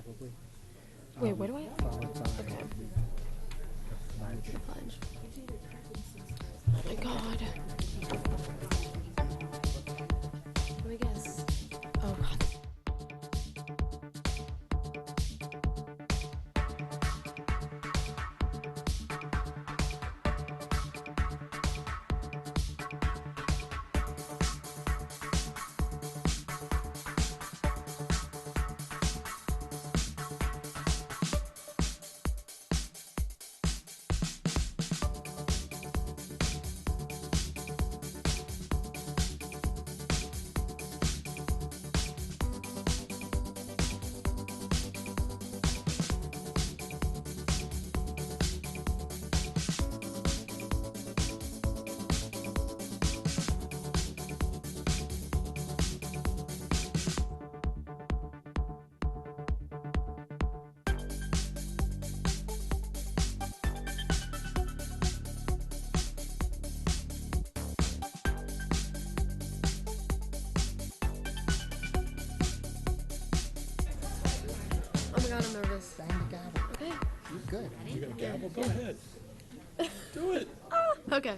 probably. Wait, where do I? Followed by Okay. the pledge. Pledge. Oh my God. What do I guess? Oh God. Oh my God, I'm nervous. Bang the gavel. Okay. You're good. You got a gavel? Go ahead. Do it. Okay.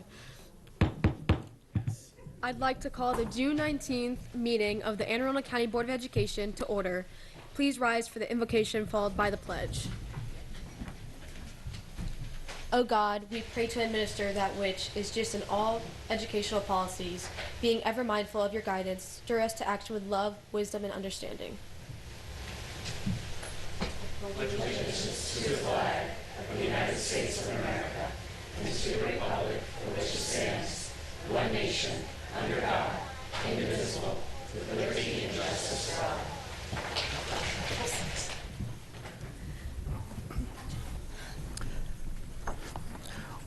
I'd like to call the June 19th meeting of the Anne Arundel County Board of Education to order. Please rise for the invocation followed by the pledge. O God, we pray to administer that which is just in all educational policies, being ever mindful of your guidance, stir us to action with love, wisdom, and understanding. Pledge allegiance to the flag of the United States of America and to the republic for which it stands, one nation, under God, indivisible, with liberty and justice for all.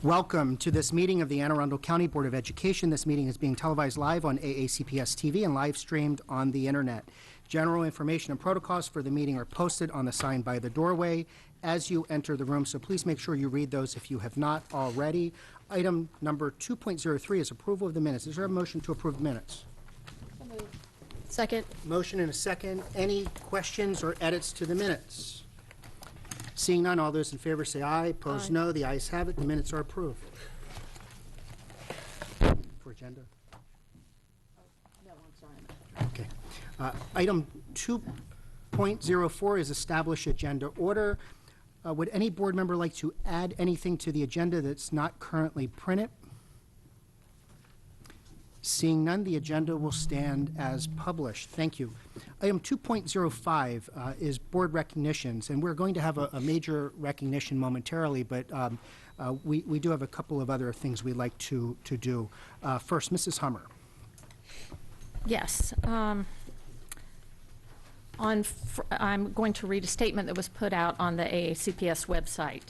Welcome to this meeting of the Anne Arundel County Board of Education. This meeting is being televised live on AACPS TV and live streamed on the internet. General information and protocols for the meeting are posted on the sign by the doorway as you enter the room, so please make sure you read those if you have not already. Item number 2.03 is approval of the minutes. Is there a motion to approve the minutes? Second. Motion and a second. Any questions or edits to the minutes? Seeing none, all those in favor say aye. Opposed, Aye. no. The ayes have it. The minutes are approved. For agenda? No, I'm sorry. Okay. Item 2.04 is establish agenda order. Would any board member like to add anything to the agenda that's not currently printed? Seeing none, the agenda will stand as published. Thank you. Item 2.05 is board recognitions, and we're going to have a major recognition momentarily, but we do have a couple of other things we'd like to do. First, Mrs. Hummer. Yes. I'm going to read a statement that was put out on the AACPS website.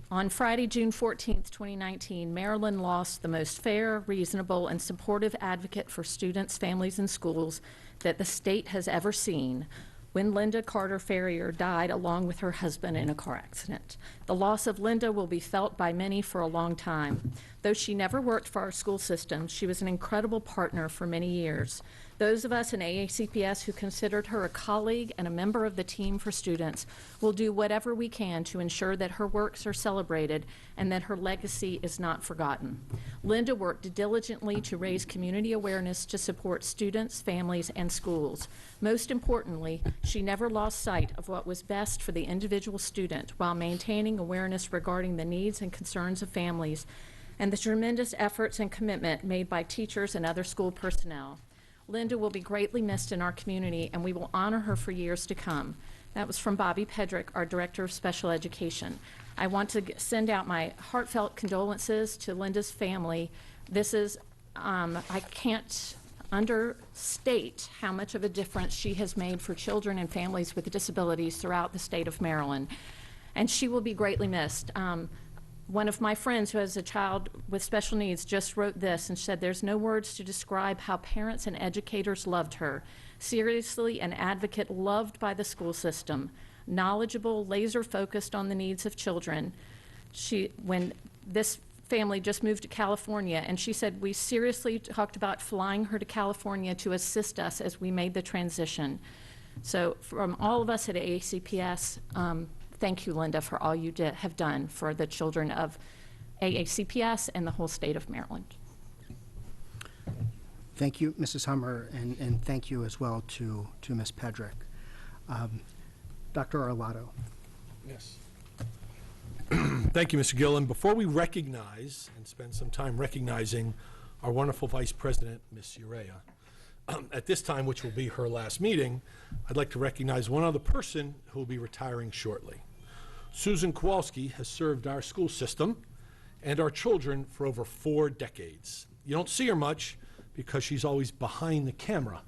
On Friday, June 14th, 2019, Maryland lost the most fair, reasonable, and supportive advocate for students, families, and schools that the state has ever seen when Linda Carter Ferrier died along with her husband in a car accident. The loss of Linda will be felt by many for a long time. Though she never worked for our school system, she was an incredible partner for many years. Those of us in AACPS who considered her a colleague and a member of the team for students will do whatever we can to ensure that her works are celebrated and that her legacy is not forgotten. Linda worked diligently to raise community awareness to support students, families, and schools. Most importantly, she never lost sight of what was best for the individual student while maintaining awareness regarding the needs and concerns of families and the tremendous efforts and commitment made by teachers and other school personnel. Linda will be greatly missed in our community, and we will honor her for years to come. That was from Bobby Pedrick, our Director of Special Education. I want to send out my heartfelt condolences to Linda's family. This is, I can't understate how much of a difference she has made for children and families with disabilities throughout the state of Maryland. And she will be greatly missed. One of my friends who has a child with special needs just wrote this and said, "There's no words to describe how parents and educators loved her. Seriously, an advocate loved by the school system, knowledgeable, laser-focused on the needs of children." When this family just moved to California, and she said, "We seriously talked about flying her to California to assist us as we made the transition." So from all of us at AACPS, thank you, Linda, for all you have done for the children of AACPS and the whole state of Maryland. Thank you, Mrs. Hummer, and thank you as well to Ms. Pedrick. Dr. Arlotto. Yes. Thank you, Mr. Gillen. Before we recognize and spend some time recognizing our wonderful Vice President, Ms. Urea, at this time, which will be her last meeting, I'd like to recognize one other person who will be retiring shortly. Susan Kowalski has served our school system and our children for over 4 decades. You don't see her much because she's always behind the camera,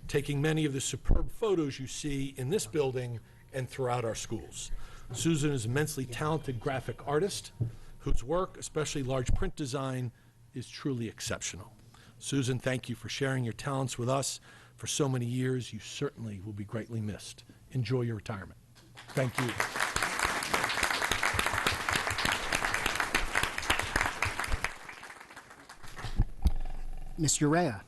taking many of the superb photos you see in this building and throughout our schools. Susan is an immensely talented graphic artist whose work, especially large print design, is truly exceptional. Susan, thank you for sharing your talents with us for so many years. You certainly will be greatly missed. Enjoy your retirement. Thank you. Ms. Urea.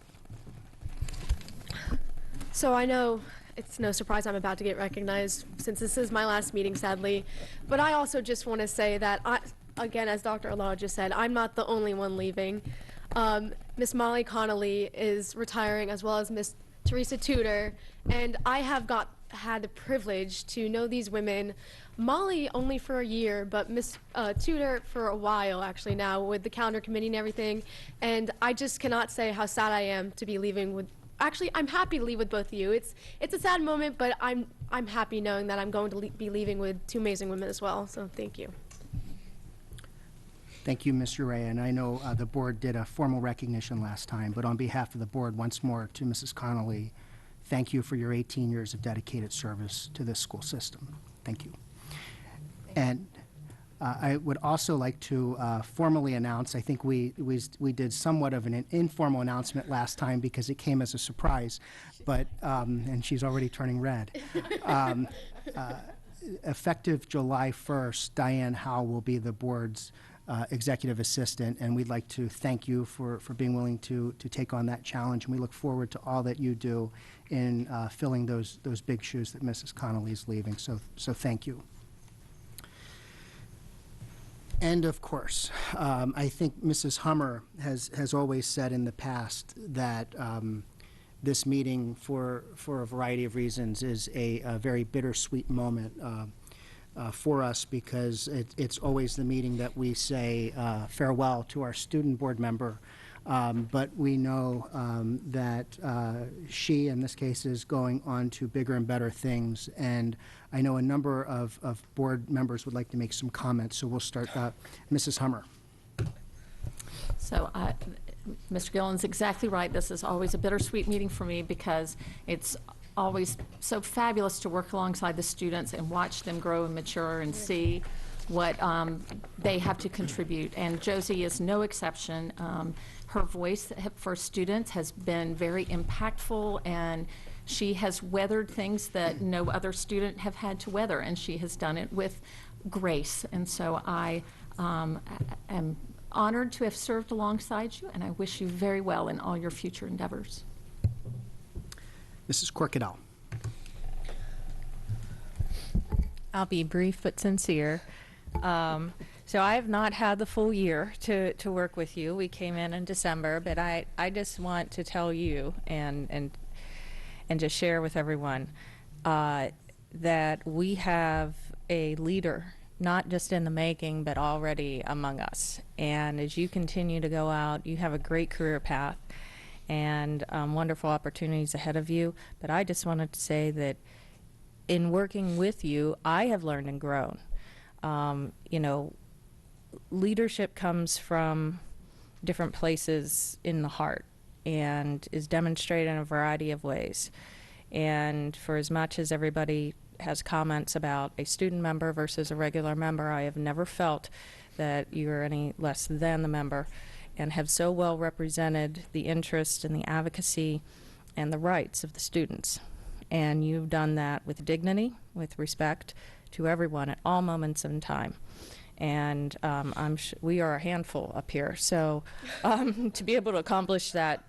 So I know it's no surprise I'm about to get recognized since this is my last meeting, sadly. But I also just want to say that, again, as Dr. Arlotto just said, I'm not the only one leaving. Miss Molly Connolly is retiring, as well as Miss Teresa Tudor, and I have had the privilege to know these women. Molly only for a year, but Miss Tudor for a while actually now with the calendar committee and everything. And I just cannot say how sad I am to be leaving with. Actually, I'm happy to leave with both of you. It's a sad moment, but I'm happy knowing that I'm going to be leaving with 2 amazing women as well. So thank you. Thank you, Ms. Urea, and I know the board did a formal recognition last time, but on behalf of the board, once more to Mrs. Connolly, thank you for your 18 years of dedicated service to this school system. Thank you. And I would also like to formally announce, I think we did somewhat of an informal announcement last time because it came as a surprise, but, and she's already turning red. Effective July 1st, Diane Howe will be the board's executive assistant, and we'd like to thank you for being willing to take on that challenge, and we look forward to all that you do in filling those big shoes that Mrs. Connolly is leaving, so thank you. And of course, I think Mrs. Hummer has always said in the past that this meeting, for a variety of reasons, is a very bittersweet moment for us because it's always the meeting that we say farewell to our student board member. But we know that she, in this case, is going on to bigger and better things. And I know a number of board members would like to make some comments. So we'll start. Mrs. Hummer. So Mr. Gillen's exactly right. This is always a bittersweet meeting for me because it's always so fabulous to work alongside the students and watch them grow and mature and see what they have to contribute. And Josie is no exception. Her voice for students has been very impactful, and she has weathered things that no other student have had to weather, and she has done it with grace. And so I am honored to have served alongside you, and I wish you very well in all your future endeavors. Mrs. Corkadell. I'll be brief but sincere. So I have not had the full year to work with you. We came in December, but I just want to tell you and just share with everyone that we have a leader, not just in the making, but already among us. And as you continue to go out, you have a great career path and wonderful opportunities ahead of you. But I just wanted to say that in working with you, I have learned and grown. You know, leadership comes from different places in the heart and is demonstrated in a variety of ways. And for as much as everybody has comments about a student member versus a regular member, I have never felt that you are any less than the member, and have so well represented the interest and the advocacy and the rights of the students. And you've done that with dignity, with respect to everyone at all moments in time. And we are a handful up here. So to be able to accomplish that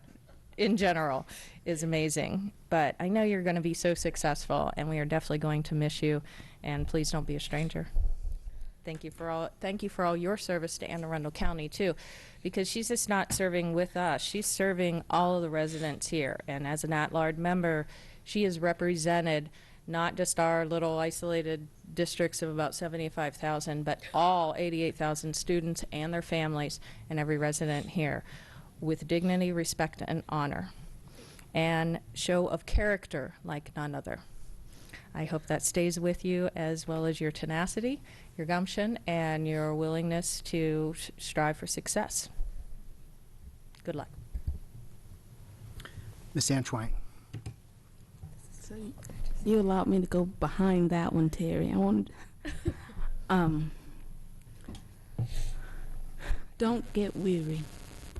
in general is amazing. But I know you're going to be so successful, and we are definitely going to miss you. And please don't be a stranger. Thank you for all your service to Anne Arundel County too, because she's just not serving with us. She's serving all of the residents here. And as an at-large member, she has represented not just our little isolated districts of about 75,000, but all 88,000 students and their families and every resident here with dignity, respect, and honor, and show of character like none other. I hope that stays with you, as well as your tenacity, your gumption, and your willingness to strive for success. Good luck. Ms. Antoine. So you allowed me to go behind that one, Terry. I want don't get weary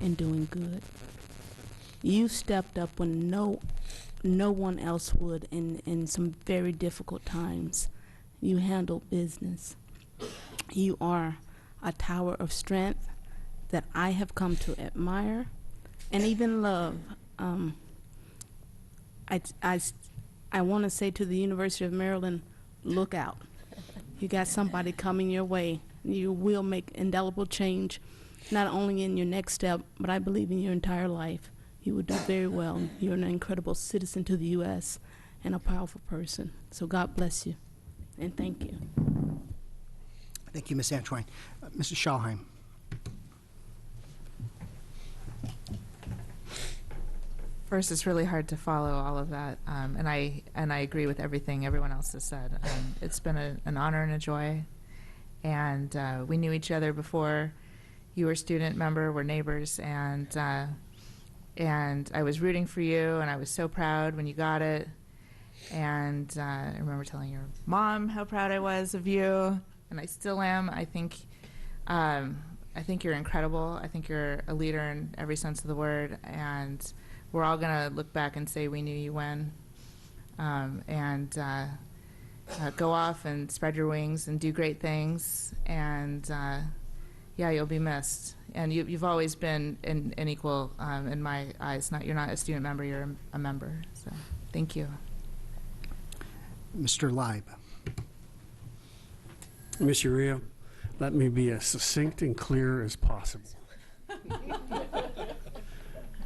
in doing good. You stepped up when no one else would in some very difficult times. You handled business. You are a tower of strength that I have come to admire and even love. I want to say to the University of Maryland, look out. You got somebody coming your way. You will make indelible change, not only in your next step, but I believe in your entire life. You will do very well. You're an incredible citizen to the U.S. and a powerful person. So God bless you, and thank you. Thank you, Ms. Antoine. Mrs. Schalheim. First, it's really hard to follow all of that, and I agree with everything everyone else has said. It's been an honor and a joy, and we knew each other before you were a student member. We're neighbors, and I was rooting for you, and I was so proud when you got it. And I remember telling your mom how proud I was of you, and I still am. I think you're incredible. I think you're a leader in every sense of the word, and we're all going to look back and say we knew you when, and go off and spread your wings and do great things, and yeah, you'll be missed. And you've always been an equal in my eyes. You're not a student member, you're a member. So thank you. Mr. Leib. Ms. Urea, let me be as succinct and clear as possible.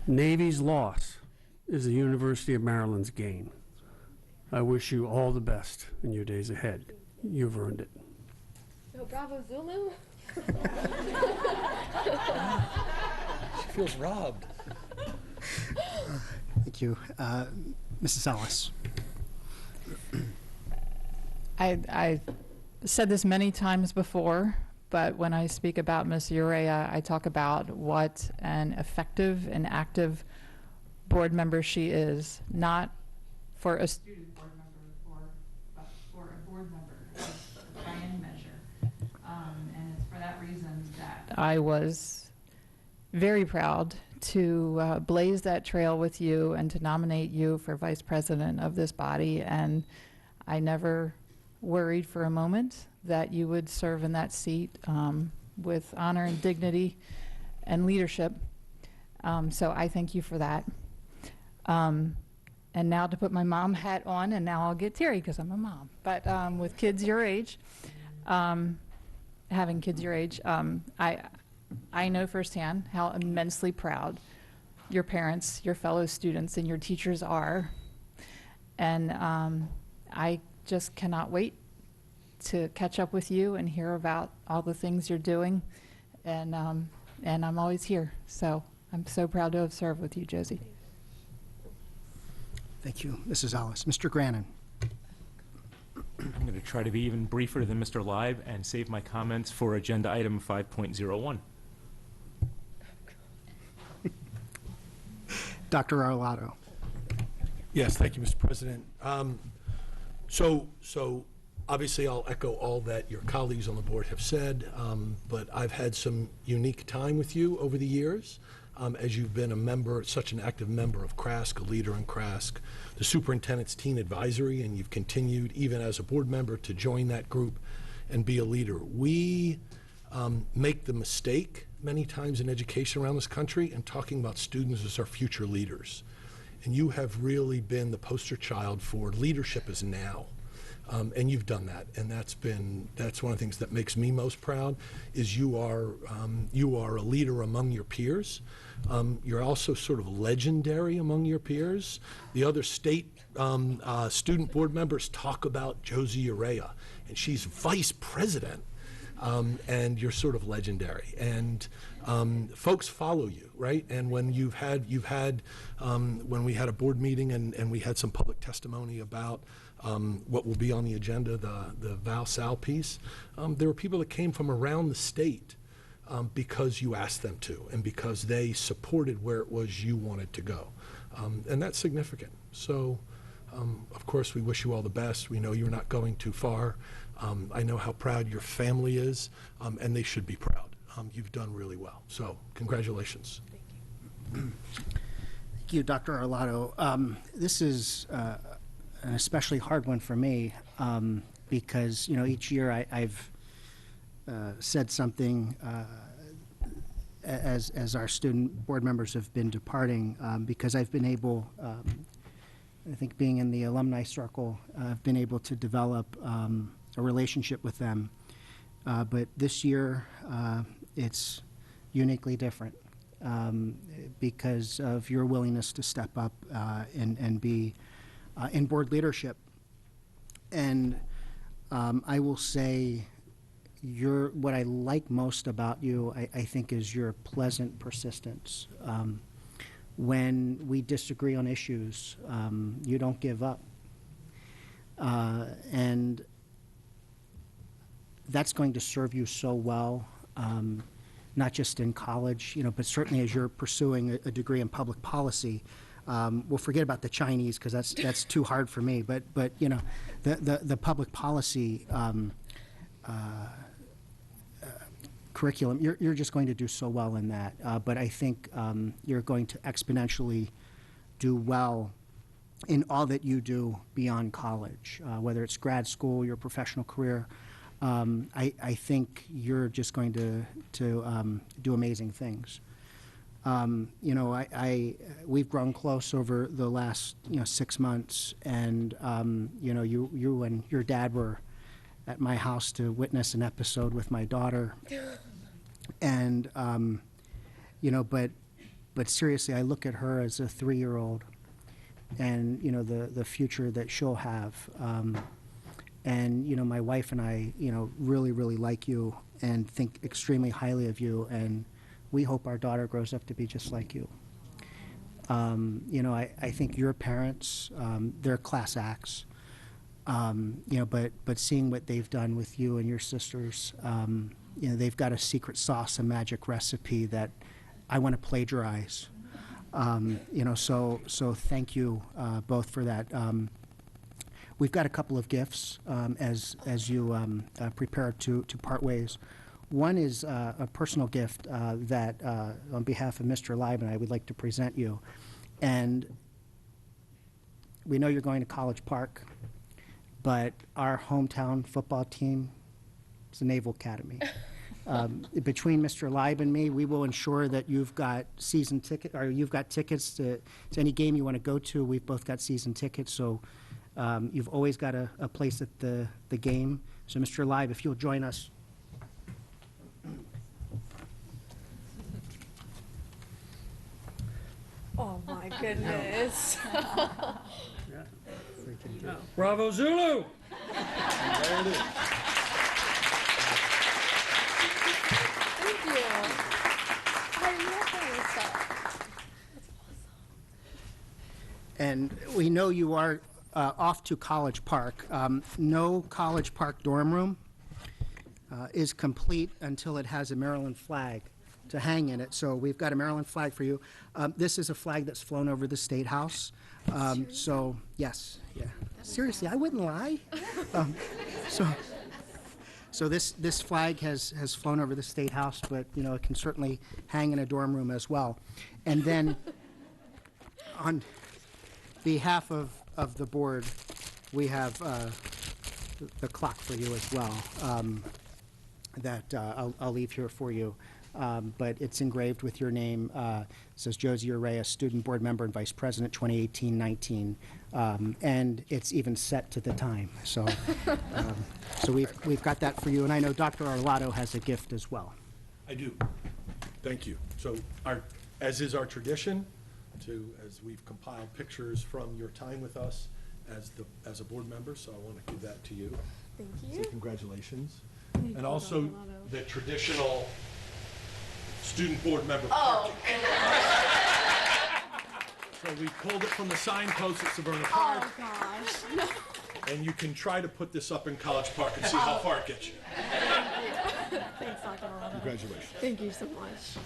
Navy's loss is the University of Maryland's gain. I wish you all the best in your days ahead. You've earned it. Oh, bravo, Zulu. She feels robbed. Thank you. Mrs. Ellis. I said this many times before, but when I speak about Ms. Urea, I talk about what an effective and active board member she is, not for a student board member, but for a board member by any measure. And it's for that reason that I was very proud to blaze that trail with you and to nominate you for vice president of this body. And I never worried for a moment that you would serve in that seat with honor and dignity and leadership. So I thank you for that. And now to put my mom hat on, and now I'll get teary because I'm a mom. But with kids your age, having kids your age, I know firsthand how immensely proud your parents, your fellow students, and your teachers are. And I just cannot wait to catch up with you and hear about all the things you're doing. And I'm always here. So I'm so proud to have served with you, Josie. Thank you, Mrs. Ellis. Mr. Grannon. I'm going to try to be even briefer than Mr. Leib and save my comments for agenda item 5.01. Dr. Arlotto. Yes, thank you, Mr. President. So obviously I'll echo all that your colleagues on the board have said, but I've had some unique time with you over the years as you've been a member, such an active member of CRASC, a leader in CRASC, the Superintendent's Teen Advisory, and you've continued even as a board member to join that group and be a leader. We make the mistake many times in education around this country and talking about students as our future leaders. And you have really been the poster child for leadership is now. And you've done that, and that's one of the things that makes me most proud. Is you are a leader among your peers. You're also sort of legendary among your peers. The other state student board members talk about Josie Urea, and she's vice president, and you're sort of legendary. And folks follow you, right? And when when we had a board meeting and we had some public testimony about what will be on the agenda, the Val-Sal piece, there were people that came from around the state because you asked them to and because they supported where it was you wanted to go. And that's significant. So, of course, we wish you all the best. We know you're not going too far. I know how proud your family is, and they should be proud. You've done really well. So, congratulations. Thank you, Dr. Arlotto. This is an especially hard one for me because, each year I've said something as our student board members have been departing because I've been able, I think being in the alumni circle, I've been able to develop a relationship with them. But this year, it's uniquely different because of your willingness to step up and be in board leadership. And I will say what I like most about you, I think, is your pleasant persistence. When we disagree on issues, you don't give up. And that's going to serve you so well, not just in college, but certainly as you're pursuing a degree in public policy. We'll forget about the Chinese because that's too hard for me. But the public policy curriculum, you're just going to do so well in that. But I think you're going to exponentially do well in all that you do beyond college, whether it's grad school, your professional career. I think you're just going to do amazing things. We've grown close over the last 6 months, and you and your dad were at my house to witness an episode with my daughter, and but seriously, I look at her as a 3-year-old, and the future that she'll have. And my wife and I, really, really like you and think extremely highly of you, and we hope our daughter grows up to be just like you. I think your parents, they're class acts, but seeing what they've done with you and your sisters, they've got a secret sauce, a magic recipe that I want to plagiarize. So thank you both for that. We've got a couple of gifts as you prepare to part ways. One is a personal gift that, on behalf of Mr. Leib and I, would like to present you. And we know you're going to College Park, but our hometown football team is the Naval Academy. Between Mr. Leib and me, we will ensure that you've got season ticket, or you've got tickets to any game you want to go to. We've both got season tickets, so you've always got a place at the game. So, Mr. Leib, if you'll join us. Oh my goodness. Bravo Zulu! Thank you. I love this stuff. And we know you are off to College Park. No College Park dorm room is complete until it has a Maryland flag to hang in it. So we've got a Maryland flag for you. This is a flag that's flown over the State House. So, yes, yeah. Seriously, I wouldn't lie. So this flag has flown over the State House, but, it can certainly hang in a dorm room as well. And then on behalf of the board, we have the clock for you as well that I'll leave here for you. but it's engraved with your name. It says Josie Urea, Student Board Member and Vice President, 2018-19. And it's even set to the time. So, so we've got that for you. And I know Dr. Arlotto has a gift as well. I do. Thank you. So as is our tradition, as we've compiled pictures from your time with us as a board member, so I want to give that to you. Thank So you. congratulations. And also Dr. Arlotto. the traditional student board member Oh, So we pulled it from the signpost at Severna Park, oh gosh. and you can try to put this up in College Park and see how far it gets you. Thanks, Dr. Arlotto. Congratulations. Thank you so much.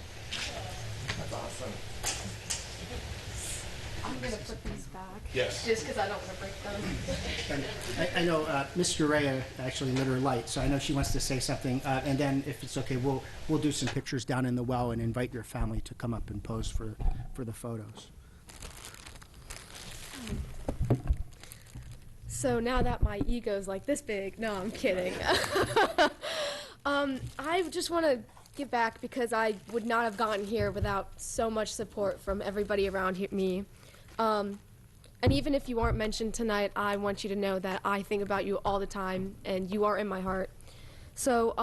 That's awesome. I'm gonna put these back. Yes. Just because I don't want to break them. And I know Ms. Urea actually lit her light, so I know she wants to say something. And then, if it's okay, we'll do some pictures down in the well and invite your family to come up and pose for the photos. So now that my ego's like this big, no, I'm kidding. I just want to give back because I would not have gotten here without so much support from everybody around me. And even if you aren't mentioned tonight, I want you to know that I think about you all the time, and you are in my heart. So,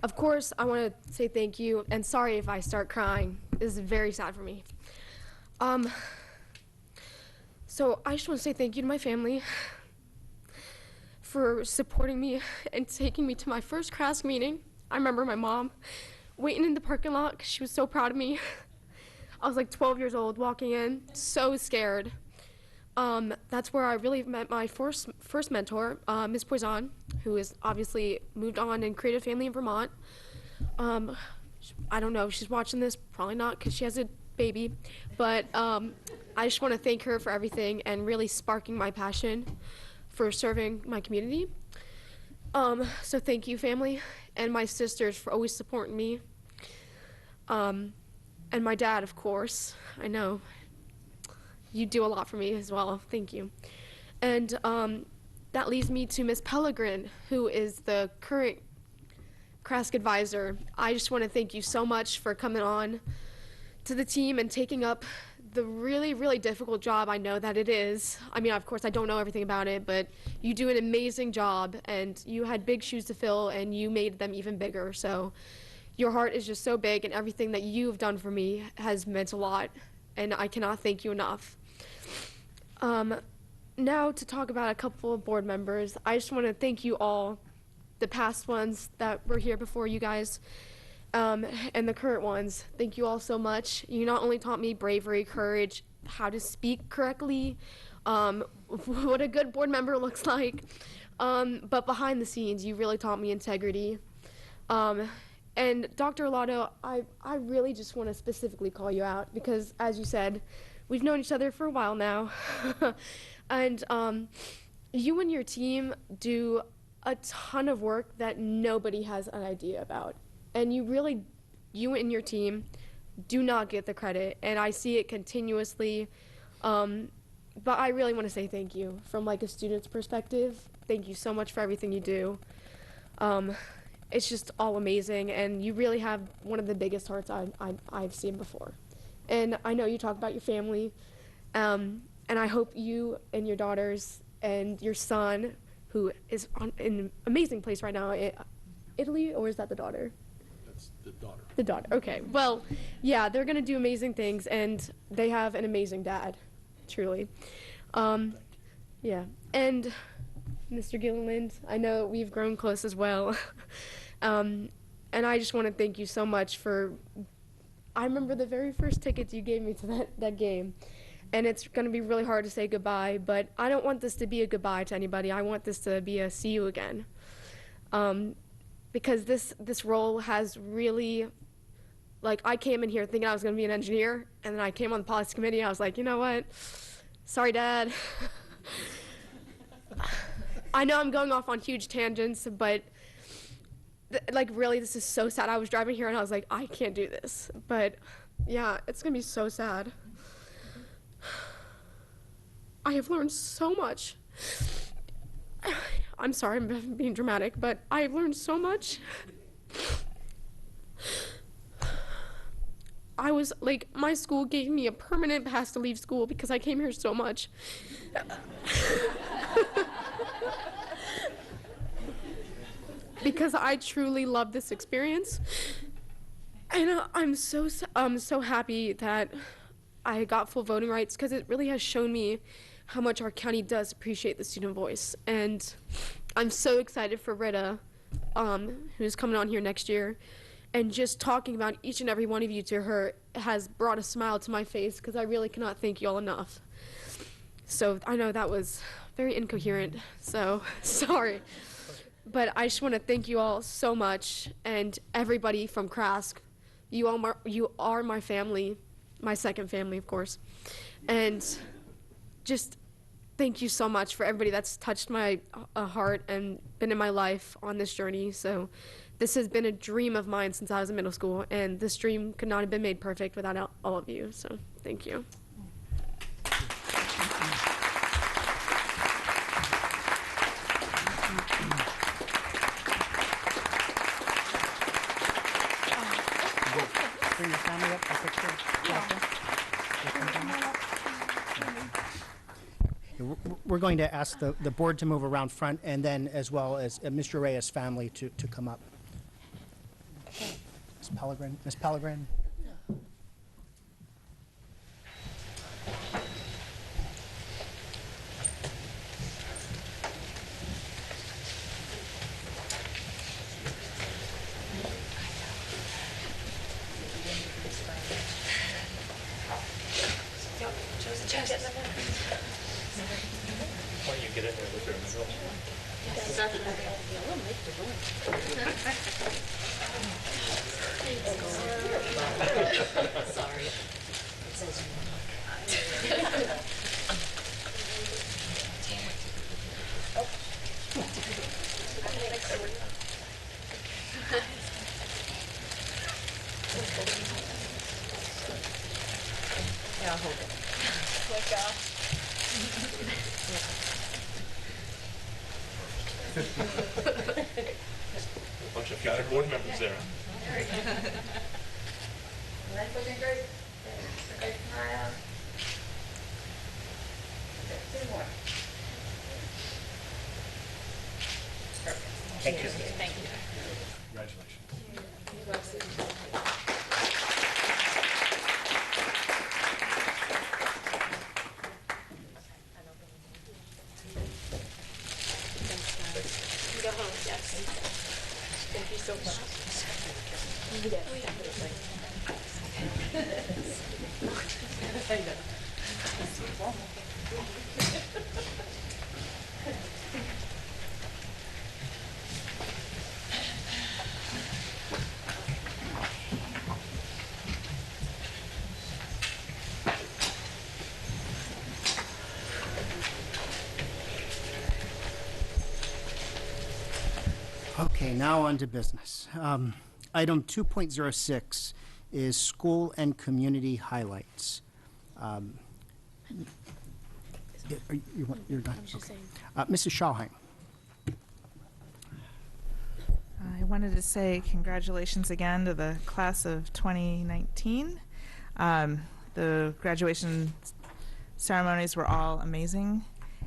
of course, I want to say thank you, and sorry if I start crying. This is very sad for me. So I just want to say thank you to my family for supporting me and taking me to my first CRASC meeting. I remember my mom waiting in the parking lot 'cause she was so proud of me. I was like 12 years old walking in, so scared. That's where I really met my first mentor, Ms. Poison, who has obviously moved on and created a family in Vermont. I don't know if she's watching this, probably not because she has a baby, but I just want to thank her for everything and really sparking my passion for serving my community. So thank you, family, and my sisters for always supporting me. And my dad, of course. I know you do a lot for me as well. Thank you. And that leads me to Miss Pellegrin, who is the current CRASC advisor. I just want to thank you so much for coming on to the team and taking up the really, really difficult job I know that it is. I mean, of course, I don't know everything about it, but you do an amazing job, and you had big shoes to fill, and you made them even bigger. So your heart is just so big, and everything that you've done for me has meant a lot, and I cannot thank you enough. Now to talk about a couple of board members, I just want to thank you all, the past ones that were here before you guys, and the current ones. Thank you all so much. You not only taught me bravery, courage, how to speak correctly, what a good board member looks like, but behind the scenes, you really taught me integrity. And Dr. Arlotto, I really just want to specifically call you out because, as you said, we've known each other for a while now. And you and your team do a ton of work that nobody has an idea about. And you and your team do not get the credit, and I see it continuously. But I really want to say thank you from like a student's perspective. Thank you so much for everything you do. It's just all amazing, and you really have one of the biggest hearts I've seen before. And I know you talk about your family, and I hope you and your daughters and your son, who is in an amazing place right now, Italy, or is that the daughter? That's the daughter. The daughter, okay. Well, yeah, they're gonna do amazing things, and they have an amazing dad, truly. Yeah, and Mr. Gilliland, I know we've grown close as well. And I just want to thank you so much for, I remember the very first tickets you gave me to that game. And it's going to be really hard to say goodbye, but I don't want this to be a goodbye to anybody. I want this to be a see you again. Because this role has really, like, I came in here thinking I was going to be an engineer, and then I came on the policy committee, and I was like, you know what? Sorry, Dad. I know I'm going off on huge tangents, but like really this is so sad. I was driving here and I was like, I can't do this. But yeah, it's gonna be so sad. I have learned so much. I'm sorry I'm being dramatic, but I have learned so much. I was like, my school gave me a permanent pass to leave school because I came here so much. Because I truly love this experience. And I'm so happy that I got full voting rights, because it really has shown me how much our county does appreciate the student voice. And I'm so excited for Rita, who's coming on here next year. And just talking about each and every one of you to her has brought a smile to my face, because I really cannot thank you all enough. So I know that was very incoherent, so sorry. But I just want to thank you all so much, and everybody from Krask. You are my family, my second family, of course. And just thank you so much for everybody that's touched my heart and been in my life on this journey. So this has been a dream of mine since I was in middle school, and this dream could not have been made perfect without all of you. So thank you. Bring your family up for a picture. We're going to ask the board to move around front, and then as well as Mr. Reyes' family to come up. Ms. Pellegrin. Ms. Pellegrin. Why don't you get in there with her in the middle? A bunch of future board members there. Thank you. Congratulations. Go home, yes. Thank you so much. Okay, now on to business. Item 2.06 is school and community highlights. You're done? Okay. Mrs. Schalheim. I wanted to say congratulations again to the class of 2019. The graduation ceremonies were all amazing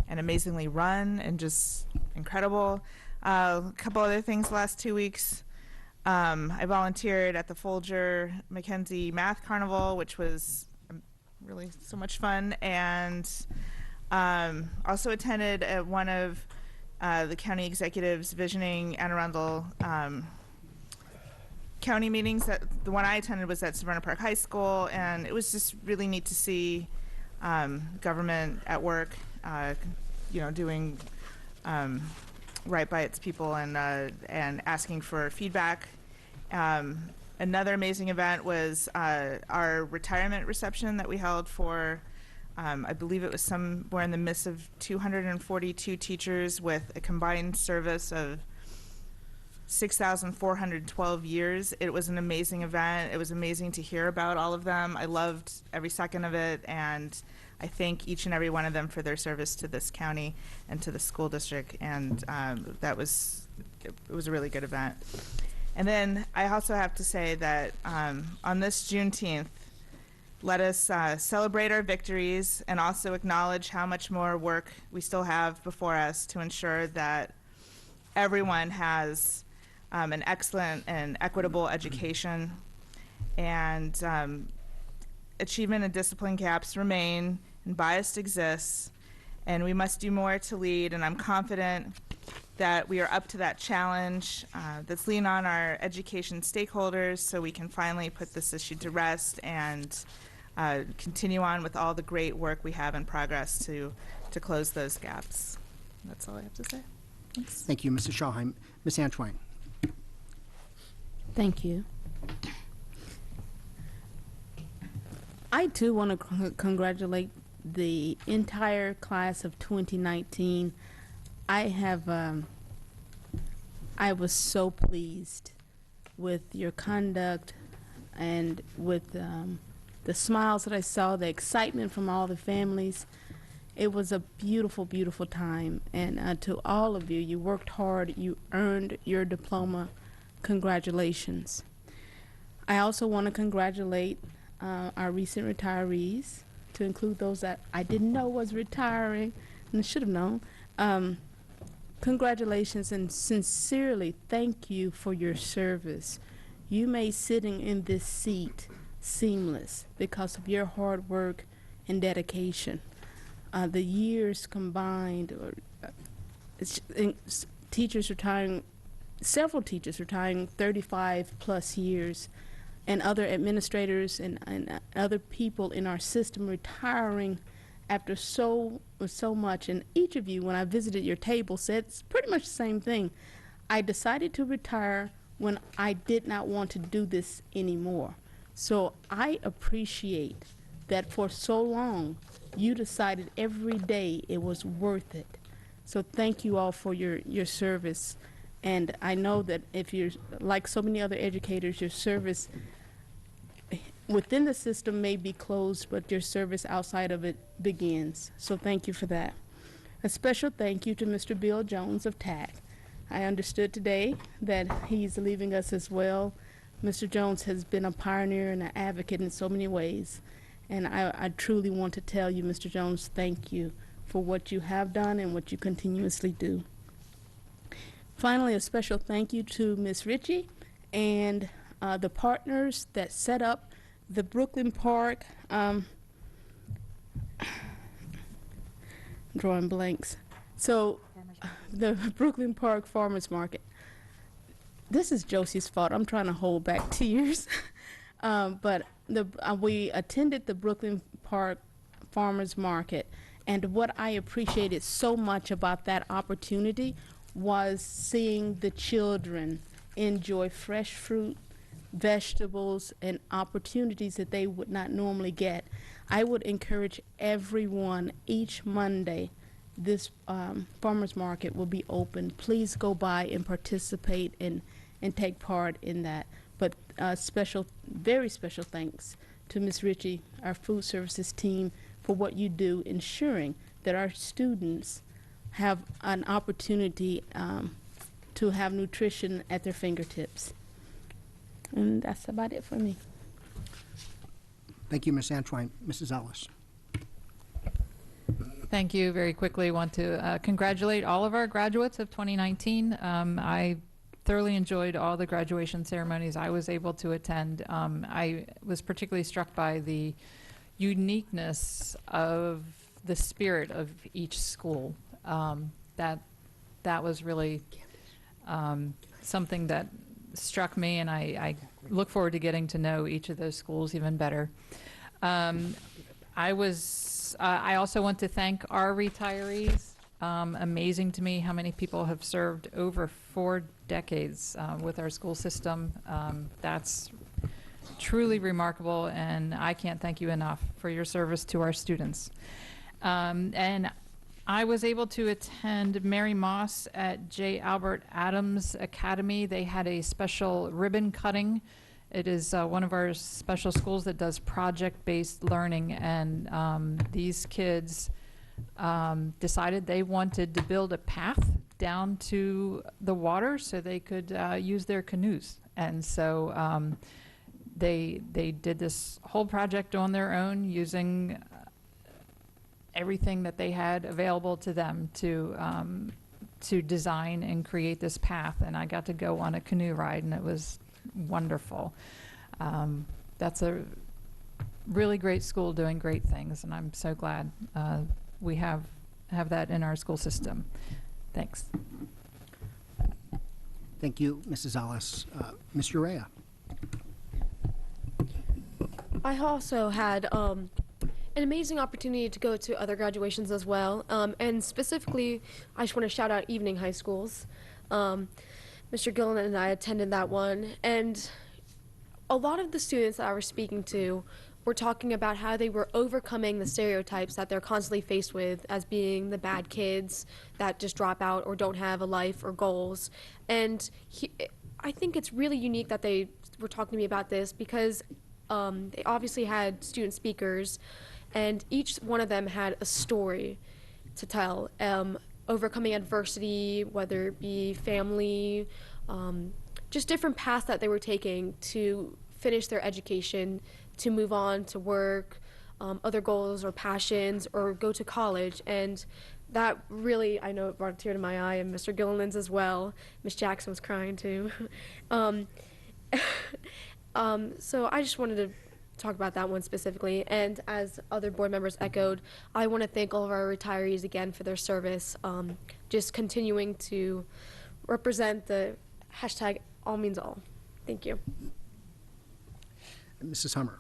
and amazingly run and just incredible. A couple other things the last 2 weeks. I volunteered at the Folger Mackenzie Math Carnival, which was really so much fun, and also attended at one of the county executives visioning Anne Arundel county meetings. The one I attended was at Severna Park High School, and it was just really neat to see government at work, doing right by its people and asking for feedback. Another amazing event was our retirement reception that we held for, I believe it was somewhere in the midst of 242 teachers with a combined service of 6,412 years. It was an amazing event. It was amazing to hear about all of them. I loved every second of it, and I thank each and every one of them for their service to this county and to the school district, and it was a really good event. And then I also have to say that on this Juneteenth, Let us celebrate our victories and also acknowledge how much more work we still have before us to ensure that everyone has an excellent and equitable education. And achievement and discipline gaps remain, and bias exists, and we must do more to lead. And I'm confident that we are up to that challenge. Let's lean on our education stakeholders so we can finally put this issue to rest and continue on with all the great work we have in progress to close those gaps. That's all I have to say. Thanks. Thank you, Mrs. Schallheim. Ms. Antwine. Thank you. I too want to congratulate the entire class of 2019. I was so pleased with your conduct and with the smiles that I saw, the excitement from all the families. It was a beautiful, beautiful time. And to all of you, you worked hard. You earned your diploma. Congratulations. I also want to congratulate our recent retirees, to include those that I didn't know was retiring and should have known. Congratulations and sincerely thank you for your service. You made sitting in this seat seamless because of your hard work and dedication. The years combined, teachers retiring, several teachers retiring 35 plus years, and other administrators and other people in our system retiring after so much. And each of you, when I visited your table, said it's pretty much the same thing. I decided to retire when I did not want to do this anymore. So I appreciate that for so long you decided every day it was worth it. So thank you all for your service. And I know that if you're like so many other educators, your service within the system may be closed, but your service outside of it begins. So thank you for that. A special thank you to Mr. Bill Jones of TAC. I understood today that he's leaving us as well. Mr. Jones has been a pioneer and an advocate in so many ways. And I truly want to tell you, Mr. Jones, thank you for what you have done and what you continuously do. Finally, a special thank you to Ms. Ritchie and the partners that set up the Brooklyn Park, drawing blanks. So the Brooklyn Park Farmers Market. This is Josie's fault. I'm trying to hold back tears. But we attended the Brooklyn Park Farmers Market, and what I appreciated so much about that opportunity was seeing the children enjoy fresh fruit, vegetables, and opportunities that they would not normally get. I would encourage everyone, each Monday, this farmers market will be open. Please go by and participate and take part in that. But very special thanks to Ms. Ritchie, our food services team, for what you do, ensuring that our students have an opportunity to have nutrition at their fingertips. And that's about it for me. Thank you, Ms. Antwine. Mrs. Ellis. Thank you. Very quickly, want to congratulate all of our graduates of 2019. I thoroughly enjoyed all the graduation ceremonies I was able to attend. I was particularly struck by the uniqueness of the spirit of each school. That was really something that struck me, and I look forward to getting to know each of those schools even better. I also want to thank our retirees. Amazing to me how many people have served over 4 decades with our school system. That's truly remarkable, and I can't thank you enough for your service to our students. And I was able to attend Mary Moss at J. Albert Adams Academy. They had a special ribbon cutting. It is one of our special schools that does project-based learning, and these kids decided they wanted to build a path down to the water so they could use their canoes. And so They did this whole project on their own using everything that they had available to them to design and create this path. And I got to go on a canoe ride, and it was wonderful. That's a really great school doing great things, and I'm so glad we have that in our school system. Thanks. Thank you, Mrs. Ellis. Ms. Urea? I also had an amazing opportunity to go to other graduations as well, and specifically, I just want to shout out evening high schools. Mr. Gillen and I attended that one, and a lot of the students that I was speaking to were talking about how they were overcoming the stereotypes that they're constantly faced with as being the bad kids that just drop out or don't have a life or goals. And I think it's really unique that they were talking to me about this because they obviously had student speakers, and each one of them had a story to tell, overcoming adversity, whether it be family, just different paths that they were taking to finish their education, to move on to work, other goals or passions, or go to college. And that really, I know it brought a tear to my eye, and Mr. Gilliland's as well. Miss Jackson was crying too. So I just wanted to talk about that one specifically. And as other board members echoed, I want to thank all of our retirees again for their service, just continuing to represent the hashtag all means all. Thank you. Mrs. Hummer?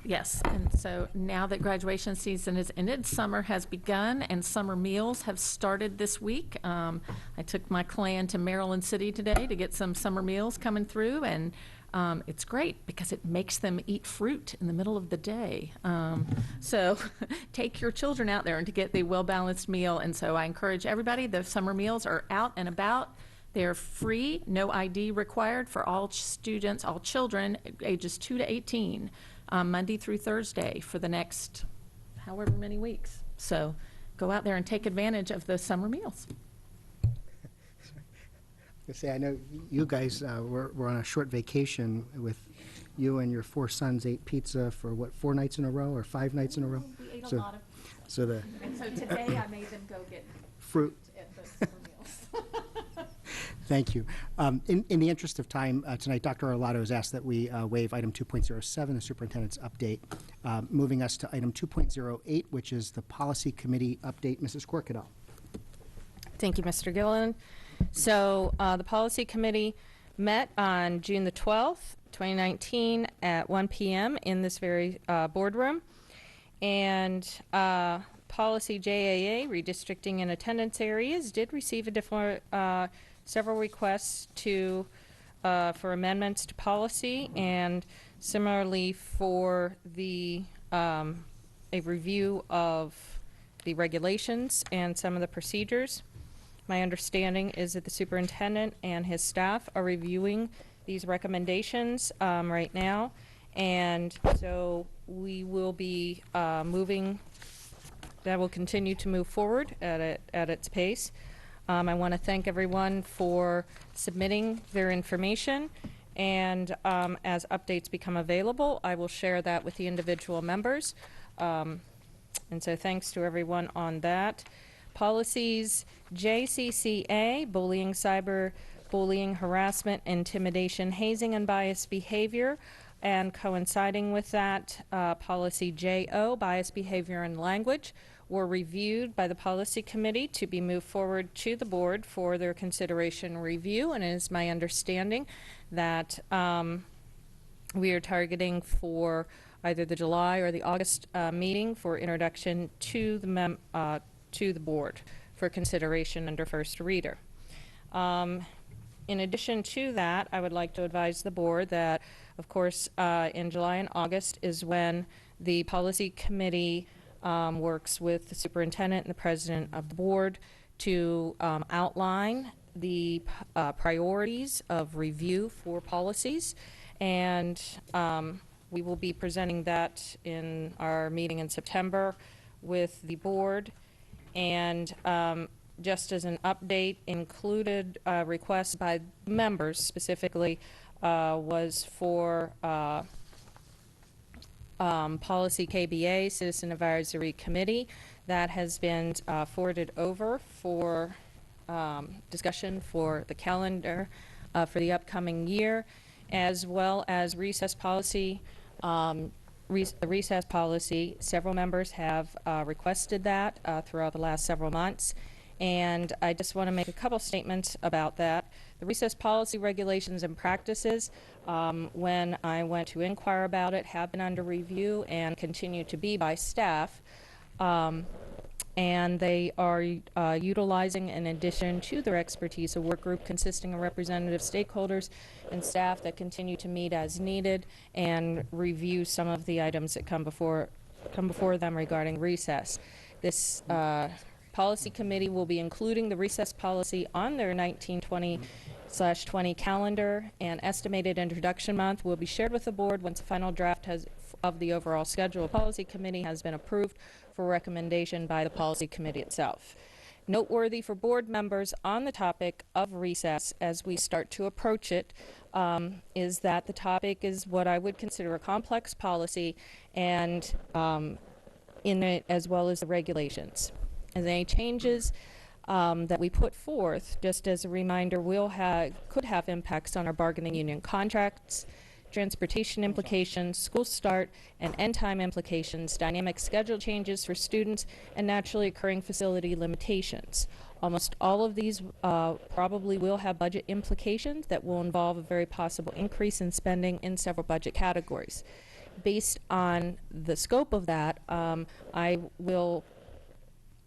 Yes, and so now that graduation season is ended, summer has begun, and summer meals have started this week. I took my clan to Maryland City today to get some summer meals coming through, and it's great because it makes them eat fruit in the middle of the day. So take your children out there and to get the well-balanced meal, and so I encourage everybody, the summer meals are out and about. They're free, no ID required for all students, all children, ages 2 to 18, Monday through Thursday for the next however many weeks. So go out there and take advantage of the summer meals. I know you guys were on a short vacation with you and your 4 sons ate pizza for, what, 4 nights in a row or 5 nights in a row? We ate So- a lot of, So and so today I made them go get fruit. at the summer meals. Thank you. In the interest of time, tonight, Dr. Arlotto has asked that we waive item 2.07, the superintendent's update, moving us to item 2.08, which is the policy committee update. Mrs. Corkadell. Thank you, Mr. Gillen. So the policy committee met on June the 12th, 2019 at 1 p.m. in this very boardroom. And policy JAA, redistricting in attendance areas, did receive several requests for amendments to policy, and similarly for a review of the regulations and some of the procedures. My understanding is that the superintendent and his staff are reviewing these recommendations right now, and so we will be that will continue to move forward at its pace. I want to thank everyone for submitting their information, and as updates become available, I will share that with the individual members. And so thanks to everyone on that. Policies JCCA, bullying, cyberbullying, harassment, intimidation, hazing, and biased behavior. And coinciding with that, policy JO, bias behavior and language, were reviewed by the policy committee to be moved forward to the board for their consideration review. And it is my understanding that we are targeting for either the July or the August meeting for introduction to the board for consideration under first reader. In addition to that, I would like to advise the board that, of course, in July and August is when the policy committee works with the superintendent and the president of the board to outline the priorities of review for policies. And we will be presenting that in our meeting in September with the board. And just as an update, included requests by members, specifically was for Policy KBA, Citizen Advisory Committee. That has been forwarded over for discussion for the calendar for the upcoming year, as well as recess policy. The recess policy, several members have requested that throughout the last several months, and I just want to make a couple statements about that. The recess policy regulations and practices, when I went to inquire about it, have been under review and continue to be by staff. And they are utilizing, in addition to their expertise, a work group consisting of representative stakeholders and staff that continue to meet as needed and review some of the items that come before them regarding recess. This policy committee will be including the recess policy on their 1920/20 calendar, and estimated introduction month will be shared with the board once the final draft of the overall schedule of policy committee has been approved for recommendation by the policy committee itself. Noteworthy for board members on the topic of recess as we start to approach it is that the topic is what I would consider a complex policy, and in it as well as the regulations. And any changes that we put forth, just as a reminder, could have impacts on our bargaining union contracts, transportation implications, school start and end time implications, dynamic schedule changes for students, and naturally occurring facility limitations. Almost all of these probably will have budget implications that will involve a very possible increase in spending in several budget categories. Based on the scope of that, I will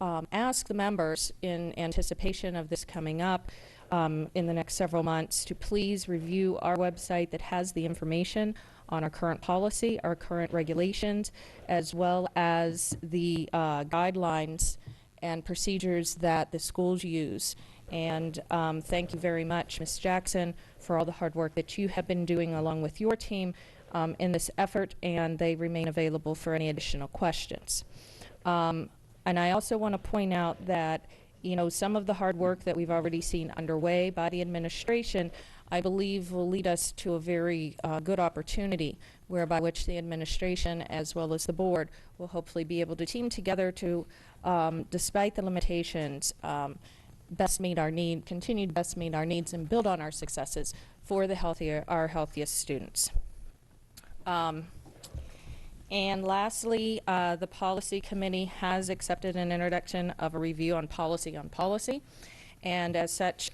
ask the members, in anticipation of this coming up in the next several months, to please review our website that has the information on our current policy, our current regulations, as well as the guidelines and procedures that the schools use. And thank you very much, Ms. Jackson, for all the hard work that you have been doing along with your team in this effort, and they remain available for any additional questions. And I also want to point out that, you know, some of the hard work that we've already seen underway by the administration, I believe, will lead us to a very good opportunity whereby which the administration as well as the board will hopefully be able to team together to, despite the limitations, best meet our need, continue to best meet our needs, and build on our successes for our healthiest students. And lastly, the policy committee has accepted an introduction of a review on policy. And as such,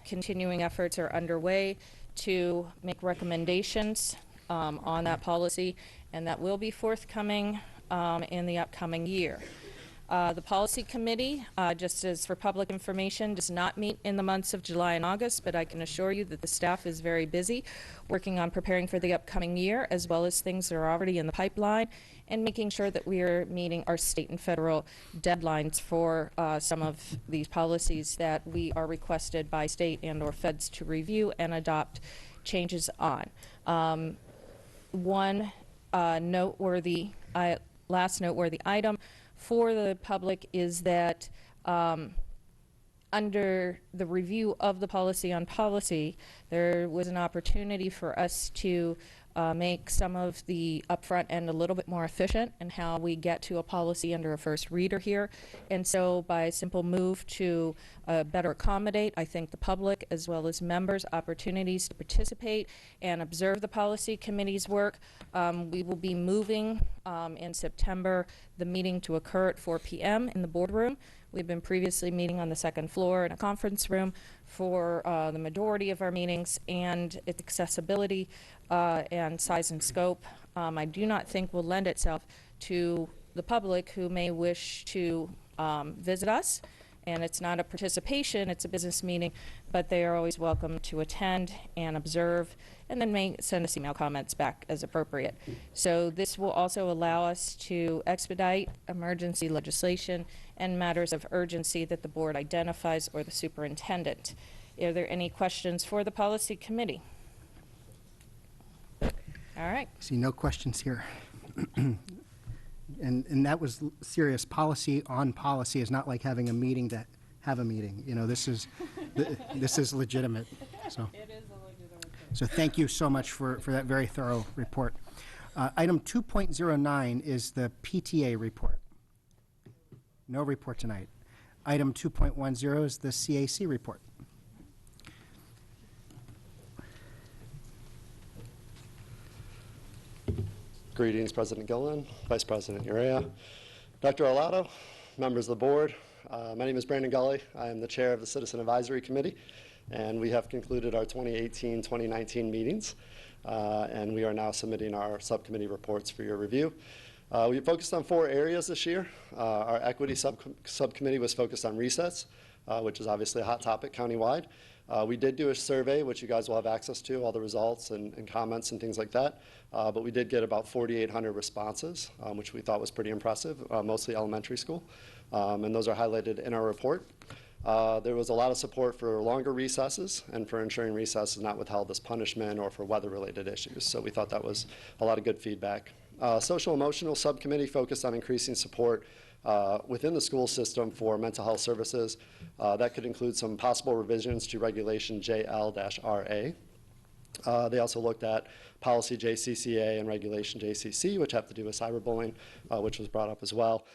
continuing efforts are underway to make recommendations on that policy, and that will be forthcoming in the upcoming year. The policy committee, just as for public information, does not meet in the months of July and August, but I can assure you that the staff is very busy working on preparing for the upcoming year, as well as things that are already in the pipeline, and making sure that we are meeting our state and federal deadlines for some of these policies that we are requested by state and or feds to review and adopt changes on. One noteworthy, last noteworthy item for the public is that under the review of the policy on policy, there was an opportunity for us to make some of the upfront end a little bit more efficient in how we get to a policy under a first reader here. And so by a simple move to better accommodate, I think, the public as well as members' opportunities to participate and observe the policy committee's work, we will be moving in September the meeting to occur at 4 p.m. in the boardroom. We've been previously meeting on the second floor in a conference room for the majority of our meetings, and its accessibility and size and scope, I do not think will lend itself to the public who may wish to visit us. And it's not a participation, it's a business meeting, but they are always welcome to attend and observe, and then may send us email comments back as appropriate. So this will also allow us to expedite emergency legislation and matters of urgency that the board identifies or the superintendent. Are there any questions for the policy committee? All right. See no questions here. And that was serious. Policy on policy is not like having a meeting to have a meeting. You know, this is this is legitimate. So. It is a legitimate So thank you so much for that very thorough report. Item 2.09 is the PTA report. No report tonight. Item 2.10 is the CAC report. Greetings, President Gillen, Vice President Urea, Dr. Alato, members of the board. My name is Brandon Gully. I am the chair of the Citizen Advisory Committee, and we have concluded our 2018-2019 meetings, and we are now submitting our subcommittee reports for your review. We focused on 4 areas this year. Our equity subcommittee was focused on recess, which is obviously a hot topic countywide. We did do a survey, which you guys will have access to, all the results and comments and things like that. But we did get about 4,800 responses, which we thought was pretty impressive, mostly elementary school. And those are highlighted in our report. There was a lot of support for longer recesses and for ensuring recess is not withheld as punishment or for weather-related issues. So we thought that was a lot of good feedback. Social emotional subcommittee focused on increasing support within the school system for mental health services. That could include some possible revisions to Regulation JL-RA. They also looked at Policy JCCA and Regulation JCC, which have to do with cyberbullying, which was brought up as well.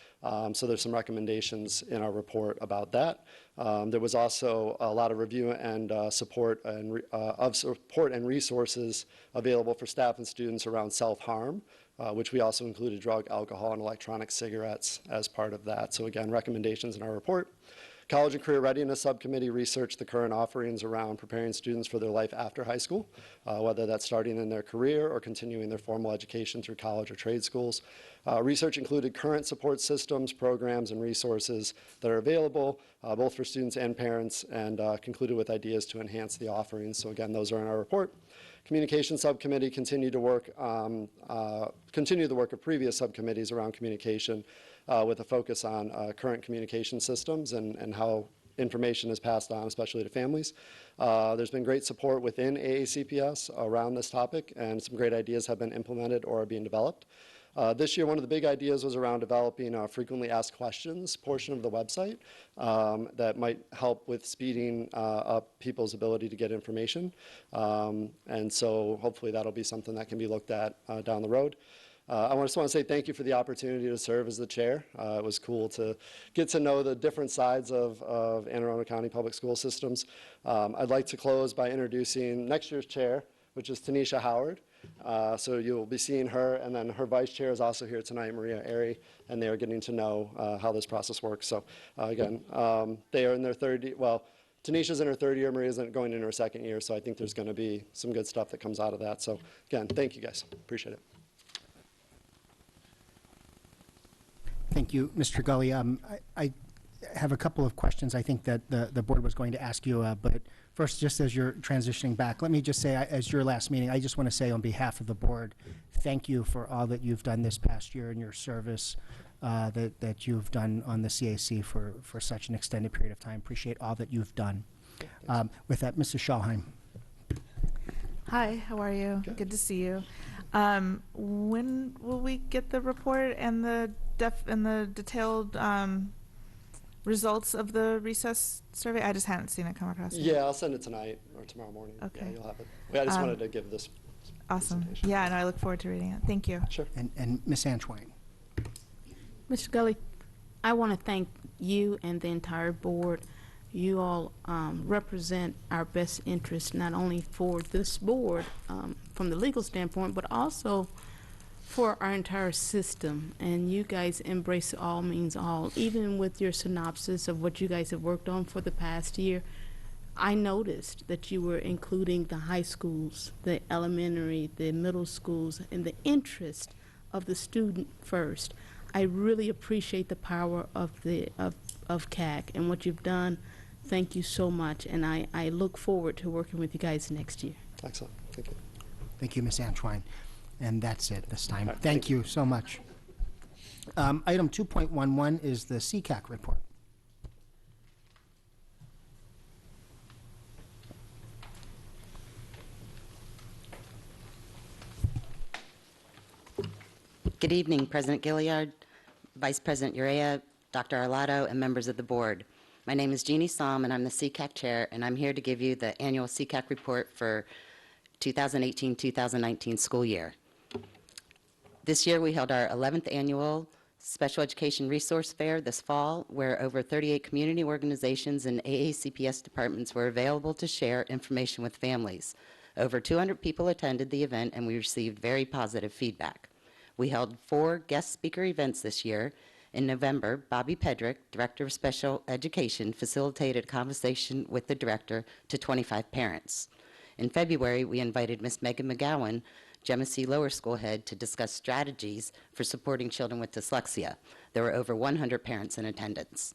So there's some recommendations in our report about that. There was also a lot of review and support and resources available for staff and students around self-harm, which we also included drug, alcohol, and electronic cigarettes as part of that. So again, recommendations in our report. College and Career Readiness Subcommittee researched the current offerings around preparing students for their life after high school, whether that's starting in their career or continuing their formal education through college or trade schools. Research included current support systems, programs, and resources that are available, both for students and parents, and concluded with ideas to enhance the offerings. So again, those are in our report. Communication Subcommittee continued the work of previous subcommittees around communication with a focus on current communication systems and how information is passed on, especially to families. There's been great support within AACPS around this topic, and some great ideas have been implemented or are being developed. This year, one of the big ideas was around developing a frequently asked questions portion of the website that might help with speeding up people's ability to get information. And so hopefully that'll be something that can be looked at down the road. I just want to say thank you for the opportunity to serve as the chair. It was cool to get to know the different sides of Anne Arundel County Public School Systems. I'd like to close by introducing next year's chair, which is Tanisha Howard. So you'll be seeing her, and then her vice chair is also here tonight, Maria Airy, and they are getting to know how this process works. So again, they are in their Tanisha's in her 3rd year, Maria's going in her 2nd year, so I think there's going to be some good stuff that comes out of that. So again, thank you guys. Appreciate it. Thank you, Mr. Gully. I have a couple of questions I think that the board was going to ask you, but first, just as you're transitioning back, let me just say, as your last meeting, I just want to say on behalf of the board, thank you for all that you've done this past year in your service that you've done on the CAC for such an extended period of time. Appreciate all that you've done. With that, Mrs. Schalheim. Hi, how are you? Good to see you. When will we get the report and the detailed results of the recess survey? I just hadn't seen it come across. Yeah, I'll send it tonight or tomorrow morning. Okay. Yeah, you'll have it. I just wanted to give this awesome. Yeah, and I look forward to reading it. Thank you. Sure. And Ms. Antoine. Mr. Gully, I want to thank you and the entire board. You all represent our best interest, not only for this board from the legal standpoint, but also for our entire system. And you guys embrace all means all. Even with your synopsis of what you guys have worked on for the past year, I noticed that you were including the high schools, the elementary, the middle schools, and the interest of the student first. I really appreciate the power of CAC and what you've done. Thank you so much, and I look forward to working with you guys next year. Excellent. Thank you. Thank you, Ms. Antoine. And that's it this time. Right, thank you so much. Item 2.11 is the CCAC report. Good evening, President Gilliard, Vice President Urea, Dr. Arlato, and members of the board. My name is Jeannie Somm, and I'm the CCAC chair, and I'm here to give you the annual CCAC report for 2018-2019 school year. This year, we held our 11th annual Special Education Resource Fair this fall, where over 38 community organizations and AACPS departments were available to share information with families. Over 200 people attended the event, and we received very positive feedback. We held 4 guest speaker events this year. In November, Bobby Pedrick, Director of Special Education, facilitated a conversation with the director to 25 parents. In February, we invited Ms. Megan McGowan, Genesee Lower School head, to discuss strategies for supporting children with dyslexia. There were over 100 parents in attendance.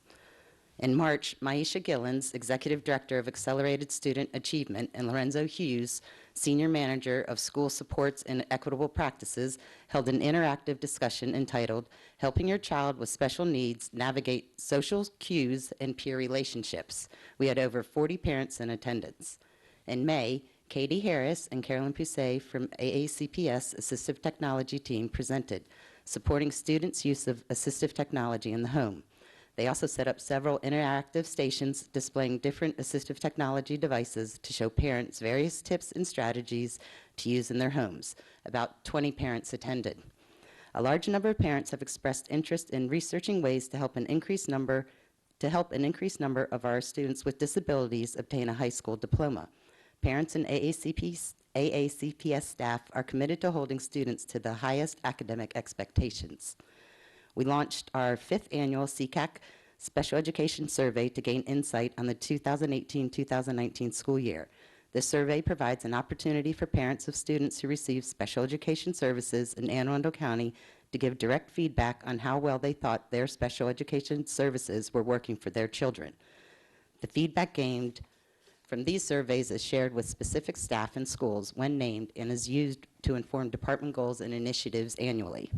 In March, Maisha Gillens, Executive Director of Accelerated Student Achievement, and Lorenzo Hughes, Senior Manager of School Supports and Equitable Practices, held an interactive discussion entitled, Helping Your Child with Special Needs Navigate Social Cues and Peer Relationships. We had over 40 parents in attendance. In May, Katie Harris and Carolyn Pousset from AACPS Assistive Technology Team presented, supporting students' use of assistive technology in the home. They also set up several interactive stations displaying different assistive technology devices to show parents various tips and strategies to use in their homes. About 20 parents attended. A large number of parents have expressed interest in researching ways to help an increased number of our students with disabilities obtain a high school diploma. Parents and AACPS staff are committed to holding students to the highest academic expectations. We launched our 5th annual CCAC Special Education Survey to gain insight on the 2018-2019 school year. This survey provides an opportunity for parents of students who receive special education services in Anne Arundel County to give direct feedback on how well they thought their special education services were working for their children. The feedback gained from these surveys is shared with specific staff and schools when named and is used to inform department goals and initiatives annually.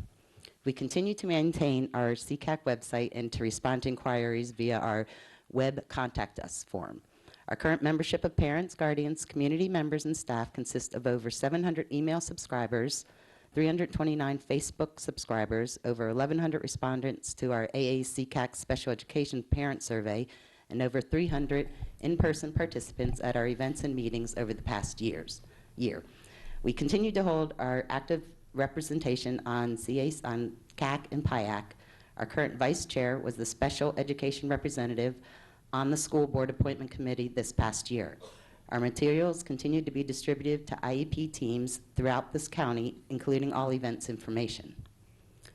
We continue to maintain our CCAC website and to respond to inquiries via our web Contact Us form. Our current membership of parents, guardians, community members, and staff consists of over 700 email subscribers, 329 Facebook subscribers, over 1,100 respondents to our AACCAC Special Education Parent Survey, and over 300 in-person participants at our events and meetings over the past year. We continue to hold our active representation on CAC and PIAC. Our current vice chair was the special education representative on the school board appointment committee this past year. Our materials continue to be distributed to IEP teams throughout this county, including all events information.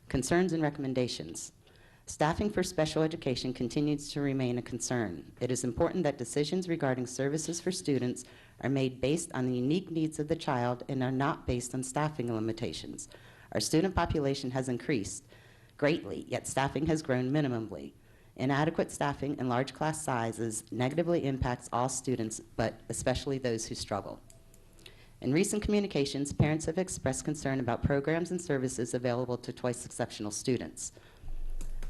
Concerns and recommendations. Staffing for special education continues to remain a concern. It is important that decisions regarding services for students are made based on the unique needs of the child and are not based on staffing limitations. Our student population has increased greatly, yet staffing has grown minimally. Inadequate staffing and large class sizes negatively impacts all students, but especially those who struggle. In recent communications, parents have expressed concern about programs and services available to twice exceptional students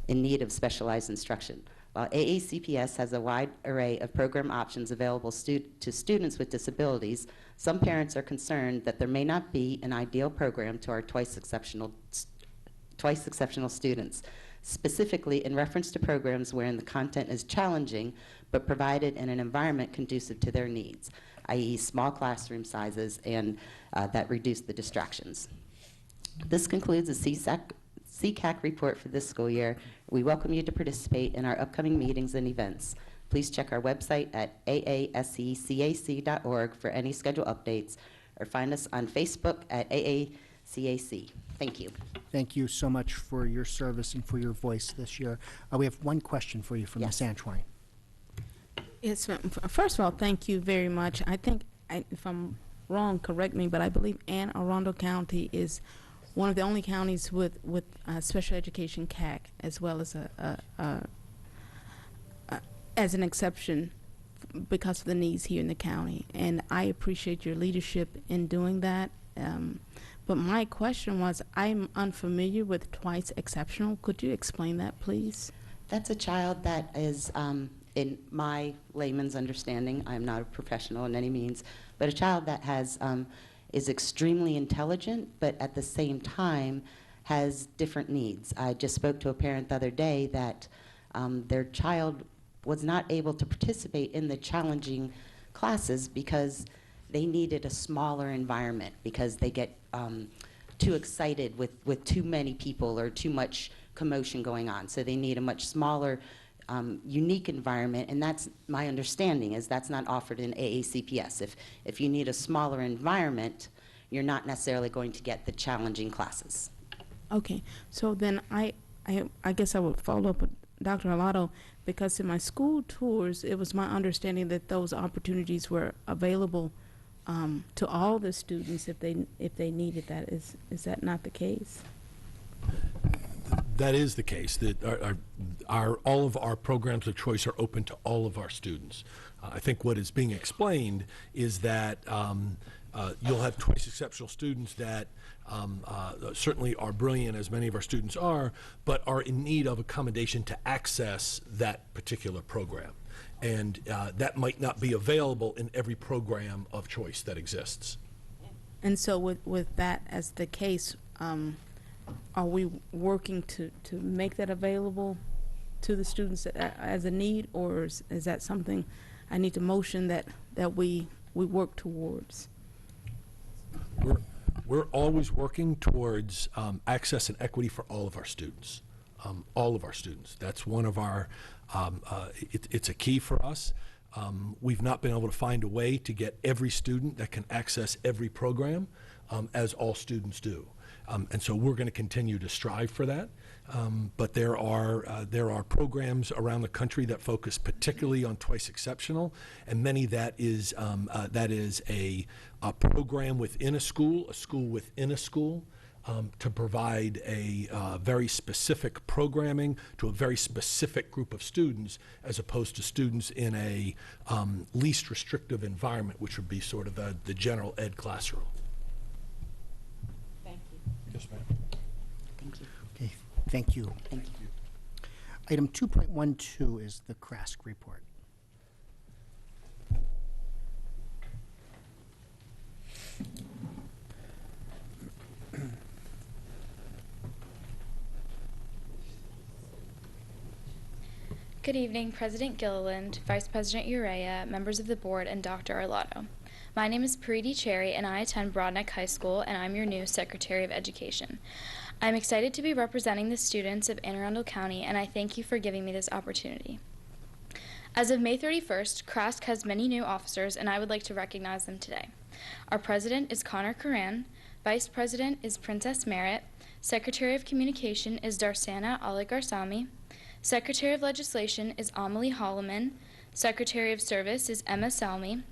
in need of specialized instruction. While AACPS has a wide array of program options available to students with disabilities, some parents are concerned that there may not be an ideal program to our twice exceptional students, specifically in reference to programs wherein the content is challenging but provided in an environment conducive to their needs, i.e. small classroom sizes and that reduce the distractions. This concludes the CCAC report for this school year. We welcome you to participate in our upcoming meetings and events. Please check our website at aaseccac.org for any schedule updates, or find us on Facebook at AACAC. Thank you. Thank you so much for your service and for your voice this year. We have one question for you from Ms. Antoine. Yes, first of all, thank you very much. I think, if I'm wrong, correct me, but I believe Anne Arundel County is one of the only counties with special education CAC, as well as as an exception because of the needs here in the county. And I appreciate your leadership in doing that. But my question was, I'm unfamiliar with twice exceptional. Could you explain that, please? That's a child that is, in my layman's understanding, I'm not a professional in any means, but a child that has is extremely intelligent, but at the same time has different needs. I just spoke to a parent the other day that their child was not able to participate in the challenging classes because they needed a smaller environment because they get too excited with too many people or too much commotion going on. So they need a much smaller, unique environment, and that's my understanding is that's not offered in AACPS. If you need a smaller environment, you're not necessarily going to get the challenging classes. Okay, so then I guess I would follow up with Dr. Arlotto, because in my school tours, it was my understanding that those opportunities were available to all the students if they needed that. Is that not the case? That is the case. That all of our programs of choice are open to all of our students. I think what is being explained is that you'll have twice exceptional students that certainly are brilliant, as many of our students are, but are in need of accommodation to access that particular program. And that might not be available in every program of choice that exists. And so with that as the case, are we working to make that available to the students as a need, or is that something I need to motion that we work towards? We're always working towards access and equity for all of our students. All of our students. That's one of our, it's a key for us. We've not been able to find a way to get every student that can access every program as all students do. And so we're going to continue to strive for that. But there are programs around the country that focus particularly on twice exceptional, and many that is a program within a school within a school, to provide a very specific programming to a very specific group of students, as opposed to students in a least restrictive environment, which would be sort of the general ed classroom. Thank you. Yes, ma'am. Thank you. Okay, thank you. Thank you. Item 2.12 is the CRASC report. Good evening, President Gilliland, Vice President Urea, members of the board, and Dr. Arlotto. My name is Preeti Cherry, and I attend Broadneck High School, and I'm your new Secretary of Education. I'm excited to be representing the students of Anne Arundel County, and I thank you for giving me this opportunity. As of May 31st, CRASC has many new officers, and I would like to recognize them today. Our President is Connor Curran, Vice President is Princess Merritt, Secretary of Communication is Darsana Aligarsami, Secretary of Legislation is Amelie Holloman, Secretary of Service is Emma Salmi,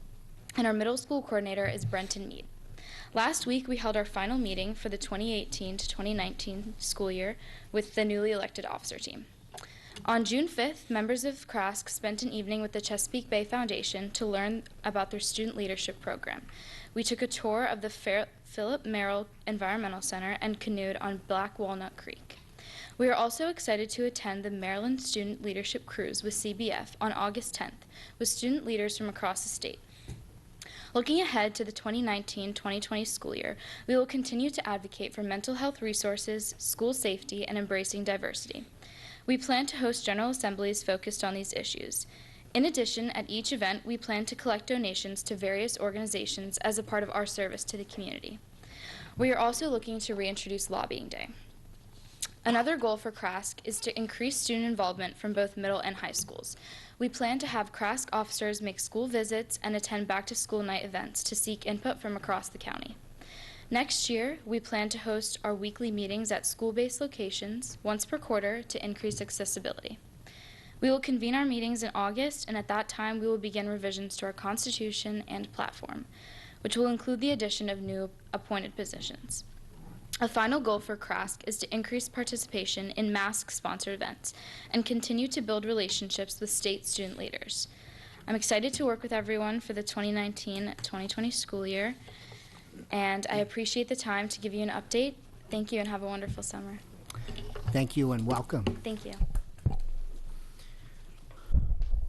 and our middle school coordinator is Brenton Mead. Last week, we held our final meeting for the 2018 to 2019 school year with the newly elected officer team. On June 5th, members of CRASC spent an evening with the Chesapeake Bay Foundation to learn about their student leadership program. We took a tour of the Philip Merrill Environmental Center and canoed on Black Walnut Creek. We are also excited to attend the Maryland Student Leadership Cruise with CBF on August 10th with student leaders from across the state. Looking ahead to the 2019-2020 school year, we will continue to advocate for mental health resources, school safety, and embracing diversity. We plan to host General Assemblies focused on these issues. In addition, at each event, we plan to collect donations to various organizations as a part of our service to the community. We are also looking to reintroduce Lobbying Day. Another goal for CRASC is to increase student involvement from both middle and high schools. We plan to have CRASC officers make school visits and attend back-to-school night events to seek input from across the county. Next year, we plan to host our weekly meetings at school-based locations once per quarter to increase accessibility. We will convene our meetings in August, and at that time we will begin revisions to our Constitution and platform, which will include the addition of new appointed positions. A final goal for CRASC is to increase participation in MASC-sponsored events and continue to build relationships with state student leaders. I'm excited to work with everyone for the 2019-2020 school year, and I appreciate the time to give you an update. Thank you and have a wonderful summer. Thank you and welcome. Thank you.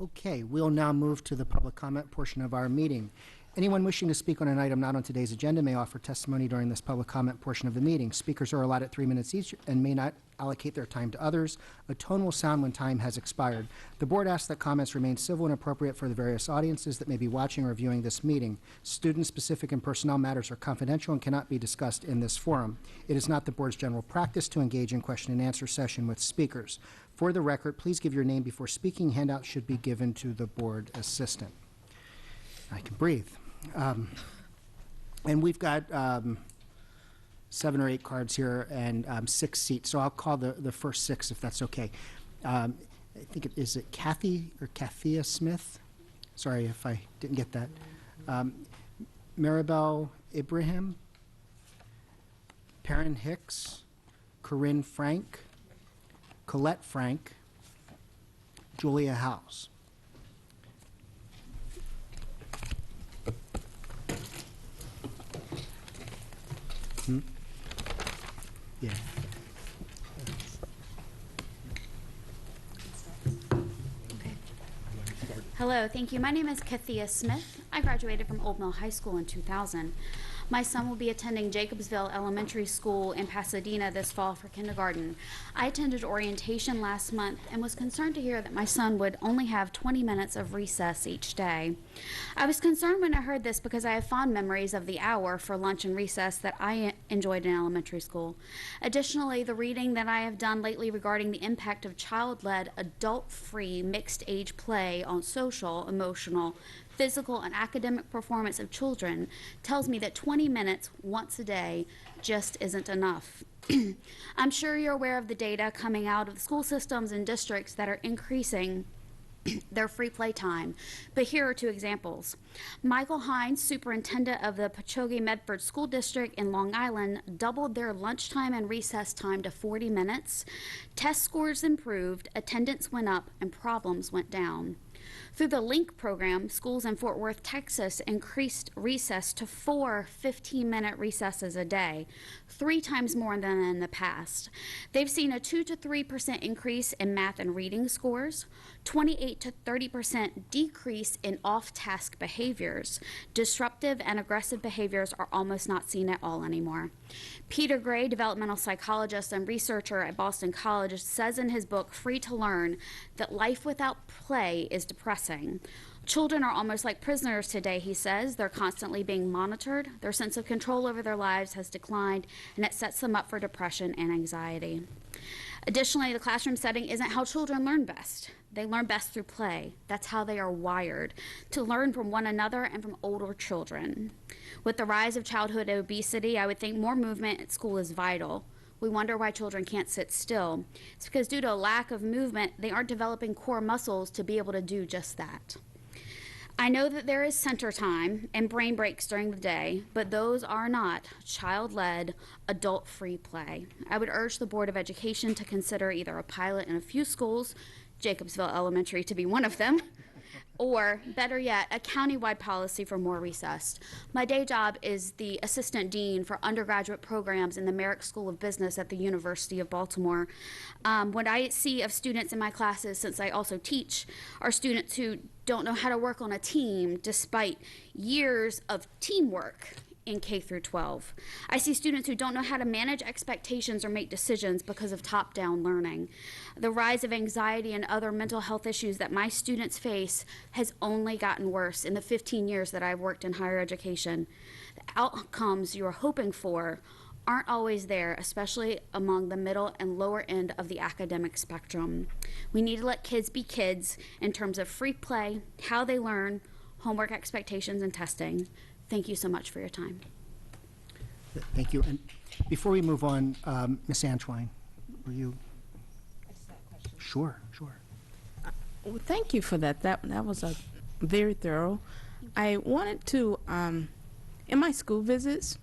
Okay, we'll now move to the public comment portion of our meeting. Anyone wishing to speak on an item not on today's agenda may offer testimony during this public comment portion of the meeting. Speakers are allotted 3 minutes each and may not allocate their time to others. A tone will sound when time has expired. The board asks that comments remain civil and appropriate for the various audiences that may be watching or viewing this meeting. Student-specific and personnel matters are confidential and cannot be discussed in this forum. It is not the board's general practice to engage in question and answer session with speakers. For the record, please give your name before speaking. Handouts should be given to the board assistant. I can breathe. And we've got 7 or 8 cards here and 6 seats, so I'll call the first 6 if that's okay. I think is it Kathy or Kathia Smith? Sorry if I didn't get that. Maribel Ibrahim, Perrin Hicks, Corinne Frank, Colette Frank, Julia House. Yeah. Hello, thank you. My name is Kathia Smith. I graduated from Old Mill High School in 2000. My son will be attending Jacobsville Elementary School in Pasadena this fall for kindergarten. I attended orientation last month and was concerned to hear that my son would only have 20 minutes of recess each day. I was concerned when I heard this because I have fond memories of the hour for lunch and recess that I enjoyed in elementary school. Additionally, the reading that I have done lately regarding the impact of child-led, adult-free, mixed-age play on social, emotional, physical, and academic performance of children tells me that 20 minutes once a day just isn't enough. I'm sure you're aware of the data coming out of the school systems and districts that are increasing their free play time, but here are 2 examples. Michael Hines, superintendent of the Pachogue Medford School District in Long Island, doubled their lunchtime and recess time to 40 minutes. Test scores improved, attendance went up, and problems went down. Through the LINK program, schools in Fort Worth, Texas increased recess to 4 15-minute recesses a day, 3 times more than in the past. They've seen a 2 to 3% increase in math and reading scores, 28 to 30% decrease in off-task behaviors. Disruptive and aggressive behaviors are almost not seen at all anymore. Peter Gray, developmental psychologist and researcher at Boston College, says in his book, Free to Learn, that life without play is depressing. Children are almost like prisoners today, he says. They're constantly being monitored. Their sense of control over their lives has declined, and it sets them up for depression and anxiety. Additionally, the classroom setting isn't how children learn best. They learn best through play. That's how they are wired, to learn from one another and from older children. With the rise of childhood obesity, I would think more movement at school is vital. We wonder why children can't sit still. It's because due to a lack of movement, they aren't developing core muscles to be able to do just that. I know that there is center time and brain breaks during the day, but those are not child-led, adult-free play. I would urge the Board of Education to consider either a pilot in a few schools, Jacobsville Elementary to be one of them, or better yet, a countywide policy for more recess. My day job is the assistant dean for undergraduate programs in the Merrick School of Business at the University of Baltimore. What I see of students in my classes, since I also teach, are students who don't know how to work on a team despite years of teamwork in K through 12. I see students who don't know how to manage expectations or make decisions because of top-down learning. The rise of anxiety and other mental health issues that my students face has only gotten worse in the 15 years that I've worked in higher education. The outcomes you are hoping for aren't always there, especially among the middle and lower end of the academic spectrum. We need to let kids be kids in terms of free play, how they learn, homework expectations, and testing. Thank you so much for your time. Thank you. And before we move on, Ms. Antoine, were you? Sure. Well, thank you for that. That was a very thorough. I wanted to, in my school visits,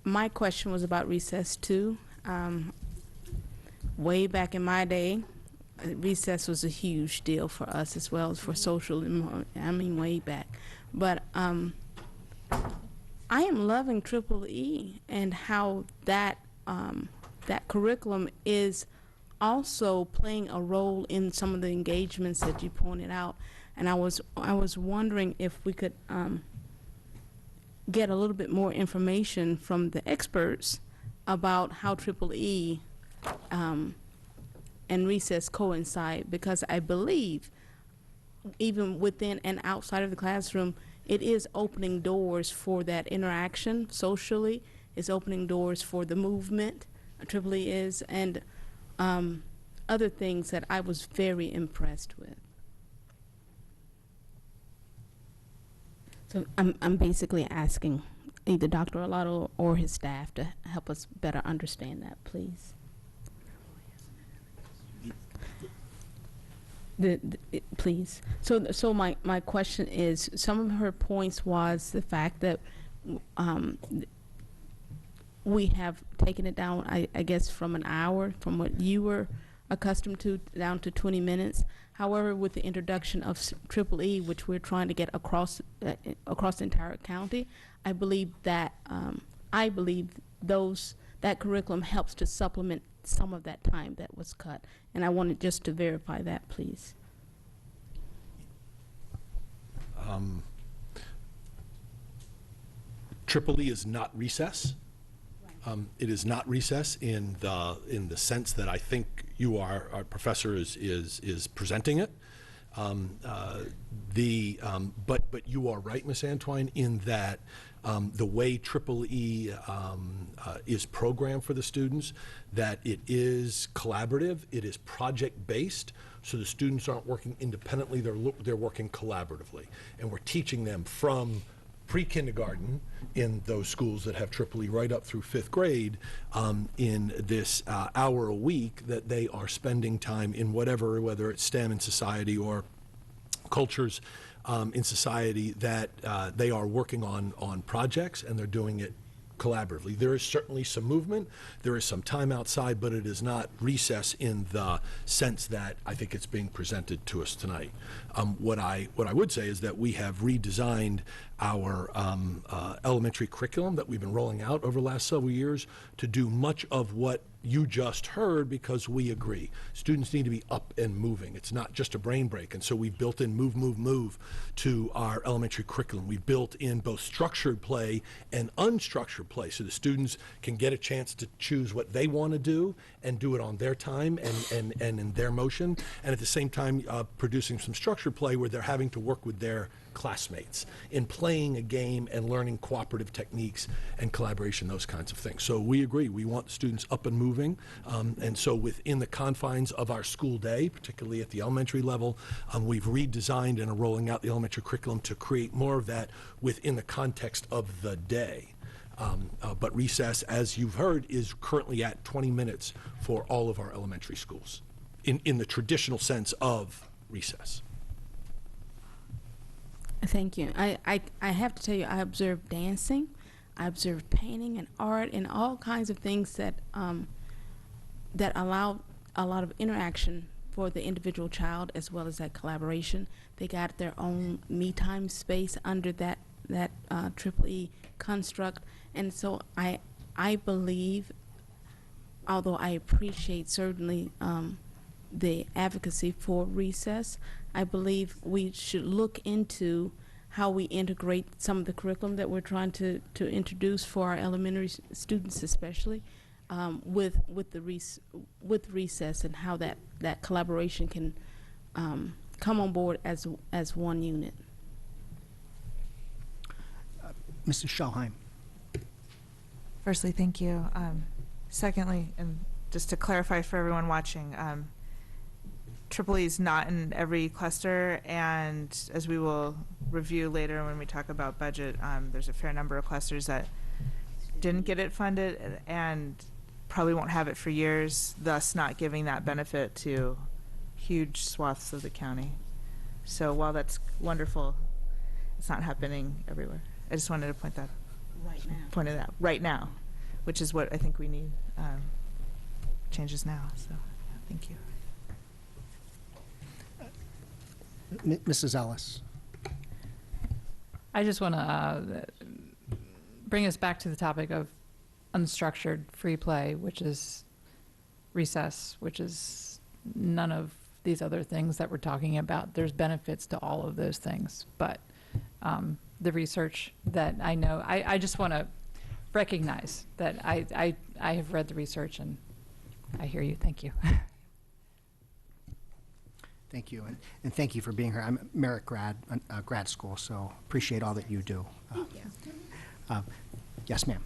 my question was about recess too. Way back in my day, recess was a huge deal for us as well as for social, way back. But I am loving Triple E and how that that curriculum is also playing a role in some of the engagements that you pointed out. And I was wondering if we could get a little bit more information from the experts about how EEE and recess coincide, because I believe even within and outside of the classroom, it is opening doors for that interaction socially. It's opening doors for the movement, EEE is, and other things that I was very impressed with. So I'm basically asking either Dr. Arlotto or his staff to help us better understand that, please. Please. So my question is, some of her points was the fact that we have taken it down, I guess, from an hour, from what you were accustomed to, down to 20 minutes. However, with the introduction of EEE, which we're trying to get across the entire county, I believe that that curriculum helps to supplement some of that time that was cut. And I wanted just to verify that, please. EEE is not recess. It is not recess in the sense that I think our professor is presenting it. But you are right, Ms. Antwine, in that the way EEE is programmed for the students, that it is collaborative, it is project-based, so the students aren't working independently, they're working collaboratively. And we're teaching them from pre-kindergarten in those schools that have EEE right up through 5th grade in this hour a week that they are spending time in whether it's STEM in society or cultures in society, that they are working on projects and they're doing it collaboratively. There is certainly some movement, there is some time outside, but it is not recess in the sense that I think it's being presented to us tonight. What I would say is that we have redesigned our elementary curriculum that we've been rolling out over the last several years to do much of what you just heard, because we agree. Students need to be up and moving. It's not just a brain break. And so we've built in move to our elementary curriculum. We've built in both structured play and unstructured play, so the students can get a chance to choose what they want to do and do it on their time and in their motion, and at the same time producing some structured play where they're having to work with their classmates in playing a game and learning cooperative techniques and collaboration, those kinds of things. So we agree, we want students up and moving, and so within the confines of our school day, particularly at the elementary level, we've redesigned and are rolling out the elementary curriculum to create more of that within the context of the day. But recess, as you've heard, is currently at 20 minutes for all of our elementary schools in the traditional sense of recess. Thank you. I have to tell you, I observed dancing, I observed painting and art and all kinds of things that that allow a lot of interaction for the individual child, as well as that collaboration. They got their own me time space under that EEE construct, and so I believe, although I appreciate certainly the advocacy for recess, I believe we should look into how we integrate some of the curriculum that we're trying to introduce for our elementary students, especially with recess, and how that collaboration can come on board as one unit. Mrs. Schelheim. Firstly, thank you. Secondly, and just to clarify for everyone watching, EEE is not in every cluster, and as we will review later when we talk about budget, there's a fair number of clusters that didn't get it funded and probably won't have it for years, thus not giving that benefit to huge swaths of the county. So while that's wonderful, it's not happening everywhere. I just wanted to point that out right now, which is what I think we need changes now. So thank you. Mrs. Ellis. I just want to bring us back to the topic of unstructured free play, which is recess, which is none of these other things that we're talking about. There's benefits to all of those things, but the research that I know. I just want to recognize that I have read the research, and I hear you. Thank you. Thank you, and thank you for being here. I'm Merritt grad school, so appreciate all that you do. Thank you. Yes, ma'am.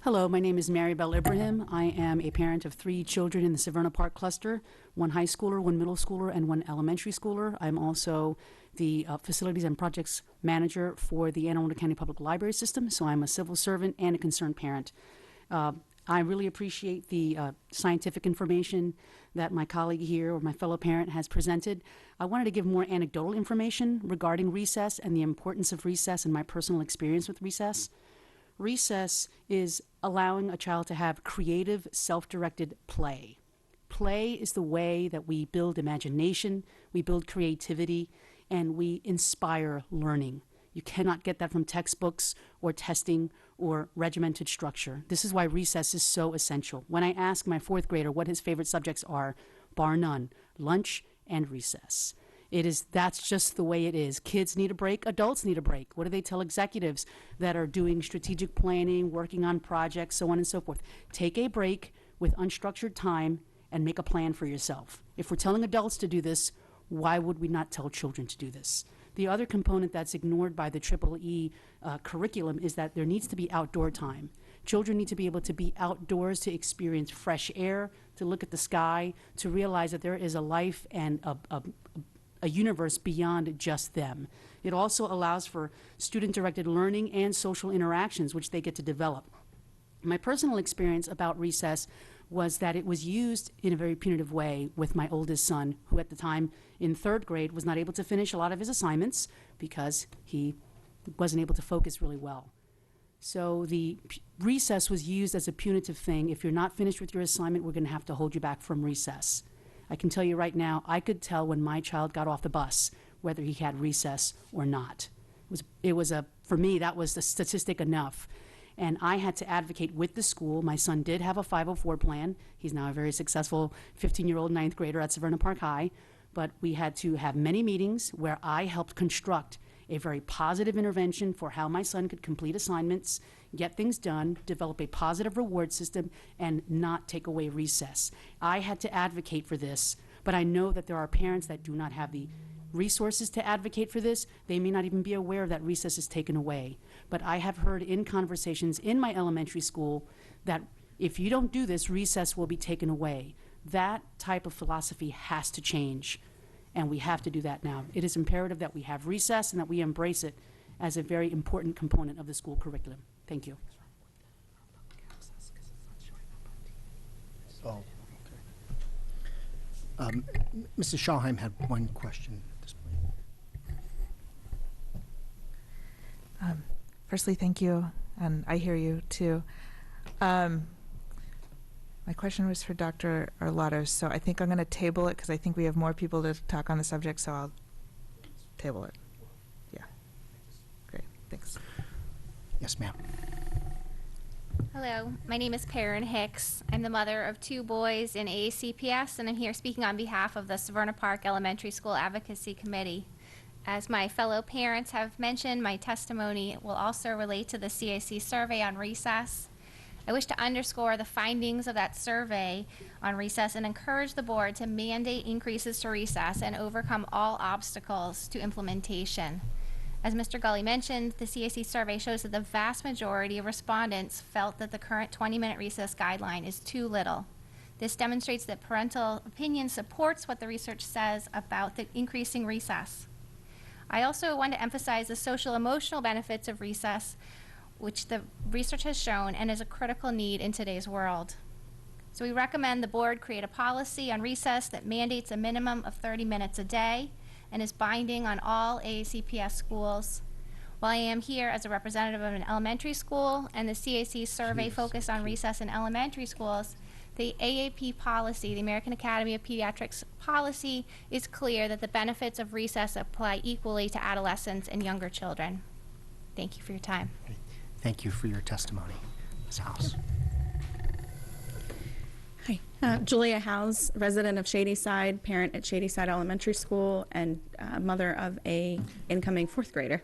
Hello, my name is Mary Bell Ibrahim. I am a parent of 3 children in the Severna Park cluster, 1 high schooler, 1 middle schooler, and 1 elementary schooler. I'm also the facilities and projects manager for the Anne Arundel County Public Library System, so I'm a civil servant and a concerned parent. I really appreciate the scientific information that my colleague here, or my fellow parent, has presented. I wanted to give more anecdotal information regarding recess and the importance of recess and my personal experience with recess. Recess is allowing a child to have creative, self-directed play. Play is the way that we build imagination, we build creativity, and we inspire learning. You cannot get that from textbooks or testing or regimented structure. This is why recess is so essential. When I ask my 4th grader what his favorite subjects are, bar none, lunch and recess. That's just the way it is. Kids need a break, adults need a break. What do they tell executives that are doing strategic planning, working on projects, so on and so forth? Take a break with unstructured time and make a plan for yourself. If we're telling adults to do this, why would we not tell children to do this? The other component that's ignored by the EEE curriculum is that there needs to be outdoor time. Children need to be able to be outdoors, to experience fresh air, to look at the sky, to realize that there is a life and a universe beyond just them. It also allows for student-directed learning and social interactions, which they get to develop. My personal experience about recess was that it was used in a very punitive way with my oldest son, who at the time in 3rd grade was not able to finish a lot of his assignments because he wasn't able to focus really well. So the recess was used as a punitive thing. If you're not finished with your assignment, we're going to have to hold you back from recess. I can tell you right now, I could tell when my child got off the bus whether he had recess or not. For me, that was the statistic enough. And I had to advocate with the school. My son did have a 504 plan. He's now a very successful 15-year-old 9th grader at Severna Park High. But we had to have many meetings where I helped construct a very positive intervention for how my son could complete assignments, get things done, develop a positive reward system, and not take away recess. I had to advocate for this, but I know that there are parents that do not have the resources to advocate for this. They may not even be aware that recess is taken away. But I have heard in conversations in my elementary school that if you don't do this, recess will be taken away. That type of philosophy has to change, and we have to do that now. It is imperative that we have recess and that we embrace it as a very important component of the school curriculum. Thank you. Oh, okay. Mrs. Schallheim had one question at this point. Firstly, thank you, and I hear you too. My question was for Dr. Arlotto, so I think I'm going to table it because I think we have more people to talk on the subject, so I'll table it. Yeah. Great, thanks. Yes, ma'am. Hello, my name is Perrin Hicks. I'm the mother of 2 boys in AACPS, and I'm here speaking on behalf of the Severna Park Elementary School Advocacy Committee. As my fellow parents have mentioned, my testimony will also relate to the CAC survey on recess. I wish to underscore the findings of that survey on recess and encourage the board to mandate increases to recess and overcome all obstacles to implementation. As Mr. Gully mentioned, the CAC survey shows that the vast majority of respondents felt that the current 20-minute recess guideline is too little. This demonstrates that parental opinion supports what the research says about the increasing recess. I also want to emphasize the social emotional benefits of recess, which the research has shown and is a critical need in today's world. So we recommend the board create a policy on recess that mandates a minimum of 30 minutes a day and is binding on all AACPS schools. While I am here as a representative of an elementary school and the CAC survey focused on recess in elementary schools, the AAP policy, the American Academy of Pediatrics policy, is clear that the benefits of recess apply equally to adolescents and younger children. Thank you for your time. Thank you for your testimony, Ms. House. Hi, Julia House, resident of Shadyside, parent at Shadyside Elementary School, and mother of a incoming 4th grader.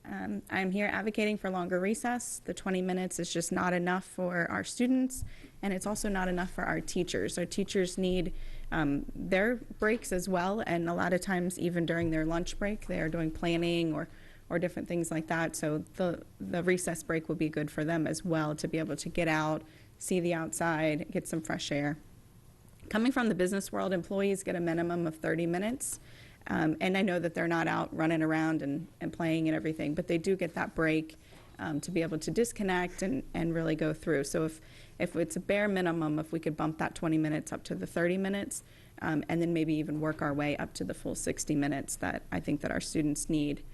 I'm here advocating for longer recess. The 20 minutes is just not enough for our students, and it's also not enough for our teachers. Our teachers need their breaks as well, and a lot of times even during their lunch break, they are doing planning or different things like that. So the recess break would be good for them as well, to be able to get out, see the outside, get some fresh air. Coming from the business world, employees get a minimum of 30 minutes. And I know that they're not out running around and playing and everything, but they do get that break to be able to disconnect and really go through. So if it's a bare minimum, if we could bump that 20 minutes up to the 30 minutes, and then maybe even work our way up to the full 60 minutes that I think that our students need.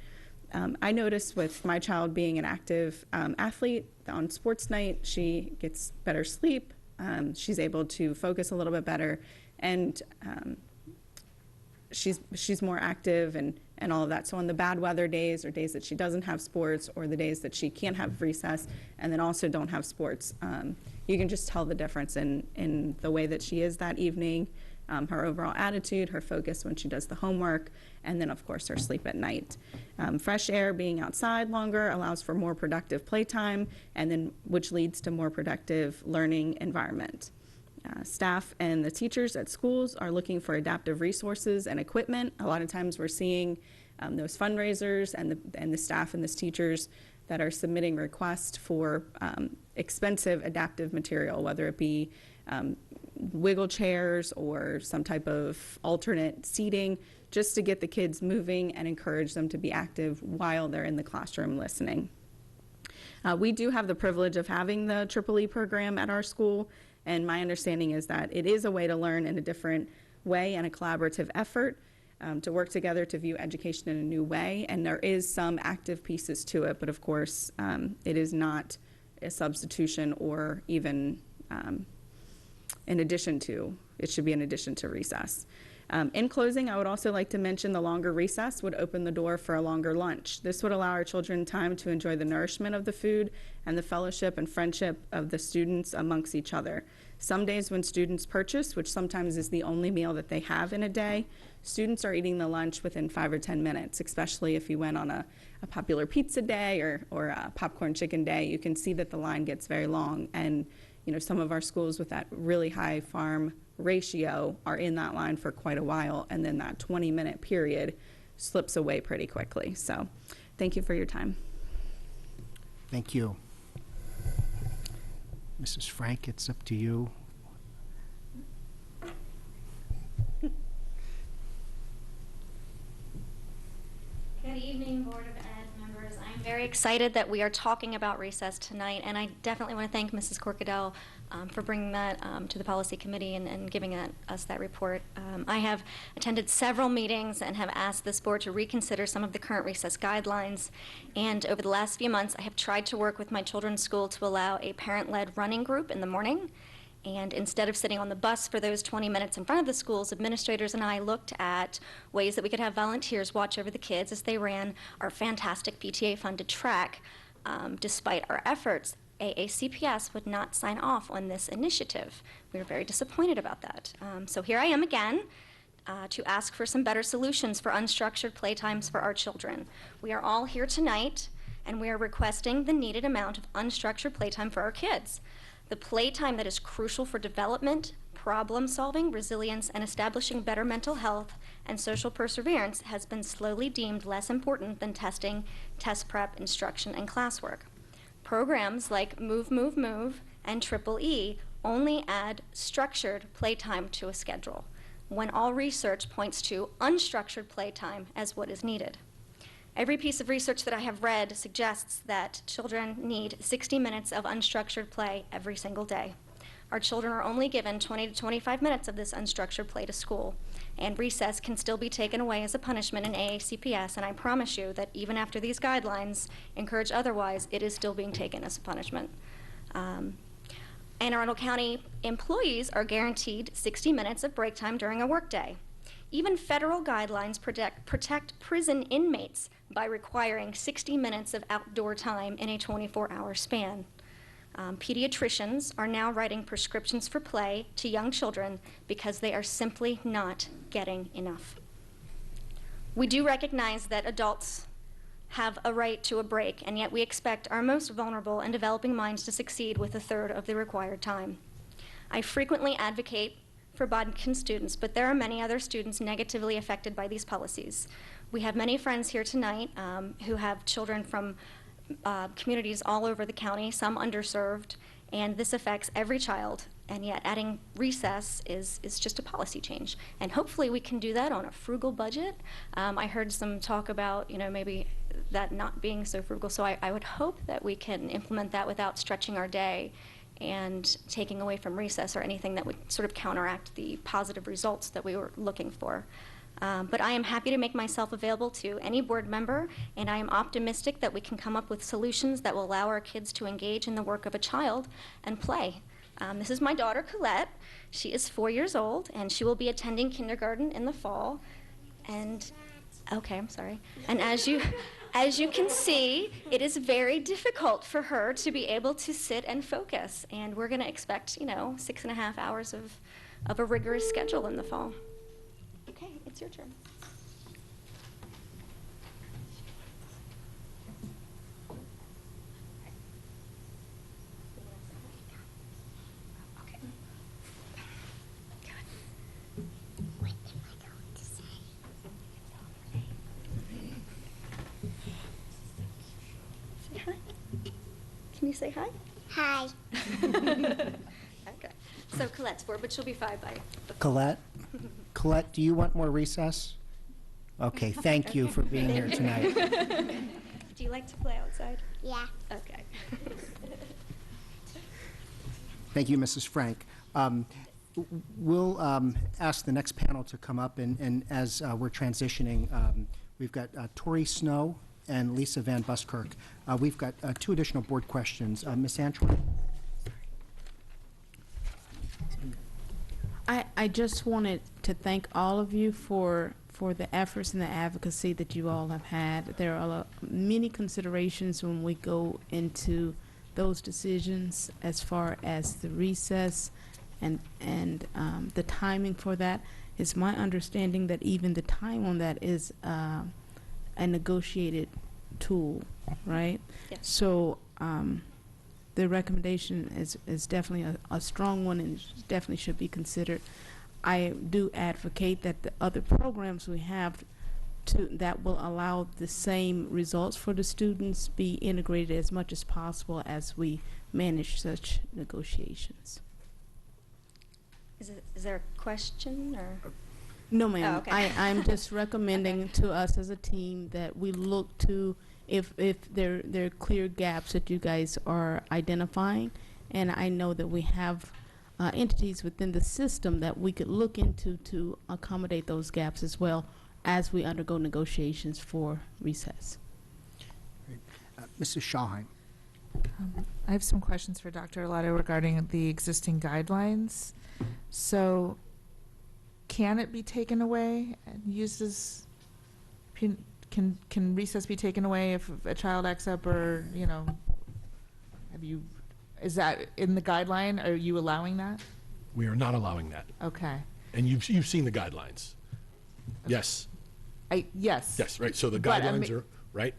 I noticed with my child being an active athlete, on sports night, she gets better sleep. She's able to focus a little bit better, and she's more active and all of that. So on the bad weather days, or days that she doesn't have sports, or the days that she can't have recess and then also don't have sports, you can just tell the difference in the way that she is that evening, her overall attitude, her focus when she does the homework, and then of course her sleep at night. Fresh air, being outside longer, allows for more productive playtime, and then which leads to more productive learning environment. Staff and the teachers at schools are looking for adaptive resources and equipment. A lot of times we're seeing those fundraisers and the staff and the teachers that are submitting requests for expensive adaptive material, whether it be wiggle chairs or some type of alternate seating, just to get the kids moving and encourage them to be active while they're in the classroom listening. We do have the privilege of having the EEE program at our school, and my understanding is that it is a way to learn in a different way and a collaborative effort to work together to view education in a new way, and there is some active pieces to it, but of course it is not a substitution or even in addition to, it should be in addition to recess. In closing, I would also like to mention the longer recess would open the door for a longer lunch. This would allow our children time to enjoy the nourishment of the food and the fellowship and friendship of the students amongst each other. Some days when students purchase, which sometimes is the only meal that they have in a day, students are eating the lunch within 5 or 10 minutes, especially if you went on a popular pizza day or a popcorn chicken day. You can see that the line gets very long, and you know, some of our schools with that really high farm ratio are in that line for quite a while, and then that 20-minute period slips away pretty quickly. So thank you for your time. Thank you. Mrs. Frank, it's up to you. Good evening, Board of Ed members. I'm very excited that we are talking about recess tonight, and I definitely want to thank Mrs. Corkadell for bringing that to the policy committee and giving us that report. I have attended several meetings and have asked this board to reconsider some of the current recess guidelines, and over the last few months I have tried to work with my children's school to allow a parent-led running group in the morning. And instead of sitting on the bus for those 20 minutes in front of the schools, administrators and I looked at ways that we could have volunteers watch over the kids as they ran our fantastic PTA-funded track. Despite our efforts, AACPS would not sign off on this initiative. We were very disappointed about that. So here I am again to ask for some better solutions for unstructured playtimes for our children. We are all here tonight, and we are requesting the needed amount of unstructured playtime for our kids. The playtime that is crucial for development, problem solving, resilience, and establishing better mental health and social perseverance has been slowly deemed less important than testing, test prep, instruction, and classwork. Programs like Move, Move, Move and EEE only add structured playtime to a schedule, when all research points to unstructured playtime as what is needed. Every piece of research that I have read suggests that children need 60 minutes of unstructured play every single day. Our children are only given 20 to 25 minutes of this unstructured play to school, and recess can still be taken away as a punishment in AACPS, and I promise you that even after these guidelines encourage otherwise, it is still being taken as a punishment. Anne Arundel County employees are guaranteed 60 minutes of break time during a workday. Even federal guidelines protect prison inmates by requiring 60 minutes of outdoor time in a 24-hour span. Pediatricians are now writing prescriptions for play to young children because they are simply not getting enough. We do recognize that adults have a right to a break, and yet we expect our most vulnerable and developing minds to succeed with a third of the required time. I frequently advocate for Bodkin students, but there are many other students negatively affected by these policies. We have many friends here tonight who have children from communities all over the county, some underserved, and this affects every child, and yet adding recess is just a policy change. And hopefully we can do that on a frugal budget. I heard some talk about, maybe that not being so frugal, so I would hope that we can implement that without stretching our day and taking away from recess or anything that would sort of counteract the positive results that we were looking for. But I am happy to make myself available to any board member, and I am optimistic that we can come up with solutions that will allow our kids to engage in the work of a child and play. This is my daughter, Colette. She is 4 years old, and she will be attending kindergarten in the fall. And, okay, I'm sorry. And as you can see, it is very difficult for her to be able to sit and focus. And we're going to expect, 6.5 hours of a rigorous schedule in the fall. Okay, it's your turn. Can you say hi? Hi. Okay. So Colette's 4, but she'll be 5 by the Colette? Colette, do you want more recess? Okay, thank you for being here tonight. Do you like to play outside? Yeah. Okay. Thank you, Mrs. Frank. We'll ask the next panel to come up, and as we're transitioning, we've got Tori Snow and Lisa Van Buskirk. We've got 2 additional board questions. Ms. Antron? I just wanted to thank all of you for the efforts and the advocacy that you all have had. There are many considerations when we go into those decisions as far as the recess and the timing for that. It's my understanding that even the time on that is a negotiated tool, right? Yes. So the recommendation is definitely a strong one and definitely should be considered. I do advocate that the other programs we have that will allow the same results for the students be integrated as much as possible as we manage such negotiations. Is there a question or? No, ma'am. Oh, okay. I'm just recommending to us as a team that we look to if there are clear gaps that you guys are identifying, and I know that we have entities within the system that we could look into to accommodate those gaps as well as we undergo negotiations for recess. Mrs. Shawheim. I have some questions for Dr. Arlato regarding the existing guidelines. So can it be taken away and used as, can recess be taken away if a child acts up, or, is that in the guideline? Are you allowing that? We are not allowing that. Okay. And you've seen the guidelines. Yes. Yes. Yes, right. So the But, guidelines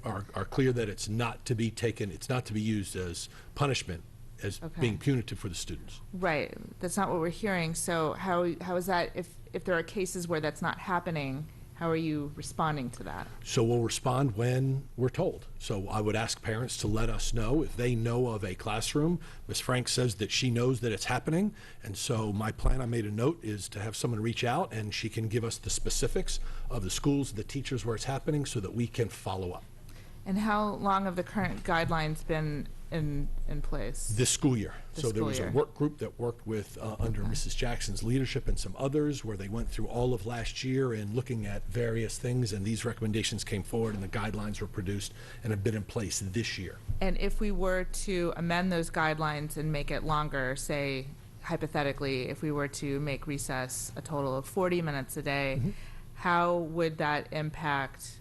are clear that it's not to be taken, it's not to be used as punishment, as Okay. being punitive for the students. Right. That's not what we're hearing. So how is that, if there are cases where that's not happening, how are you responding to that? So we'll respond when we're told. So I would ask parents to let us know if they know of a classroom. Ms. Frank says that she knows that it's happening, and so my plan, I made a note, is to have someone reach out and she can give us the specifics of the schools, the teachers where it's happening, so that we can follow up. And how long have the current guidelines been in place? This school year. This So there school was a year. work group that worked with, under Mrs. Jackson's leadership and some others, where they went through all of last year and looking at various things, and these recommendations came forward and the guidelines were produced and have been in place this year. And if we were to amend those guidelines and make it longer, say hypothetically, if we were to make recess a total of 40 minutes a day, how would that impact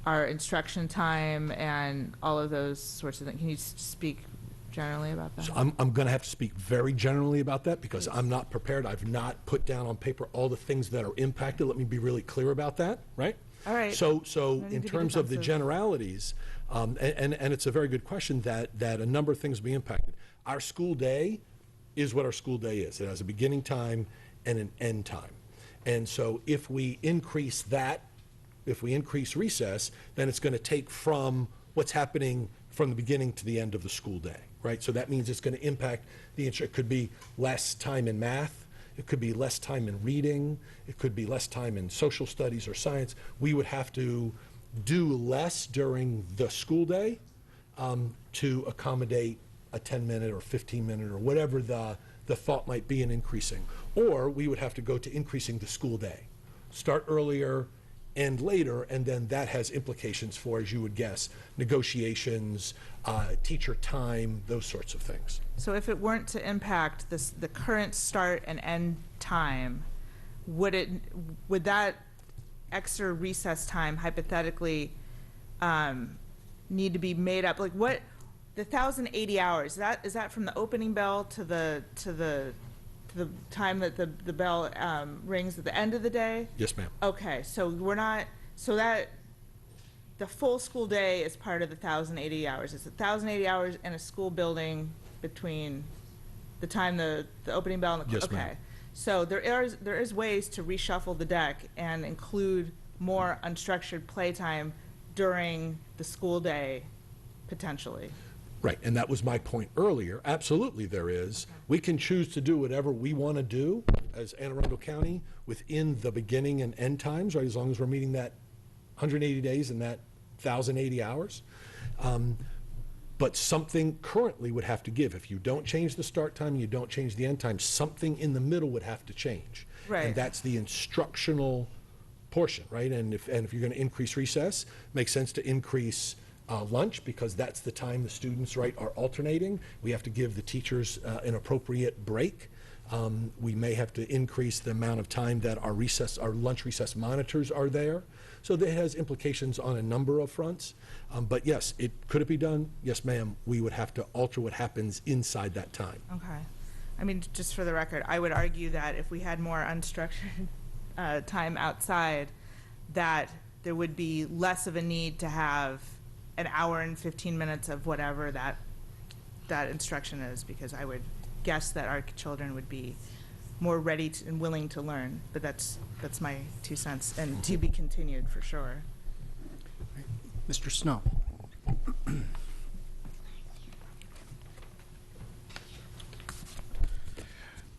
our instruction time and all of those sorts of things? Can you speak generally about that? So I'm going to have to speak very generally about that because I'm not prepared. I've not put down on paper all the things that are impacted. Let me be really clear about that, right? All right. So No need in to be terms of the defensive. generalities, and it's a very good question that a number of things will be impacted. Our school day is what our school day is. It has a beginning time and an end time. And so if we increase that, if we increase recess, then it's going to take from what's happening from the beginning to the end of the school day, right? So that means it's going to impact it could be less time in math, it could be less time in reading, it could be less time in social studies or science. We would have to do less during the school day to accommodate a 10-minute or 15-minute or whatever the thought might be in increasing. Or we would have to go to increasing the school day. Start earlier, end later, and then that has implications for, as you would guess, negotiations, teacher time, those sorts of things. So if it weren't to impact the current start and end time, would that extra recess time hypothetically need to be made up? Like what, the 1,080 hours, is that from the opening bell to the time that the bell rings at the end of the day? Yes, ma'am. Okay, so that the full school day is part of the 1,080 hours. It's 1,080 hours in a school building between the time the opening bell and the Yes, okay. ma'am. So there is ways to reshuffle the deck and include more unstructured playtime during the school day, potentially. Right, and that was my point earlier. Absolutely there is. We can choose to do whatever we want to do as Anne Arundel County within the beginning and end times, right, as long as we're meeting that 180 days and that 1,080 hours. But something currently would have to give. If you don't change the start time and you don't change the end time, something in the middle would have to change. Right. And that's the instructional portion, right? And if you're going to increase recess, makes sense to increase lunch, because that's the time the students, right, are alternating. We have to give the teachers an appropriate break. We may have to increase the amount of time that our lunch recess monitors are there. So that has implications on a number of fronts. But yes, could it be done? Yes, ma'am. We would have to alter what happens inside that time. Okay. I mean, just for the record, I would argue that if we had more unstructured time outside, that there would be less of a need to have an hour and 15 minutes of whatever that instruction is, because I would guess that our children would be more ready and willing to learn. But that's my 2 cents, and to be continued for sure. Mr. Snow.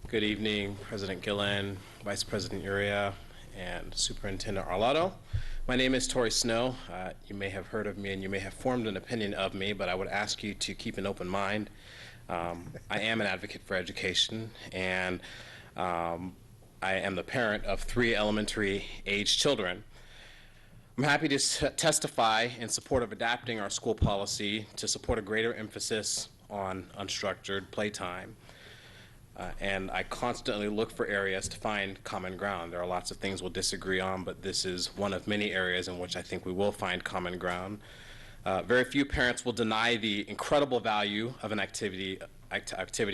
Good evening, President Gillen, Vice President Uriah, and Superintendent Arlotto. My name is Torrey Snow. You may have heard of me and you may have formed an opinion of me, but I would ask you to keep an open mind. I am an advocate for education, and I am the parent of 3 elementary-age children. I'm happy to testify in support of adapting our school policy to support a greater emphasis on unstructured playtime. And I constantly look for areas to find common ground. There are lots of things we'll disagree on, but this is one of many areas in which I think we will find common ground. Very few parents will deny the incredible value of an activity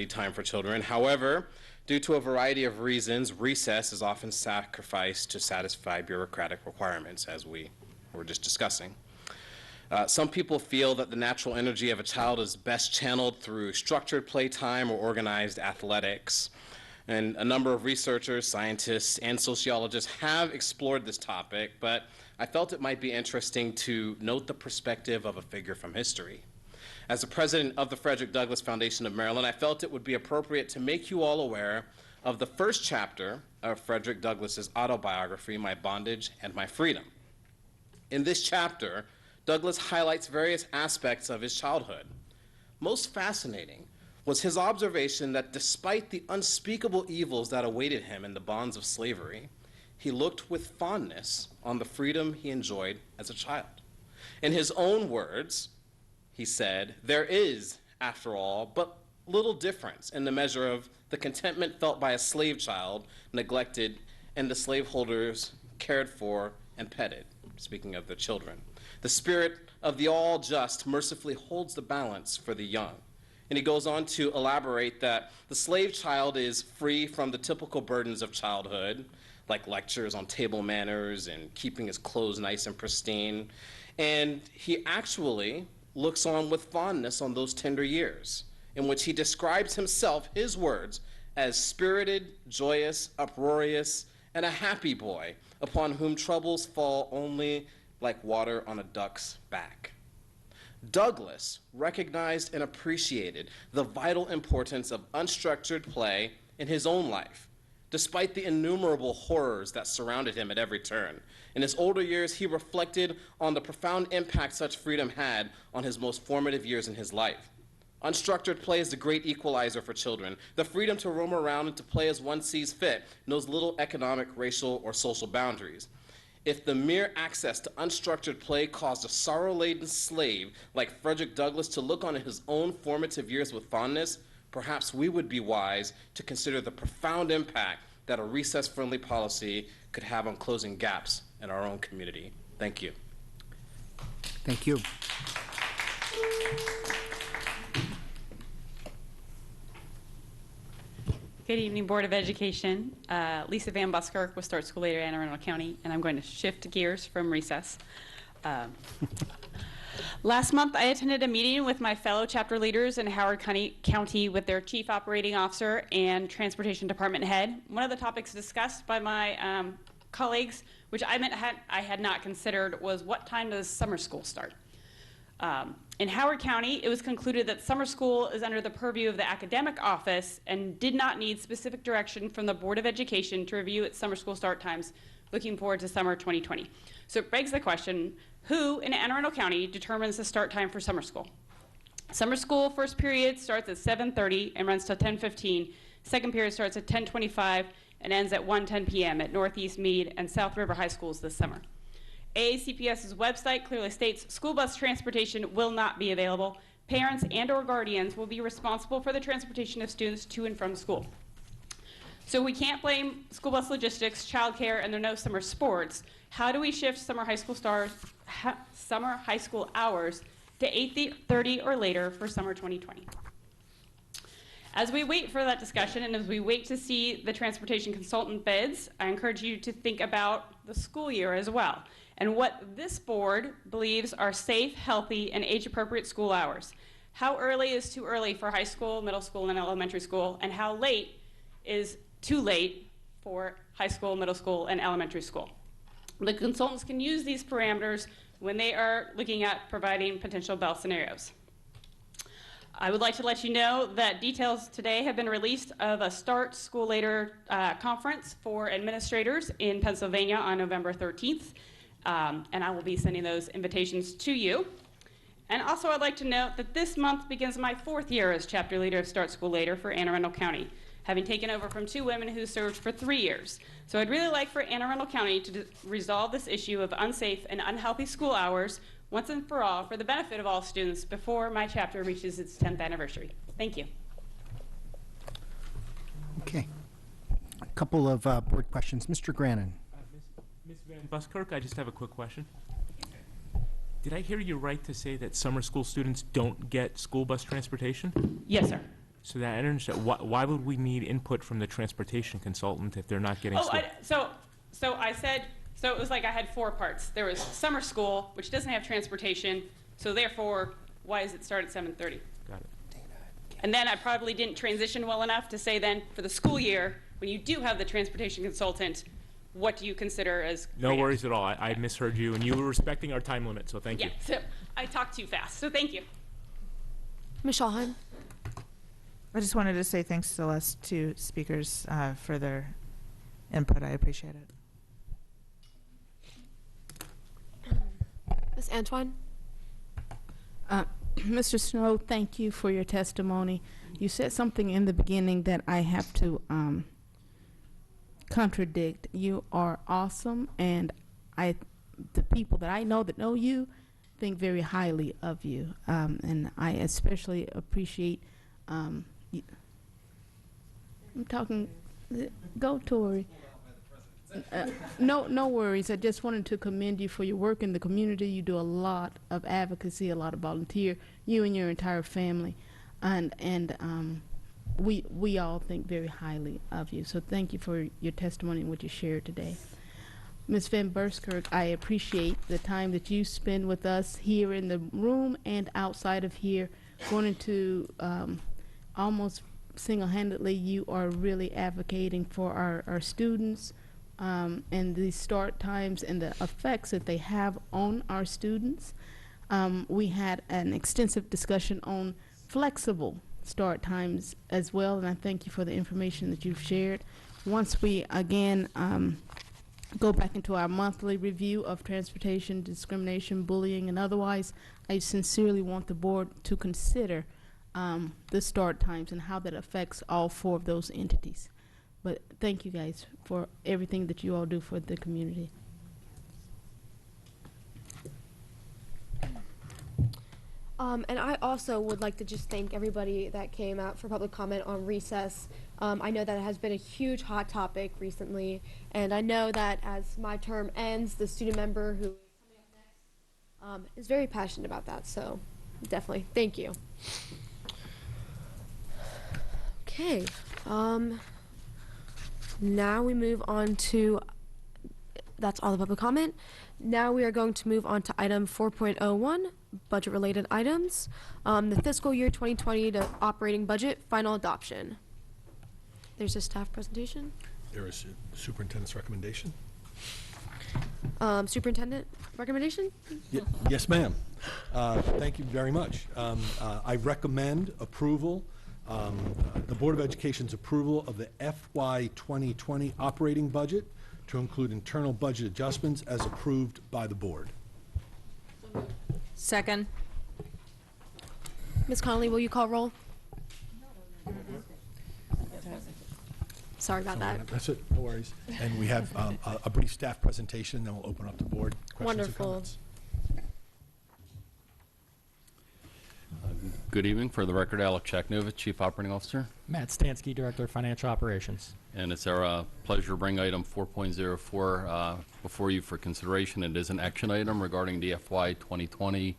time for children. However, due to a variety of reasons, recess is often sacrificed to satisfy bureaucratic requirements, as we were just discussing. Some people feel that the natural energy of a child is best channeled through structured playtime or organized athletics. And a number of researchers, scientists, and sociologists have explored this topic, but I felt it might be interesting to note the perspective of a figure from history. As the president of the Frederick Douglass Foundation of Maryland, I felt it would be appropriate to make you all aware of the first chapter of Frederick Douglass's autobiography, My Bondage and My Freedom. In this chapter, Douglass highlights various aspects of his childhood. Most fascinating was his observation that despite the unspeakable evils that awaited him in the bonds of slavery, he looked with fondness on the freedom he enjoyed as a child. In his own words, he said, "There is, after all, but little difference in the measure of the contentment felt by a slave child neglected and the slaveholders cared for and petted," speaking of the children. "The spirit of the all-just mercifully holds the balance for the young." And he goes on to elaborate that the slave child is free from the typical burdens of childhood, like lectures on table manners and keeping his clothes nice and pristine. And he actually looks on with fondness on those tender years, in which he describes himself, his words, as spirited, joyous, uproarious, and a happy boy, upon whom troubles fall only like water on a duck's back. Douglas recognized and appreciated the vital importance of unstructured play in his own life, despite the innumerable horrors that surrounded him at every turn. In his older years, he reflected on the profound impact such freedom had on his most formative years in his life. Unstructured play is the great equalizer for children. The freedom to roam around and to play as one sees fit knows little economic, racial, or social boundaries. If the mere access to unstructured play caused a sorrow-laden slave like Frederick Douglass to look on his own formative years with fondness, perhaps we would be wise to consider the profound impact that a recess-friendly policy could have on closing gaps in our own community. Thank you. Thank you. Good evening, Board of Education. Lisa Van Buskirk with Start School Later, Anne Arundel County, and I'm going to shift gears from recess. Last month, I attended a meeting with my fellow chapter leaders in Howard County with their Chief Operating Officer and Transportation Department Head. One of the topics discussed by my colleagues, which I had not considered, was what time does summer school start? In Howard County, it was concluded that summer school is under the purview of the academic office and did not need specific direction from the Board of Education to review its summer school start times, looking forward to summer 2020. So it begs the question, who in Anne Arundel County determines the start time for summer school? Summer school first period starts at 7:30 and runs till 10:15. Second period starts at 10:25 and ends at 1:10 p.m. at Northeast Meade and South River High Schools this summer. AACPS's website clearly states school bus transportation will not be available. Parents and/or guardians will be responsible for the transportation of students to and from school. So we can't blame school bus logistics, childcare, and there are no summer sports. How do we shift summer high school hours to 8:30 or later for summer 2020? As we wait for that discussion and as we wait to see the transportation consultant bids, I encourage you to think about the school year as well and what this board believes are safe, healthy, and age-appropriate school hours. How early is too early for high school, middle school, and elementary school, and how late is too late for high school, middle school, and elementary school? The consultants can use these parameters when they are looking at providing potential bell scenarios. I would like to let you know that details today have been released of a Start School Later conference for administrators in Pennsylvania on November 13th, and I will be sending those invitations to you. And also I'd like to note that this month begins my 4th year as chapter leader of Start School Later for Anne Arundel County, having taken over from 2 women who served for 3 years. So I'd really like for Anne Arundel County to resolve this issue of unsafe and unhealthy school hours once and for all for the benefit of all students before my chapter reaches its 10th anniversary. Thank you. Okay. A couple of board questions. Mr. Grannon. Ms. Van Buskirk, I just have a quick question. Did I hear you right to say that summer school students don't get school bus transportation? Yes, sir. So that I don't understand. Why would we need input from the transportation consultant if they're not getting school? So I said, so it was like I had 4 parts. There was summer school, which doesn't have transportation, so therefore, why does it start at 7:30? Got it. And then I probably didn't transition well enough to say then, for the school year, when you do have the transportation consultant, what do you consider as No worries at all. I misheard you, and you were respecting our time limit, so thank you. Yeah, so I talked too fast, so thank you. Michelle Heim. I just wanted to say thanks to the last 2 speakers for their input. I appreciate it. Ms. Antoine? Mr. Snow, thank you for your testimony. You said something in the beginning that I have to contradict. You are awesome, and the people that I know that know you think very highly of you, and I especially appreciate you. I'm talking, go Tori. No worries. I just wanted to commend you for your work in the community. You do a lot of advocacy, a lot of volunteer, you and your entire family. And we all think very highly of you. So thank you for your testimony and what you shared today. Ms. Van Buskirk, I appreciate the time that you spend with us here in the room and outside of here, going into almost single-handedly, you are really advocating for our students and the start times and the effects that they have on our students. We had an extensive discussion on flexible start times as well, and I thank you for the information that you've shared. Once we, again, go back into our monthly review of transportation, discrimination, bullying, and otherwise, I sincerely want the board to consider the start times and how that affects all 4 of those entities. But thank you guys for everything that you all do for the community. And I also would like to just thank everybody that came out for public comment on recess. I know that it has been a huge hot topic recently, and I know that as my term ends, the student member who is coming up next is very passionate about that, so definitely, thank you. Okay, now we move on to, that's all the public comment. Now we are going to move on to item 4.01, budget-related items. The fiscal year 2020 to operating budget, final adoption. There's a staff presentation. There is a superintendent's recommendation. Superintendent recommendation? Yes, ma'am. Thank you very much. I recommend approval, the Board of Education's approval of the FY 2020 operating budget to include internal budget adjustments as approved by the board. Second. Ms. Connolly, will you call roll? Sorry about that. That's it, no worries. And we have a brief staff presentation, then we'll open up the board. Questions and Wonderful. comments? Good evening. For the record, Alec Chaknova, Chief Operating Officer. Matt Stansky, Director of Financial Operations. And it's our pleasure to bring item 4.04 before you for consideration. It is an action item regarding the FY 2020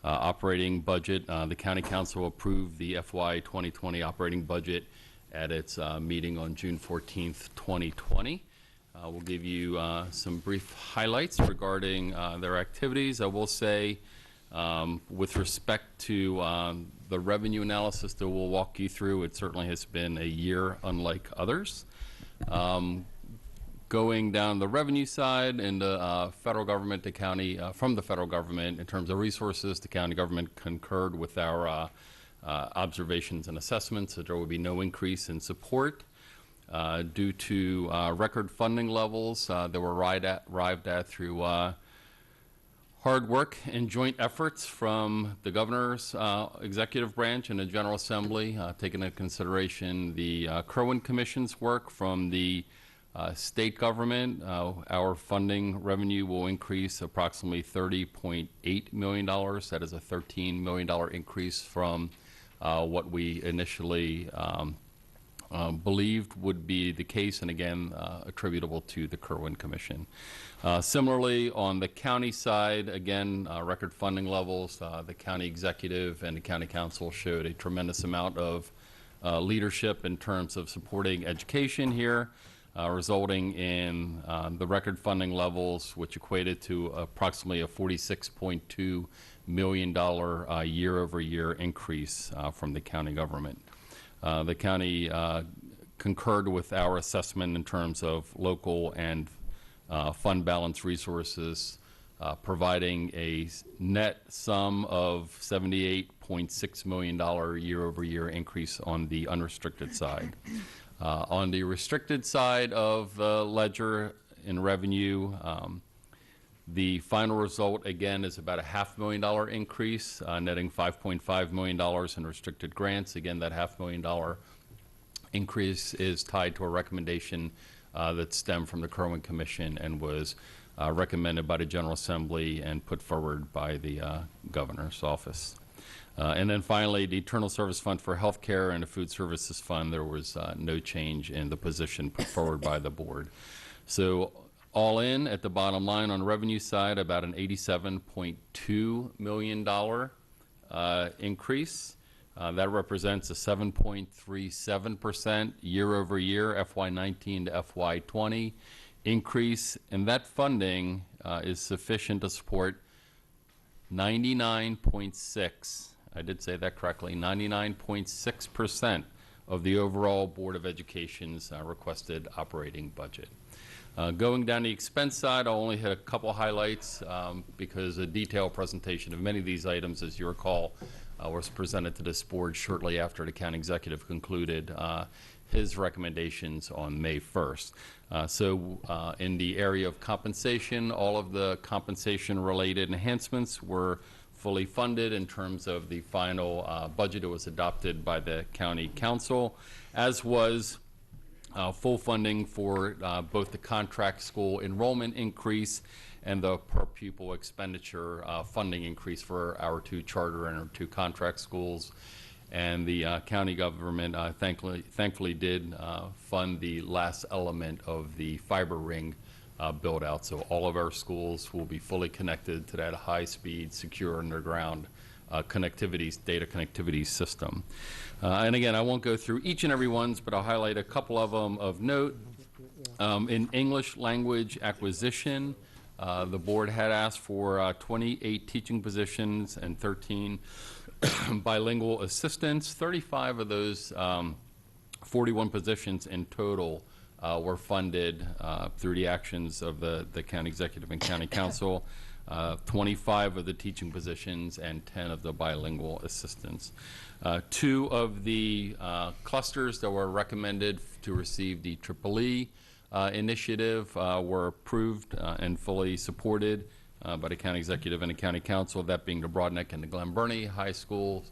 operating budget. The County Council approved the FY 2020 operating budget at its meeting on June 14th, 2020. We'll give you some brief highlights regarding their activities. I will say, with respect to the revenue analysis that we'll walk you through, it certainly has been a year unlike others. Going down the revenue side in the federal government, the county, from the federal government, in terms of resources, the county government concurred with our observations and assessments that there would be no increase in support due to record funding levels that were arrived at through hard work and joint efforts from the governor's executive branch and the General Assembly, taking into consideration the Kerwin Commission's work from the state government. Our funding revenue will increase approximately $30.8 million. That is a $13 million increase from what we initially believed would be the case, and again, attributable to the Kerwin Commission. Similarly, on the county side, again, record funding levels. The county executive and the county council showed a tremendous amount of leadership in terms of supporting education here, resulting in the record funding levels, which equated to approximately a $46.2 million year-over-year increase from the county government. The county concurred with our assessment in terms of local and fund balance resources, providing a net sum of $78.6 million year-over-year increase on the unrestricted side. On the restricted side of the ledger in revenue, the final result, again, is about a $500,000 increase, netting $5.5 million in restricted grants. Again, that $500,000 increase is tied to a recommendation that stemmed from the Kerwin Commission and was recommended by the General Assembly and put forward by the Governor's office. And then finally, the Internal Service Fund for Healthcare and the Food Services Fund, there was no change in the position put forward by the board. So all in, at the bottom line on the revenue side, about an $87.2 million increase. That represents a 7.37% year-over-year, FY19 to FY20 increase, and that funding is sufficient to support 99.6, I did say that correctly, 99.6% of the overall Board of Education's requested operating budget. Going down the expense side, I'll only hit a couple highlights because a detailed presentation of many of these items, as you recall, was presented to this board shortly after the county executive concluded his recommendations on May 1st. In the area of compensation, all of the compensation-related enhancements were fully funded in terms of the final budget that was adopted by the county council, as was full funding for both the contract school enrollment increase and the per pupil expenditure funding increase for our 2 charter and our 2 contract schools. And the county government thankfully did fund the last element of the fiber ring build out. So all of our schools will be fully connected to that high-speed, secure underground data connectivity system. And again, I won't go through each and every one, but I'll highlight a couple of them of note. In English language acquisition, the board had asked for 28 teaching positions and 13 bilingual assistants. 35 of those 41 positions in total were funded through the actions of the county executive and county council. 25 of the teaching positions and 10 of the bilingual assistants. 2 of the clusters that were recommended to receive the EEE initiative were approved and fully supported by the county executive and the county council, that being the Broadneck and the Glen Burnie high school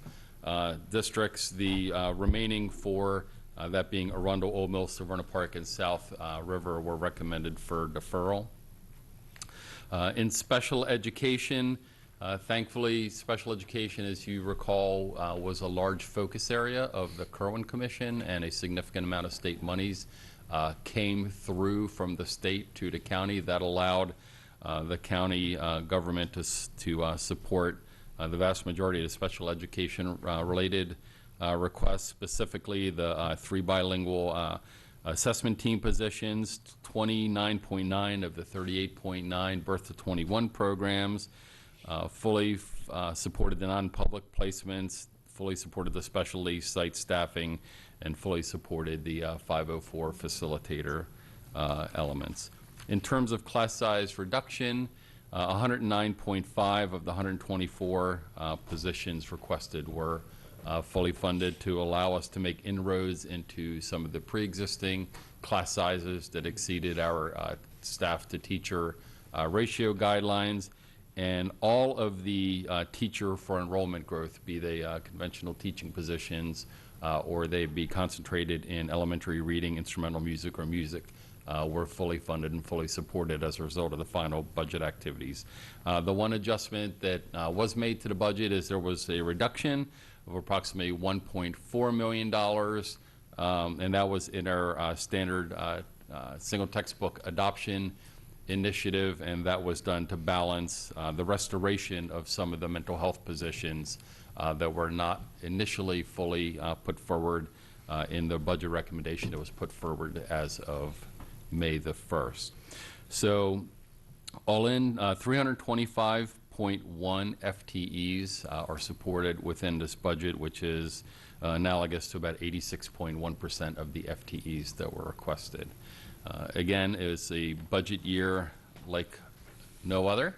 districts. The remaining 4, that being Arundel, Old Mill, Severna Park, and South River, were recommended for deferral. In special education, thankfully, special education, as you recall, was a large focus area of the Kirwan Commission, and a significant amount of state monies came through from the state to the county. That allowed the county government to support the vast majority of the special education related requests, specifically the 3 bilingual assessment team positions, 29.9 of the 38.9 birth to 21 programs, fully supported the non-public placements, fully supported the specialty site staffing, and fully supported the 504 facilitator elements. In terms of class size reduction, 109.5 of the 124 positions requested were fully funded to allow us to make inroads into some of the pre-existing class sizes that exceeded our staff to teacher ratio guidelines, and all of the teacher for enrollment growth, be they conventional teaching positions or they be concentrated in elementary reading, instrumental music, or music, were fully funded and fully supported as a result of the final budget activities. The one adjustment that was made to the budget is there was a reduction of approximately $1.4 million, and that was in our standard single textbook adoption initiative, and that was done to balance the restoration of some of the mental health positions that were not initially fully put forward in the budget recommendation that was put forward as of May the 1st. So all in, 325.1 FTEs are supported within this budget, which is analogous to about 86.1% of the FTEs that were requested. Again, it's a budget year like no other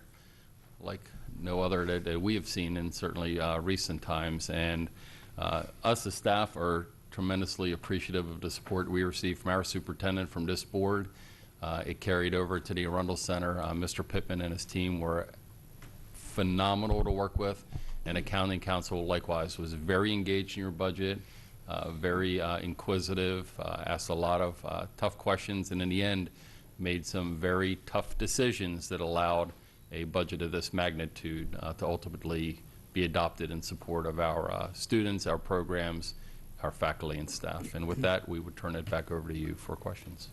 that we have seen in certainly recent times, and us as staff are tremendously appreciative of the support we received from our superintendent, from this board. It carried over to the Arundel Center. Mr. Pittman and his team were phenomenal to work with, and accounting council likewise was very engaged in your budget, very inquisitive, asked a lot of tough questions, and in the end made some very tough decisions that allowed a budget of this magnitude to ultimately be adopted in support of our students, our programs, our faculty and staff. And with that, we would turn it back over to you for questions.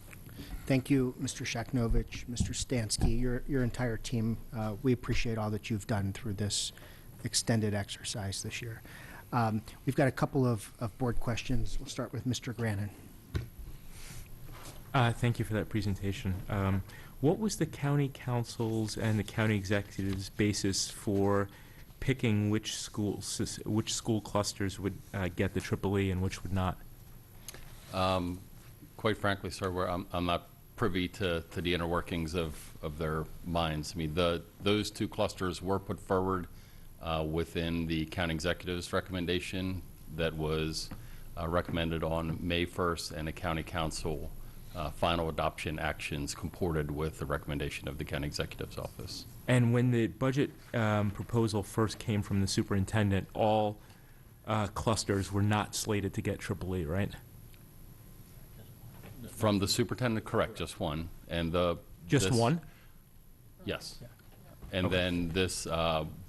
Thank you, Mr. Shaknovich, Mr. Stansky, your entire team. We appreciate all that you've done through this extended exercise this year. We've got a couple of board questions. We'll start with Mr. Grannon. Thank you for that presentation. What was the county council's and the county executive's basis for picking which school clusters would get the EEE and which would not? Quite frankly, sir, I'm not privy to the inner workings of their minds. I mean, those two clusters were put forward within the county executive's recommendation that was recommended on May 1st, and the county council final adoption actions comported with the recommendation of the county executive's office. And when the budget proposal first came from the superintendent, all clusters were not slated to get EEE, right? From the superintendent, correct, just one. And Just one? Yes. And Okay. then this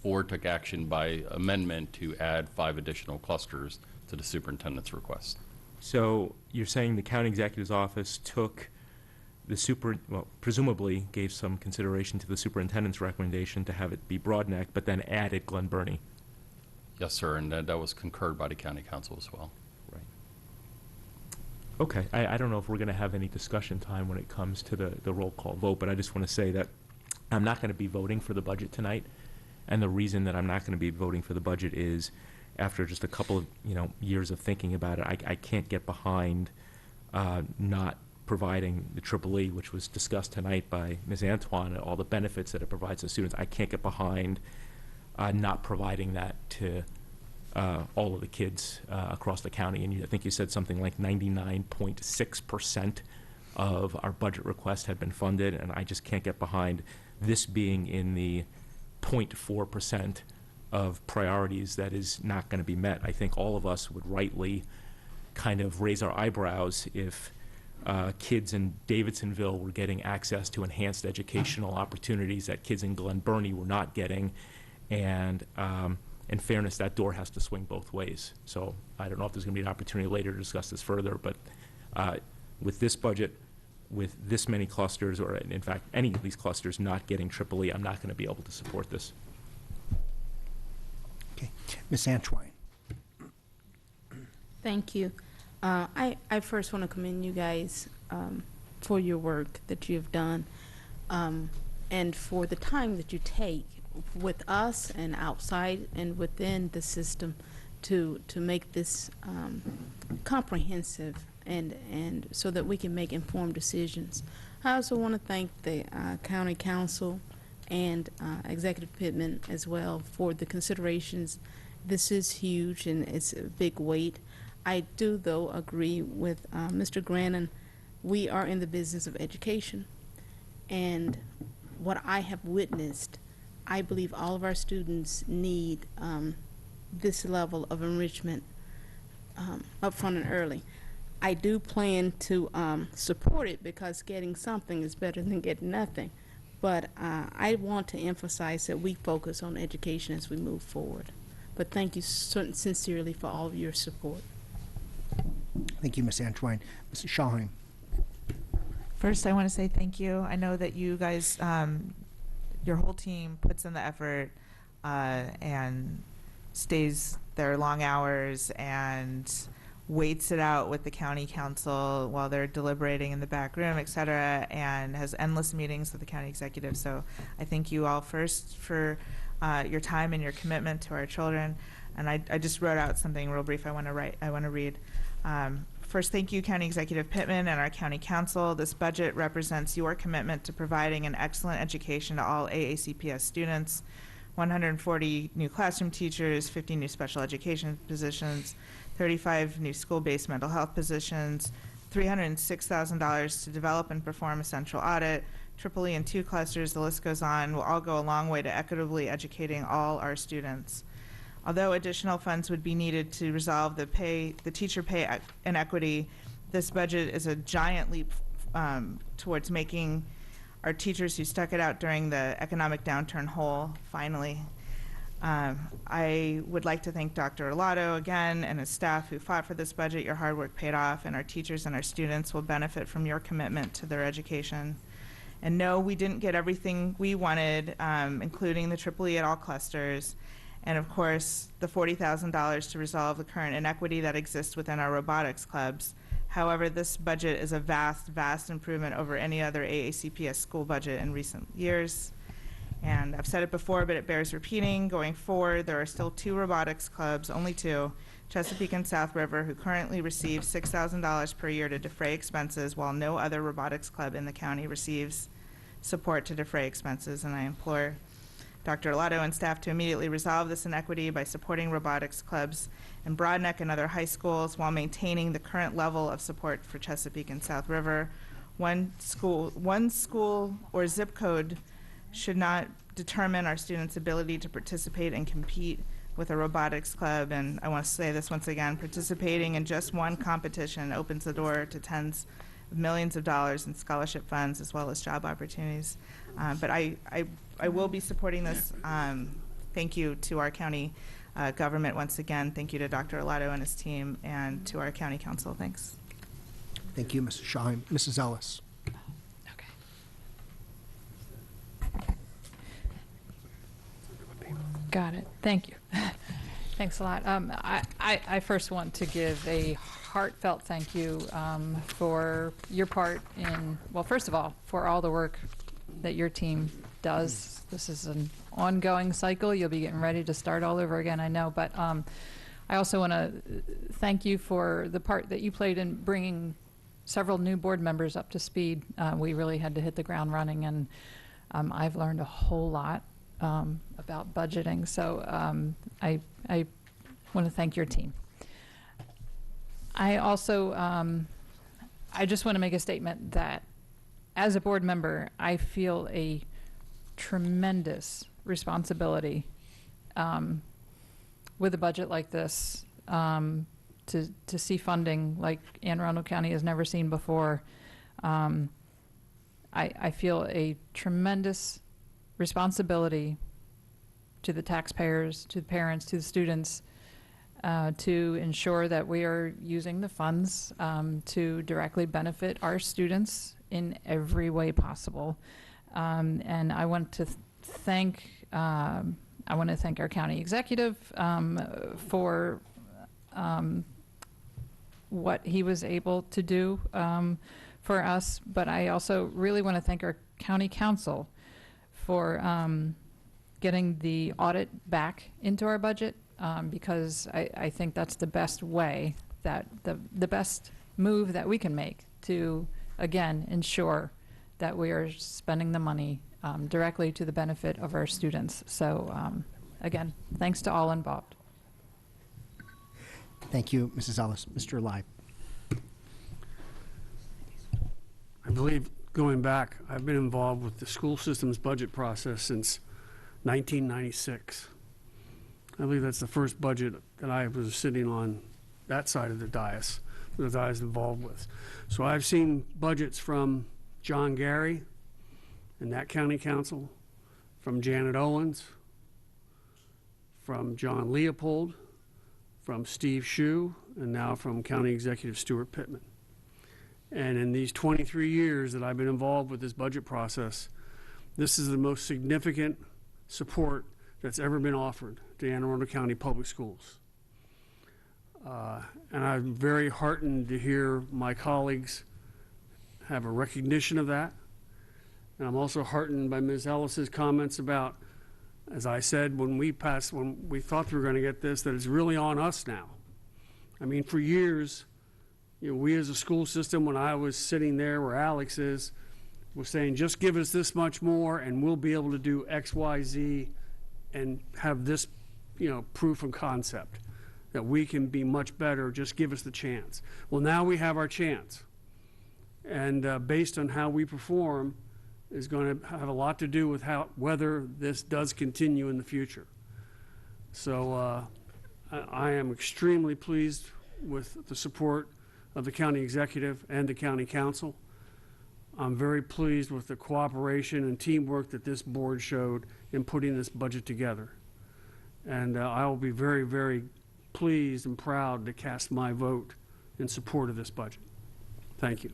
board took action by amendment to add 5 additional clusters to the superintendent's request. So you're saying the county executive's office took presumably gave some consideration to the superintendent's recommendation to have it be Broadneck, but then added Glen Burnie. Yes, sir, and that was concurred by the county council as well. Right. Okay, I don't know if we're going to have any discussion time when it comes to the roll call vote, but I just want to say that I'm not going to be voting for the budget tonight, and the reason that I'm not going to be voting for the budget is after just a couple of years of thinking about it, I can't get behind not providing the EEE, which was discussed tonight by Ms. Antoine, and all the benefits that it provides to students. I can't get behind not providing that to all of the kids across the county. And I think you said something like 99.6% of our budget requests had been funded, and I just can't get behind this being in the 0.4% of priorities that is not going to be met. I think all of us would rightly kind of raise our eyebrows if kids in Davidsonville were getting access to enhanced educational opportunities that kids in Glen Burnie were not getting. And in fairness, that door has to swing both ways. So I don't know if there's going to be an opportunity later to discuss this further, but with this budget, with this many clusters, or in fact any of these clusters not getting EEE, I'm not going to be able to support this. Okay, Ms. Antoine. Thank you. I first want to commend you guys for your work that you've done and for the time that you take with us and outside and within the system to make this comprehensive and so that we can make informed decisions. I also want to thank the County Council and Executive Pittman as well for the considerations. This is huge and it's a big weight. I do, though, agree with Mr. Grannon. We are in the business of education, and what I have witnessed, I believe all of our students need this level of enrichment upfront and early. I do plan to support it because getting something is better than getting nothing, but I want to emphasize that we focus on education as we move forward. But thank you sincerely for all of your support. Thank you, Ms. Antoine. Mrs. Schallheim. First, I want to say thank you. I know that you guys, your whole team puts in the effort and stays there long hours and waits it out with the county council while they're deliberating in the back room, et cetera, and has endless meetings with the county executive. So I thank you all first for your time and your commitment to our children. And I just wrote out something real brief I want to read. First, thank you, County Executive Pittman and our County Council. This budget represents your commitment to providing an excellent education to all AACPS students. 140 new classroom teachers, 50 new special education positions, 35 new school-based mental health positions, $306,000 to develop and perform a central audit, EEE in 2 clusters, the list goes on, will all go a long way to equitably educating all our students. Although additional funds would be needed to resolve the teacher pay inequity, this budget is a giant leap towards making our teachers who stuck it out during the economic downturn whole, finally. I would like to thank Dr. Arlotto again and his staff who fought for this budget. Your hard work paid off, and our teachers and our students will benefit from your commitment to their education. And no, we didn't get everything we wanted, including the EEE at all clusters. And of course, the $40,000 to resolve the current inequity that exists within our robotics clubs. However, this budget is a vast, vast improvement over any other AACPS school budget in recent years. And I've said it before, but it bears repeating. Going forward, there are still 2 robotics clubs, only 2, Chesapeake and South River, who currently receive $6,000 per year to defray expenses, while no other robotics club in the county receives support to defray expenses. And I implore Dr. Arlotto and staff to immediately resolve this inequity by supporting robotics clubs in Broadneck and other high schools while maintaining the current level of support for Chesapeake and South River. One school or zip code should not determine our students' ability to participate and compete with a robotics club. And I want to say this once again, participating in just one competition opens the door to tens of millions of dollars in scholarship funds as well as job opportunities. But I will be supporting this. Thank you to our county government once again. Thank you to Dr. Arlotto and his team, and to our county council. Thanks. Thank you, Mrs. Shaw. Mrs. Ellis. Got it. Thank you. Thanks a lot. I first want to give a heartfelt thank you for your part in, well, first of all, for all the work that your team does. This is an ongoing cycle. You'll be getting ready to start all over again, I know. But I also want to thank you for the part that you played in bringing several new board members up to speed. We really had to hit the ground running, and I've learned a whole lot about budgeting. So I want to thank your team. I also, I just want to make a statement that as a board member, I feel a tremendous responsibility with a budget like this to see funding like Anne Arundel County has never seen before. I feel a tremendous responsibility to the taxpayers, to the parents, to the students, to ensure that we are using the funds to directly benefit our students in every way possible. And I want to thank our county executive for what he was able to do for us, but I also really want to thank our county council for getting the audit back into our budget, because I think that's the best way, that the best move that we can make to, again, ensure that we are spending the money directly to the benefit of our students. So again, thanks to all involved. Thank you, Mrs. Ellis. Mr. Lai. I believe, going back, I've been involved with the school system's budget process since 1996. I believe that's the first budget that I was sitting on that side of the dais that I was involved with. So I've seen budgets from John Gary and that county council, from Janet Owens, from John Leopold, from Steve Shue, and now from County Executive Stuart Pittman. And in these 23 years that I've been involved with this budget process, this is the most significant support that's ever been offered to Anne Arundel County Public Schools. And I'm very heartened to hear my colleagues have a recognition of that. And I'm also heartened by Ms. Ellis's comments about, as I said, when we thought we were going to get this, that it's really on us now. I mean, for years, you know, we as a school system, when I was sitting there where Alex is, was saying, just give us this much more and we'll be able to do X, Y, Z and have this, you know, proof of concept that we can be much better, just give us the chance. Well, now we have our chance. And based on how we perform is going to have a lot to do with whether this does continue in the future. So I am extremely pleased with the support of the county executive and the county council. I'm very pleased with the cooperation and teamwork that this board showed in putting this budget together. And I will be very, very pleased and proud to cast my vote in support of this budget. Thank you.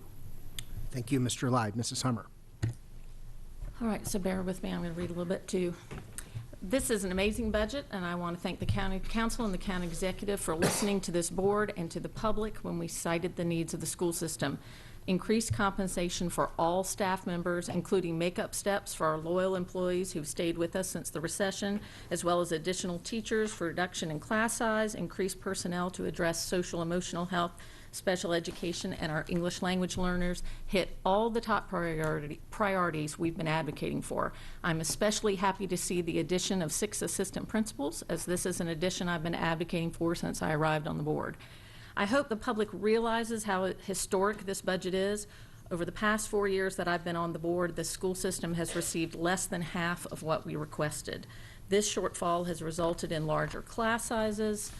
Thank you, Mr. Lai. Mrs. Hummer. All right, so bear with me. I'm going to read a little bit too. This is an amazing budget, and I want to thank the county council and the county executive for listening to this board and to the public when we cited the needs of the school system. Increased compensation for all staff members, including makeup steps for our loyal employees who've stayed with us since the recession, as well as additional teachers for reduction in class size, increased personnel to address social emotional health, special education, and our English language learners, hit all the top priorities we've been advocating for. I'm especially happy to see the addition of 6 assistant principals, as this is an addition I've been advocating for since I arrived on the board. I hope the public realizes how historic this budget is. Over the past 4 years that I've been on the board, the school system has received less than half of what we requested. This shortfall has resulted in larger class sizes,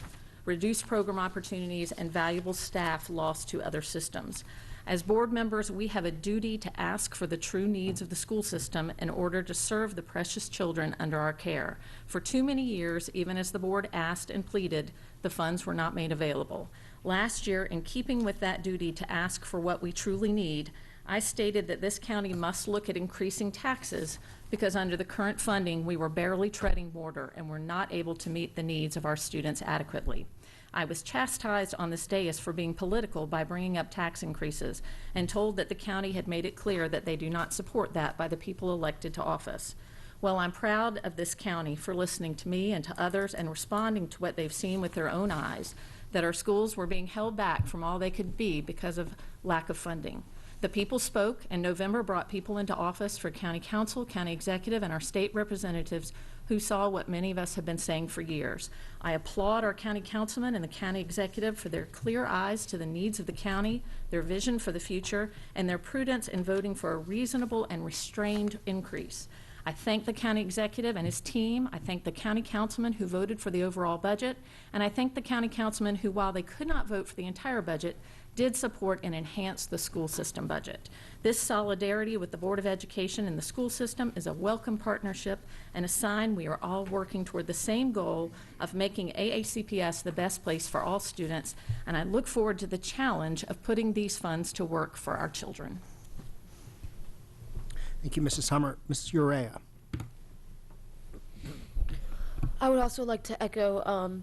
reduced program opportunities, and valuable staff lost to other systems. As board members, we have a duty to ask for the true needs of the school system in order to serve the precious children under our care. For too many years, even as the board asked and pleaded, the funds were not made available. Last year, in keeping with that duty to ask for what we truly need, I stated that this county must look at increasing taxes because under the current funding, we were barely treading water and were not able to meet the needs of our students adequately. I was chastised on this dais for being political by bringing up tax increases and told that the county had made it clear that they do not support that by the people elected to office. Well, I'm proud of this county for listening to me and to others and responding to what they've seen with their own eyes, that our schools were being held back from all they could be because of lack of funding. The people spoke, and November brought people into office for county council, county executive, and our state representatives who saw what many of us have been saying for years. I applaud our county councilmen and the county executive for their clear eyes to the needs of the county, their vision for the future, and their prudence in voting for a reasonable and restrained increase. I thank the county executive and his team. I thank the county councilmen who voted for the overall budget, and I thank the county councilmen who, while they could not vote for the entire budget, did support and enhance the school system budget. This solidarity with the Board of Education and the school system is a welcome partnership and a sign we are all working toward the same goal of making AACPS the best place for all students, and I look forward to the challenge of putting these funds to work for our children. Thank you, Mrs. Hummer. Mrs. Urea. I would also like to echo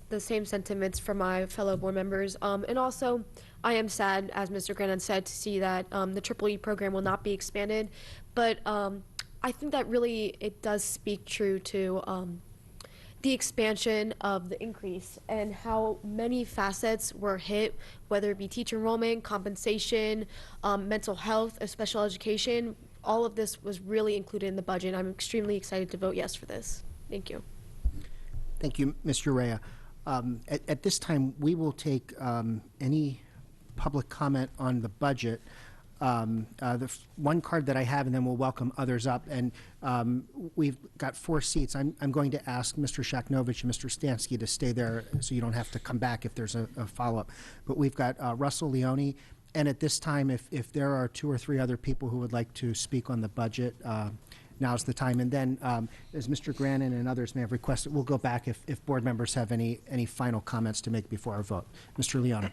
the same sentiments from my fellow board members. And also, I am sad, as Mr. Grannon said, to see that the EEE program will not be expanded. But I think that really it does speak true to the expansion of the increase and how many facets were hit, whether it be teacher enrollment, compensation, mental health, special education. All of this was really included in the budget. I'm extremely excited to vote yes for this. Thank you. Thank you, Ms. Urea. At this time, we will take any public comment on the budget. One card that I have, and then we'll welcome others up. And we've got 4 seats. I'm going to ask Mr. Shaknovich and Mr. Stansky to stay there so you don't have to come back if there's a follow-up. But we've got Russell Leone. And at this time, if there are 2 or 3 other people who would like to speak on the budget, now's the time. And then, as Mr. Grannon and others may have requested, we'll go back if board members have any final comments to make before our vote. Mr. Leone.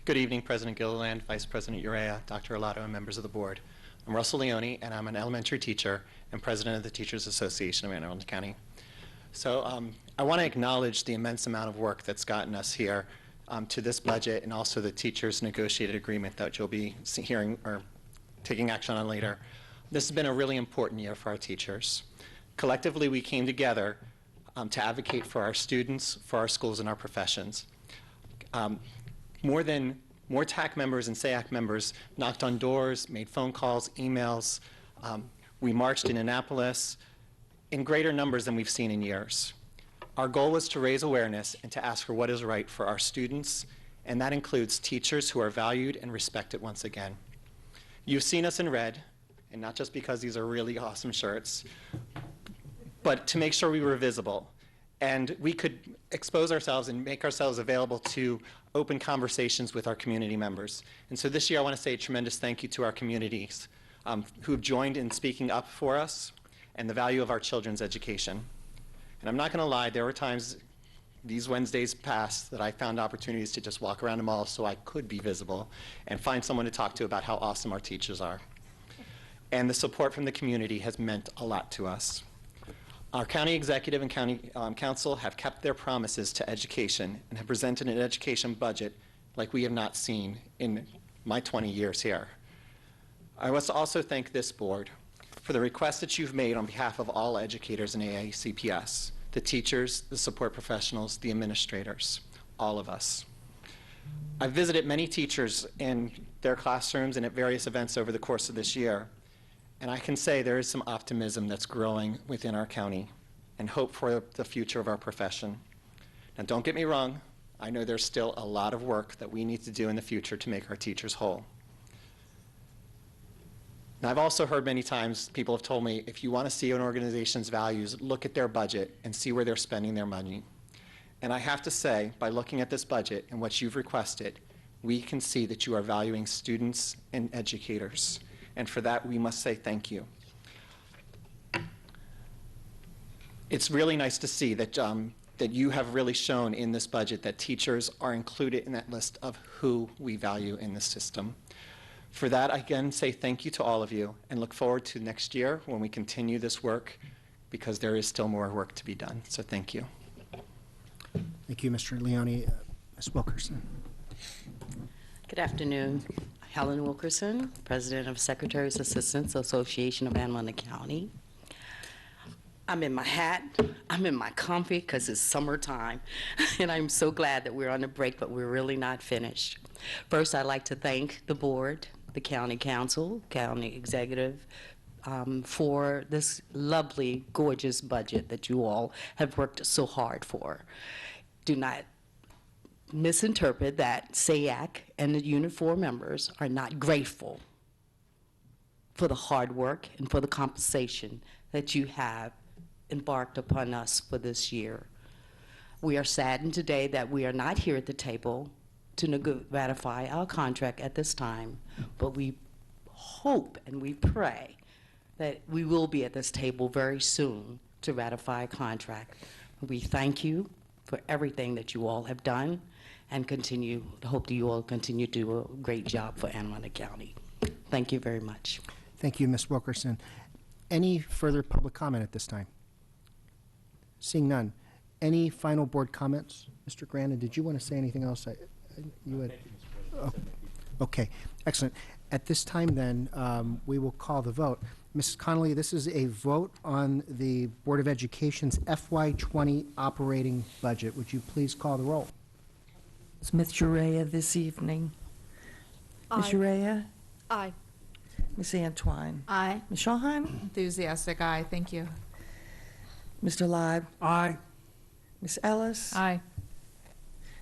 Good evening, President Gilliland, Vice President Urea, Dr. Arlotto, and members of the board. I'm Russell Leone, and I'm an elementary teacher and president of the Teachers Association of Anne Arundel County. So I want to acknowledge the immense amount of work that's gotten us here to this budget, and also the teachers' negotiated agreement that you'll be hearing or taking action on later. This has been a really important year for our teachers. Collectively, we came together to advocate for our students, for our schools, and our professions. More TAC members and SAAC members knocked on doors, made phone calls, emails. We marched in Annapolis in greater numbers than we've seen in years. Our goal was to raise awareness and to ask for what is right for our students, and that includes teachers who are valued and respected once again. You've seen us in red, and not just because these are really awesome shirts, but to make sure we were visible and we could expose ourselves and make ourselves available to open conversations with our community members. And so this year I want to say a tremendous thank you to our communities who have joined in speaking up for us and the value of our children's education. And I'm not going to lie, there were times these Wednesdays past that I found opportunities to just walk around the mall so I could be visible and find someone to talk to about how awesome our teachers are. And the support from the community has meant a lot to us. Our county executive and county council have kept their promises to education and have presented an education budget like we have not seen in my 20 years here. I must also thank this board for the requests that you've made on behalf of all educators in AACPS, the teachers, the support professionals, the administrators, all of us. I've visited many teachers in their classrooms and at various events over the course of this year, and I can say there is some optimism that's growing within our county and hope for the future of our profession. Now, don't get me wrong, I know there's still a lot of work that we need to do in the future to make our teachers whole. Now, I've also heard many times people have told me, if you want to see an organization's values, look at their budget and see where they're spending their money. And I have to say, by looking at this budget and what you've requested, we can see that you are valuing students and educators. And for that, we must say thank you. It's really nice to see that, that you have really shown in this budget that teachers are included in that list of who we value in this system. For that, I again say thank you to all of you and look forward to next year when we continue this work, because there is still more work to be done. So thank you. Thank you, Mr. Leone. Ms. Wilkerson. Good afternoon. Helen Wilkerson, President of Secretary's Assistants Association of Anne Arundel County. I'm in my hat. I'm in my comfy because it's summertime. And I'm so glad that we're on a break, but we're really not finished. First, I'd like to thank the board, the county council, county executive, for this lovely, gorgeous budget that you all have worked so hard for. Do not misinterpret that SAAC and the Unit 4 members are not grateful for the hard work and for the compensation that you have embarked upon us for this year. We are saddened today that we are not here at the table to ratify our contract at this time, but we hope and we pray that we will be at this table very soon to ratify a contract. We thank you for everything that you all have done and hope that you all continue to do a great job for Anne Arundel County. Thank you very much. Thank you, Ms. Wilkerson. Any further public comment at this time? Seeing none. Any final board comments? Mr. Grandin, did you want to say anything else? You had. Oh, okay, excellent. At this time, then, we will call the vote. Mrs. Connolly, this is a vote on the Board of Education's FY20 operating budget. Would you please call the roll? Ms. Urea this evening. Ms. Aye. Urea? Aye. Ms. Antwine? Aye. Ms. Shahan? Enthusiastic aye, thank you. Mr. Live? Aye. Ms. Ellis? Aye.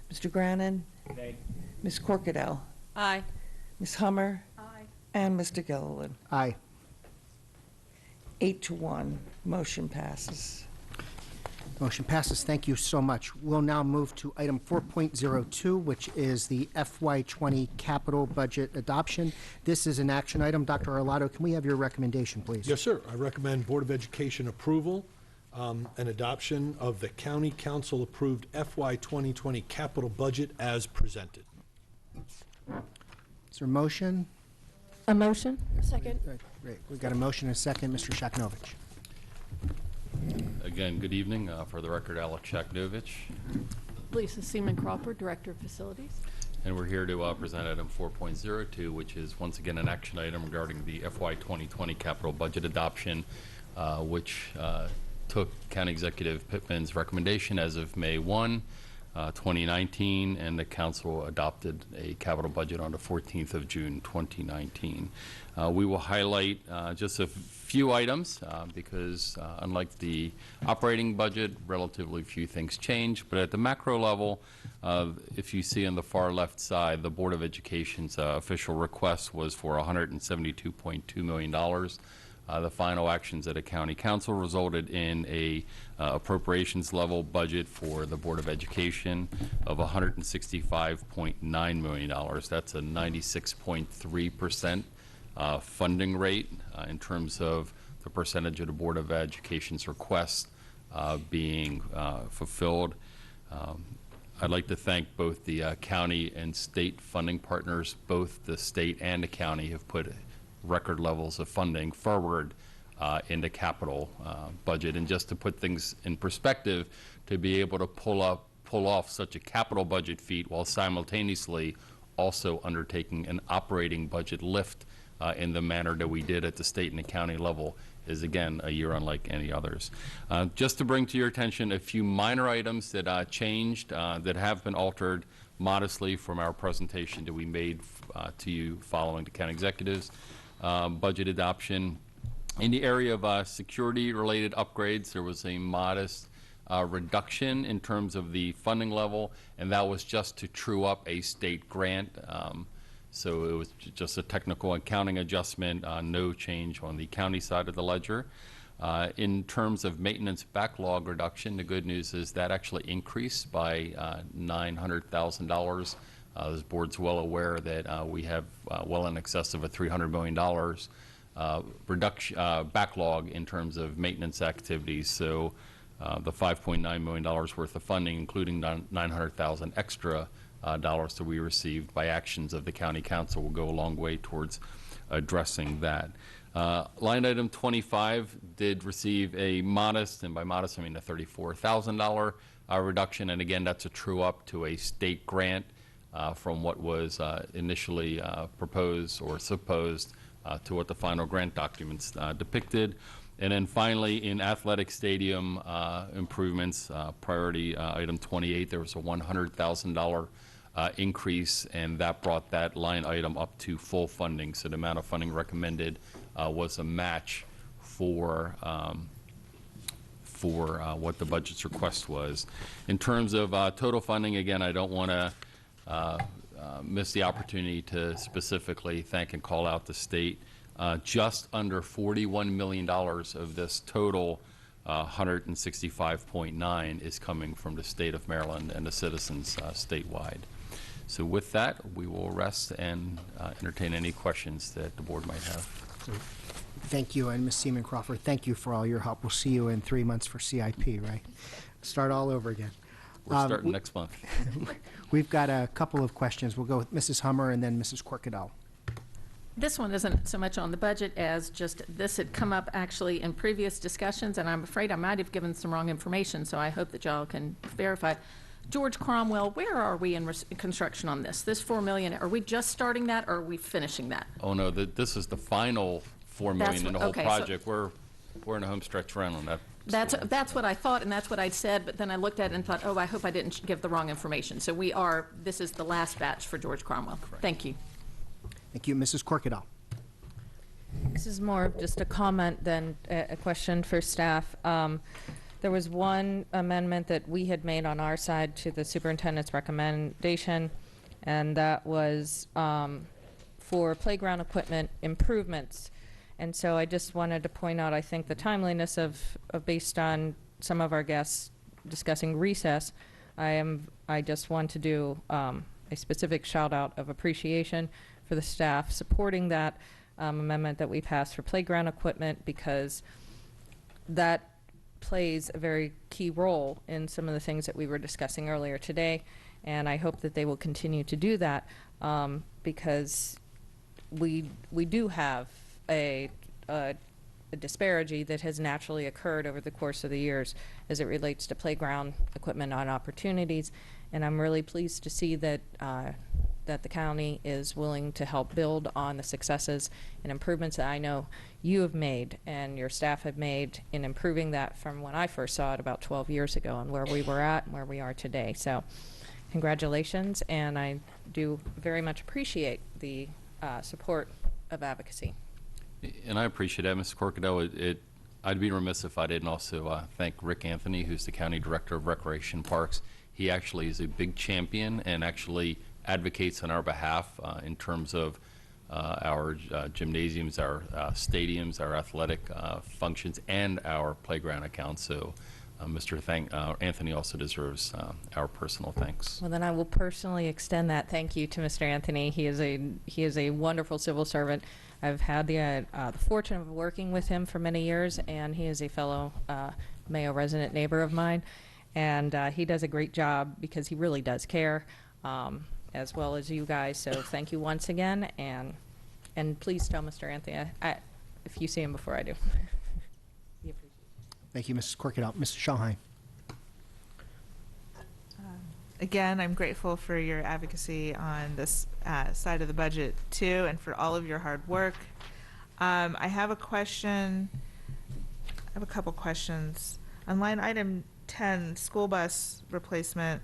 Mr. Grannon? Nay. Ms. Corkadell? Aye. Ms. Hummer? Aye. And Mr. Gilliland? Aye. 8-1, motion passes. Motion passes. Thank you so much. We'll now move to item 4.02, which is the FY20 capital budget adoption. This is an action item. Dr. Arlotto, can we have your recommendation, please? Yes, sir. I recommend Board of Education approval and adoption of the County Council approved FY 2020 capital budget as presented. Is there a motion? A motion? Second. Great. We've got a motion and a second. Mr. Shakhnovich. Again, good evening. For the record, Alex Shakhnovich. Lisa Seaman Crawford, Director of Facilities. And we're here to present item 4.02, which is once again an action item regarding the FY 2020 capital budget adoption, which took County Executive Pittman's recommendation as of May 1, 2019, and the council adopted a capital budget on the 14th of June 2019. We will highlight just a few items because unlike the operating budget, relatively few things change. But at the macro level, if you see on the far left side, the Board of Education's official request was for $172.2 million. The final actions at a county council resulted in a appropriations level budget for the Board of Education of $165.9 million. That's a 96.3% funding rate in terms of the percentage of the Board of Education's request being fulfilled. I'd like to thank both the county and state funding partners. Both the state and the county have put record levels of funding forward in the capital budget. And just to put things in perspective, to be able to pull off such a capital budget feat while simultaneously also undertaking an operating budget lift in the manner that we did at the state and the county level is, again, a year unlike any others. Just to bring to your attention a few minor items that changed, that have been altered modestly from our presentation that we made to you following the county executives budget adoption. In the area of security-related upgrades, there was a modest reduction in terms of the funding level, and that was just to true up a state grant. So it was just a technical accounting adjustment, no change on the county side of the ledger. In terms of maintenance backlog reduction, the good news is that actually increased by $900,000. This board's well aware that we have well in excess of a $300 million backlog in terms of maintenance activities. So the $5.9 million worth of funding, including $900,000 extra dollars that we received by actions of the county council, will go a long way towards addressing that. Line item 25 did receive a modest, and by modest I mean a $34,000 reduction, and again that's a true up to a state grant from what was initially proposed or supposed to what the final grant documents depicted. And then finally, in athletic stadium improvements, priority item 28, there was a $100,000 increase, and that brought that line item up to full funding. So the amount of funding recommended was a match for what the budget's request was. In terms of total funding, again, I don't want to miss the opportunity to specifically thank and call out the state. Just under $41 million of this total 165.9 is coming from the state of Maryland and the citizens statewide. So with that, we will rest and entertain any questions that the board might have. Thank you, and Ms. Seaman Crawford, thank you for all your help. We'll see you in 3 months for CIP, right? Start all over again. We're starting next month. We've got a couple of questions. We'll go with Mrs. Hummer and then Mrs. Corkadell. This one isn't so much on the budget as just this had come up actually in previous discussions, and I'm afraid I might have given some wrong information, so I hope that y'all can verify. George Cromwell, where are we in construction on this? This $4 million, are we just starting that or are we finishing that? Oh no, this is the final $4 million in the whole project. So we're in a home stretch run on that. That's what I thought, and that's what I'd said, but then I looked at it and thought, oh, I hope I didn't give the wrong information. So this is the last batch for George Cromwell. Correct. Thank you. Thank you. Mrs. Corkadell. This is more of just a comment than a question for staff. There was one amendment that we had made on our side to the superintendent's recommendation, and that was for playground equipment improvements. And so I just wanted to point out, I think, the timeliness of based on some of our guests discussing recess. I just want to do a specific shout out of appreciation for the staff supporting that amendment that we passed for playground equipment, because that plays a very key role in some of the things that we were discussing earlier today, and I hope that they will continue to do that because we do have a disparity that has naturally occurred over the course of the years as it relates to playground equipment on opportunities, and I'm really pleased to see that that the county is willing to help build on the successes and improvements that I know you have made and your staff have made in improving that from when I first saw it about 12 years ago and where we were at and where we are today. So congratulations, and I do very much appreciate the support of advocacy. And I appreciate that, Mrs. Corkadell. I'd be remiss if I didn't also thank Rick Anthony, who's the County Director of Recreation Parks. He actually is a big champion and actually advocates on our behalf in terms of our gymnasiums, our stadiums, our athletic functions, and our playground accounts. So Mr. Anthony also deserves our personal thanks. Well, then I will personally extend that thank you to Mr. Anthony. He is a wonderful civil servant. I've had the fortune of working with him for many years, and he is a fellow Mayo resident neighbor of mine, and he does a great job because he really does care, as well as you guys. So thank you once again, and please tell Mr. Anthony if you see him before I do. Thank you, Mrs. Corkadell. Mrs. Shanghai. Again, I'm grateful for your advocacy on this side of the budget too, and for all of your hard work. I have a question. I have a couple questions. On line item 10, school bus replacement,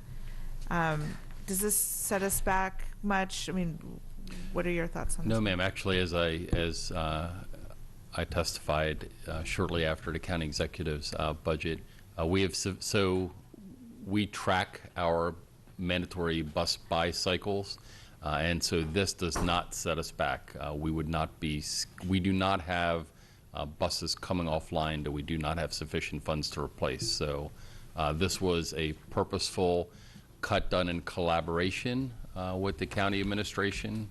does this set us back much? I mean, what are your thoughts on this? No, ma'am. Actually, as I testified shortly after the county executive's budget, we have we track our mandatory bus buy cycles, and so this does not set us back. We do not have buses coming offline that we do not have sufficient funds to replace. So this was a purposeful cut done in collaboration with the county administration.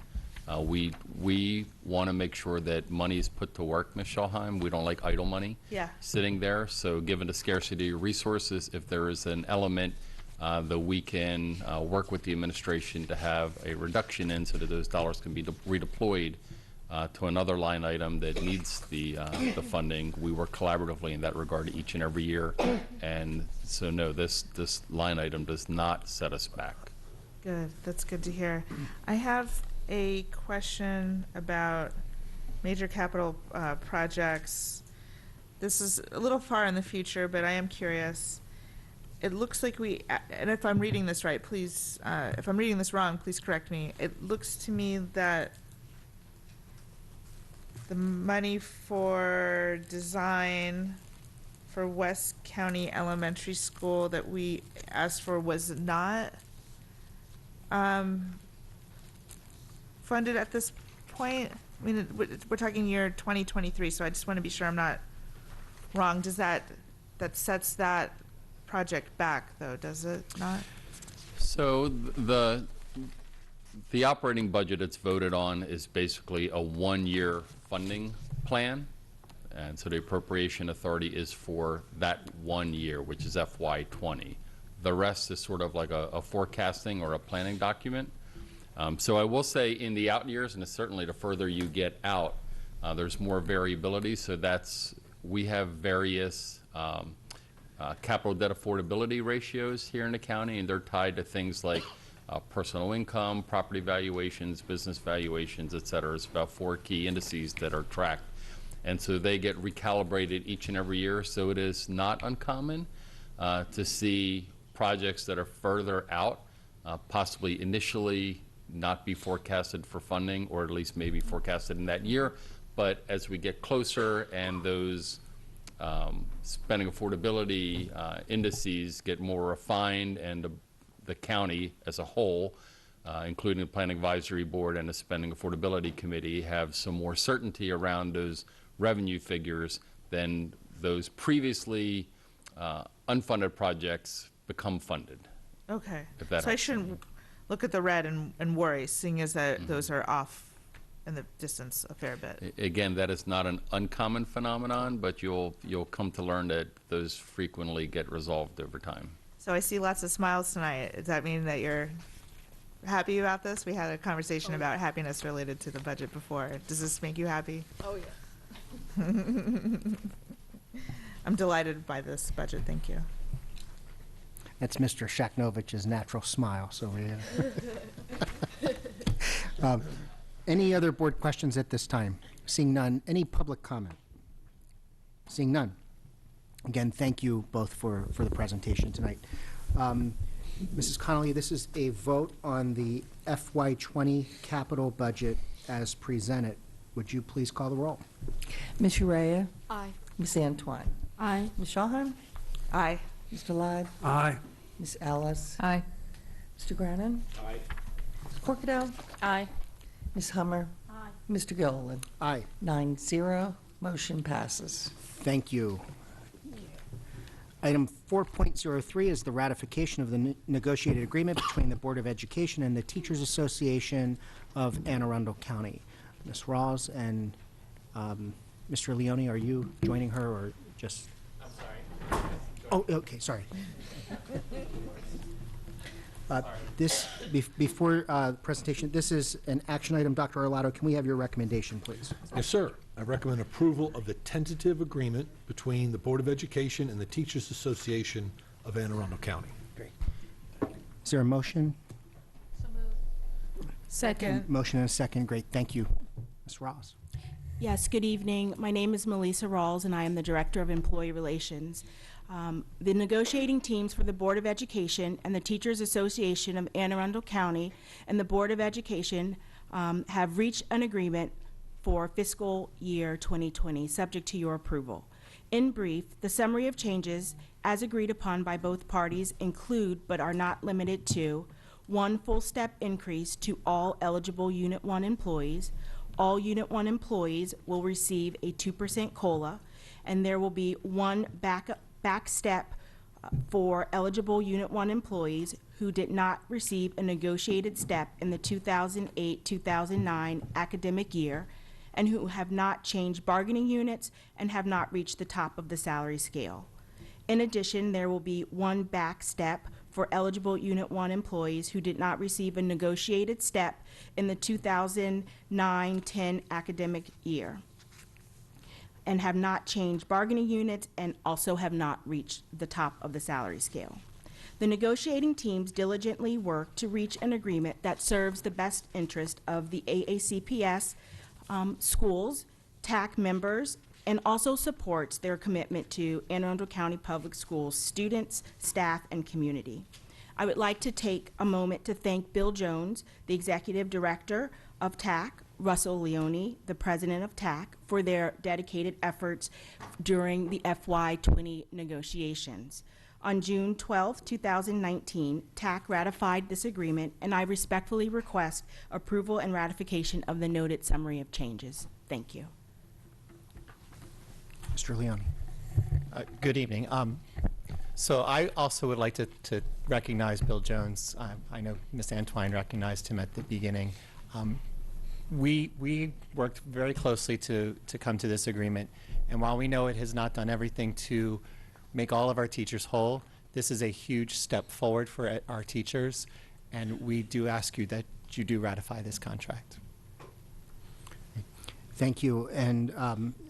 We want to make sure that money is put to work, Ms. Schallheim. We don't like idle money sitting there. So given the scarcity of resources, if there is an element that we can work with the administration to have a reduction in so that those dollars can be redeployed to another line item that needs the funding, we work collaboratively in that regard each and every year. And so no, this line item does not set us back. Good. That's good to hear. I have a question about major capital projects. This is a little far in the future, but I am curious. It looks like and if I'm reading this right, please, if I'm reading this wrong, please correct me. It looks to me that the money for design for West County Elementary School that we asked for was not funded at this point. I mean, we're talking year 2023, so I just want to be sure I'm not wrong. Does that sets that project back, though, does it not? So the operating budget that's voted on is basically a one-year funding plan, and so the appropriation authority is for that 1 year, which is FY20. The rest is sort of like a forecasting or a planning document. So I will say in the out years, and certainly the further you get out, there's more variability. So we have various capital debt affordability ratios here in the county, and they're tied to things like personal income, property valuations, business valuations, et cetera. It's about 4 key indices that are tracked. And so they get recalibrated each and every year. So it is not uncommon to see projects that are further out, possibly initially not be forecasted for funding, or at least maybe forecasted in that year. But as we get closer and those spending affordability indices get more refined, and the county as a whole, including the Planning Advisory Board and the Spending Affordability Committee, have some more certainty around those revenue figures, then those previously unfunded projects become funded. Okay. If that So I helps. shouldn't look at the red and worry, seeing as that those are off in the distance a fair bit. Again, that is not an uncommon phenomenon, but you'll come to learn that those frequently get resolved over time. So I see lots of smiles tonight. Does that mean that you're happy about this? We had a conversation about happiness related to the budget before. Does this make you happy? Oh, yeah. I'm delighted by this budget. Thank you. That's Mr. Shaknovich's natural smile, so we... Any other board questions at this time? Seeing none, any public comment? Seeing none. Again, thank you both for the presentation tonight. Mrs. Connolly, this is a vote on the FY20 capital budget as presented. Would you please call the roll? Ms. Urea? Aye. Ms. Antoine? Aye. Ms. Schallheim? Aye. Mr. Lyde? Aye. Ms. Ellis? Aye. Mr. Grannon? Aye. Ms. Corkadell? Aye. Ms. Hummer? Aye. Mr. Gilliland? Aye. 9-0, motion passes. Thank you. Item 4.03 is the ratification of the negotiated agreement between the Board of Education and the Teachers Association of Anne Arundel County. Ms. Rawls and Mr. Leone, are you joining her or just? I'm sorry. Oh, okay, sorry. Before the presentation, this is an action item. Dr. Arlotto, can we have your recommendation, please? Yes, sir. I recommend approval of the tentative agreement between the Board of Education and the Teachers Association of Anne Arundel County. Is there a motion? Second. Motion and a second. Great. Thank you. Ms. Ross. Yes, good evening. My name is Melissa Rawls, and I am the Director of Employee Relations. The negotiating teams for the Board of Education and the Teachers Association of Anne Arundel County and the Board of Education have reached an agreement for fiscal year 2020, subject to your approval. In brief, the summary of changes as agreed upon by both parties include, but are not limited to, 1 full step increase to all eligible Unit 1 employees. All Unit 1 employees will receive a 2% COLA, and there will be 1 back step for eligible Unit 1 employees who did not receive a negotiated step in the 2008-2009 academic year and who have not changed bargaining units and have not reached the top of the salary scale. In addition, there will be 1 back step for eligible Unit 1 employees who did not receive a negotiated step in the 2009-10 academic year and have not changed bargaining units and also have not reached the top of the salary scale. The negotiating teams diligently work to reach an agreement that serves the best interest of the AACPS schools, TAC members, and also supports their commitment to Anne Arundel County Public Schools students, staff, and community. I would like to take a moment to thank Bill Jones, the Executive Director of TAC, Russell Leone, the President of TAC, for their dedicated efforts during the FY20 negotiations. On June 12, 2019, TAC ratified this agreement, and I respectfully request approval and ratification of the noted summary of changes. Thank you. Mr. Leone. Good evening. So I also would like to recognize Bill Jones. I know Ms. Antwine recognized him at the beginning. We worked very closely to come to this agreement, and while we know it has not done everything to make all of our teachers whole, this is a huge step forward for our teachers, and we do ask you that you do ratify this contract. Thank you. And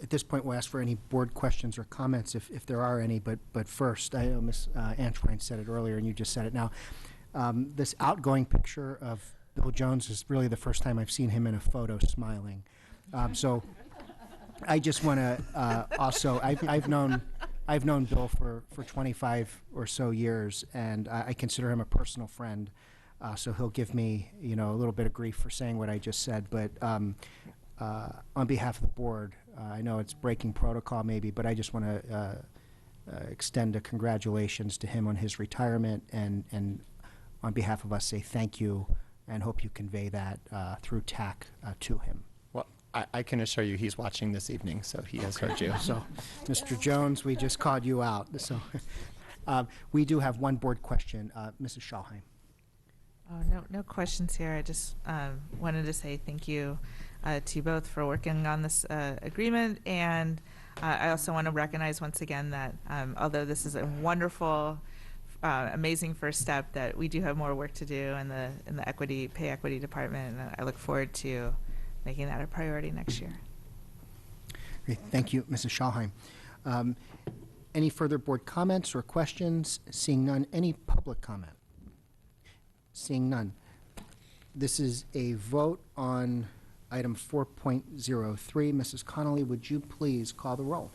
at this point, we'll ask for any board questions or comments if there are any. But first, I know Ms. Antwine said it earlier, and you just said it now. This outgoing picture of Bill Jones is really the first time I've seen him in a photo smiling. So I just want to also, I've known Bill for 25 or so years, and I consider him a personal friend. So he'll give me, a little bit of grief for saying what I just said. But on behalf of the board, I know it's breaking protocol maybe, but I just want to extend a congratulations to him on his retirement, and on behalf of us say thank you and hope you convey that through TAC to him. Well, I can assure you he's watching this evening, so he has heard you. So, Mr. Jones, we just called you out. So we do have one board question. Mrs. Schalheim. Oh, no questions here. I just wanted to say thank you to you both for working on this agreement, and I also want to recognize once again that although this is a wonderful, amazing first step, that we do have more work to do in the pay equity department, and I look forward to making that a priority next year. Great. Thank you, Mrs. Schalheim. Any further board comments or questions? Seeing none. Any public comment? Seeing none. This is a vote on item 4.03. Mrs. Connolly, would you please call the roll?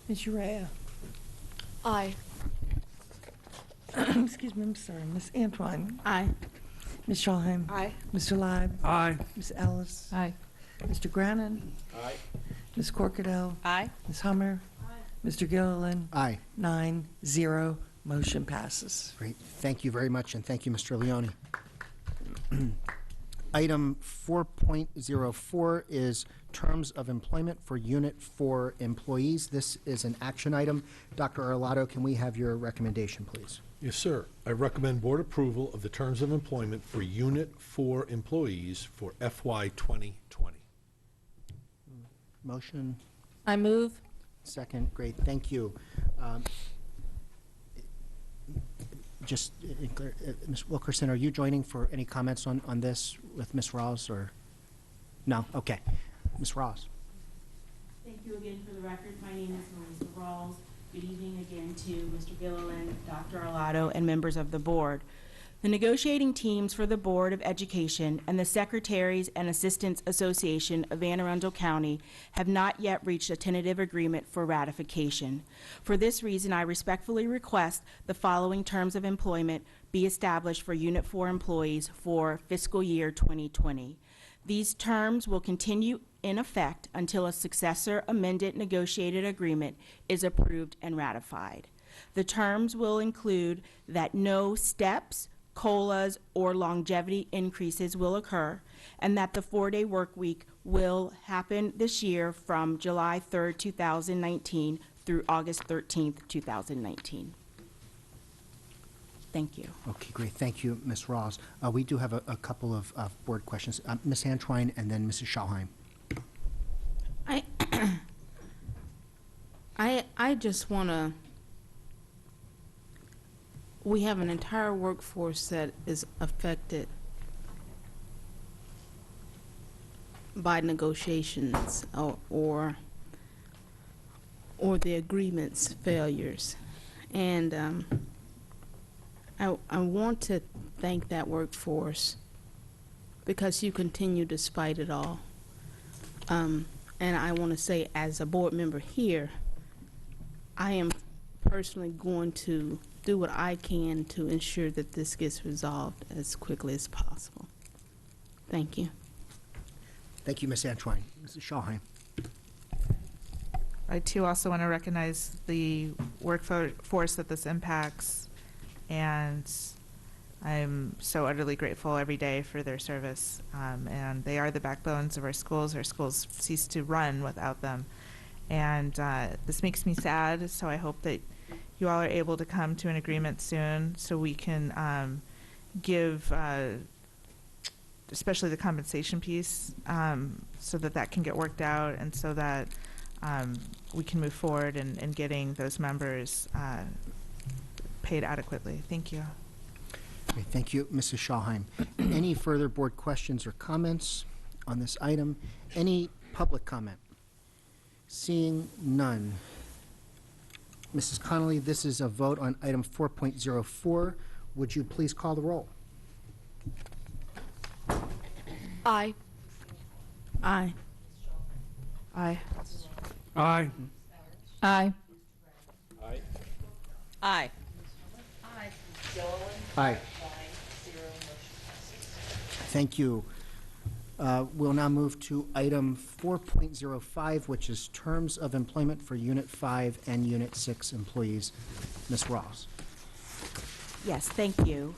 Ms. Urea. Aye. Excuse me, I'm sorry. Ms. Antwine. Aye. Ms. Schalheim. Aye. Mr. Leib. Aye. Ms. Ellis. Aye. Mr. Grannon. Aye. Ms. Corkadell. Aye. Ms. Hummer. Mr. Gilliland. Aye. 9-0. Motion passes. Great. Thank you very much, and thank you, Mr. Leone. Item 4.04 is terms of employment for Unit 4 employees. This is an action item. Dr. Arlotto, can we have your recommendation, please? Yes, sir. I recommend board approval of the terms of employment for Unit 4 employees for FY 2020. Motion? I move. Second. Great. Thank you. Just, Ms. Wilkerson, are you joining for any comments on this with Ms. Ross, or? No? Okay. Ms. Ross. Thank you again for the record. My name is Melissa Rawls. Good evening again to Mr. Gilliland, Dr. Arlotto, and members of the board. The negotiating teams for the Board of Education and the Secretaries and Assistants Association of Anne Arundel County have not yet reached a tentative agreement for ratification. For this reason, I respectfully request the following terms of employment be established for Unit 4 employees for fiscal year 2020. These terms will continue in effect until a successor amended negotiated agreement is approved and ratified. The terms will include that no steps, COLAs, or longevity increases will occur, and that the 4-day work week will happen this year from July 3rd, 2019 through August 13th, 2019. Thank you. Okay, great. Thank you, Ms. Rawls. We do have a couple of board questions. Ms. Antwine and then Mrs. Schalheim. I just want to, we have an entire workforce that is affected by negotiations or the agreement's failures. And I want to thank that workforce because you continue despite it all. And I want to say, as a board member here, I am personally going to do what I can to ensure that this gets resolved as quickly as possible. Thank you. Thank you, Ms. Antwine. Mrs. Schalheim. I too also want to recognize the workforce that this impacts, and I'm so utterly grateful every day for their service. And they are the backbones of our schools. Our schools cease to run without them. And this makes me sad, so I hope that you all are able to come to an agreement soon so we can give, especially the compensation piece, so that can get worked out and so that we can move forward in getting those members paid adequately. Thank you. Okay, thank you, Mrs. Schalheim. Any further board questions or comments on this item? Any public comment? Seeing none. Mrs. Connolly, this is a vote on item 4.04. Would you please call the roll? Aye. Aye. Aye. Aye. Aye. Aye. Aye. Aye. Thank you. We'll now move to item 4.05, which is terms of employment for Unit 5 and Unit 6 employees. Ms. Ross. Yes, thank you.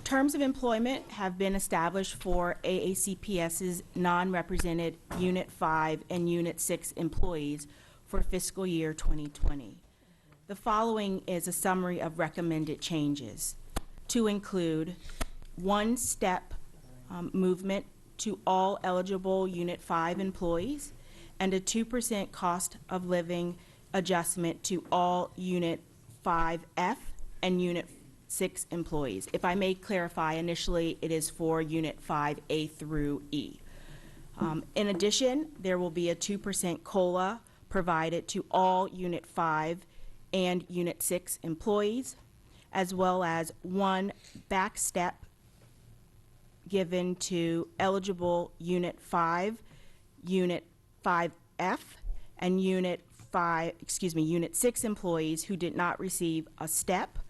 Terms of employment have been established for AACPS's non-represented Unit 5 and Unit 6 employees for fiscal year 2020. The following is a summary of recommended changes to include one-step movement to all eligible Unit 5 employees and a 2% cost of living adjustment to all Unit 5F and Unit 6 employees. If I may clarify, initially it is for Unit 5A through E. In addition, there will be a 2% COLA provided to all Unit 5 and Unit 6 employees, as well as one back step given to eligible Unit 5, Unit 5F, and Unit 6 employees who did not receive a step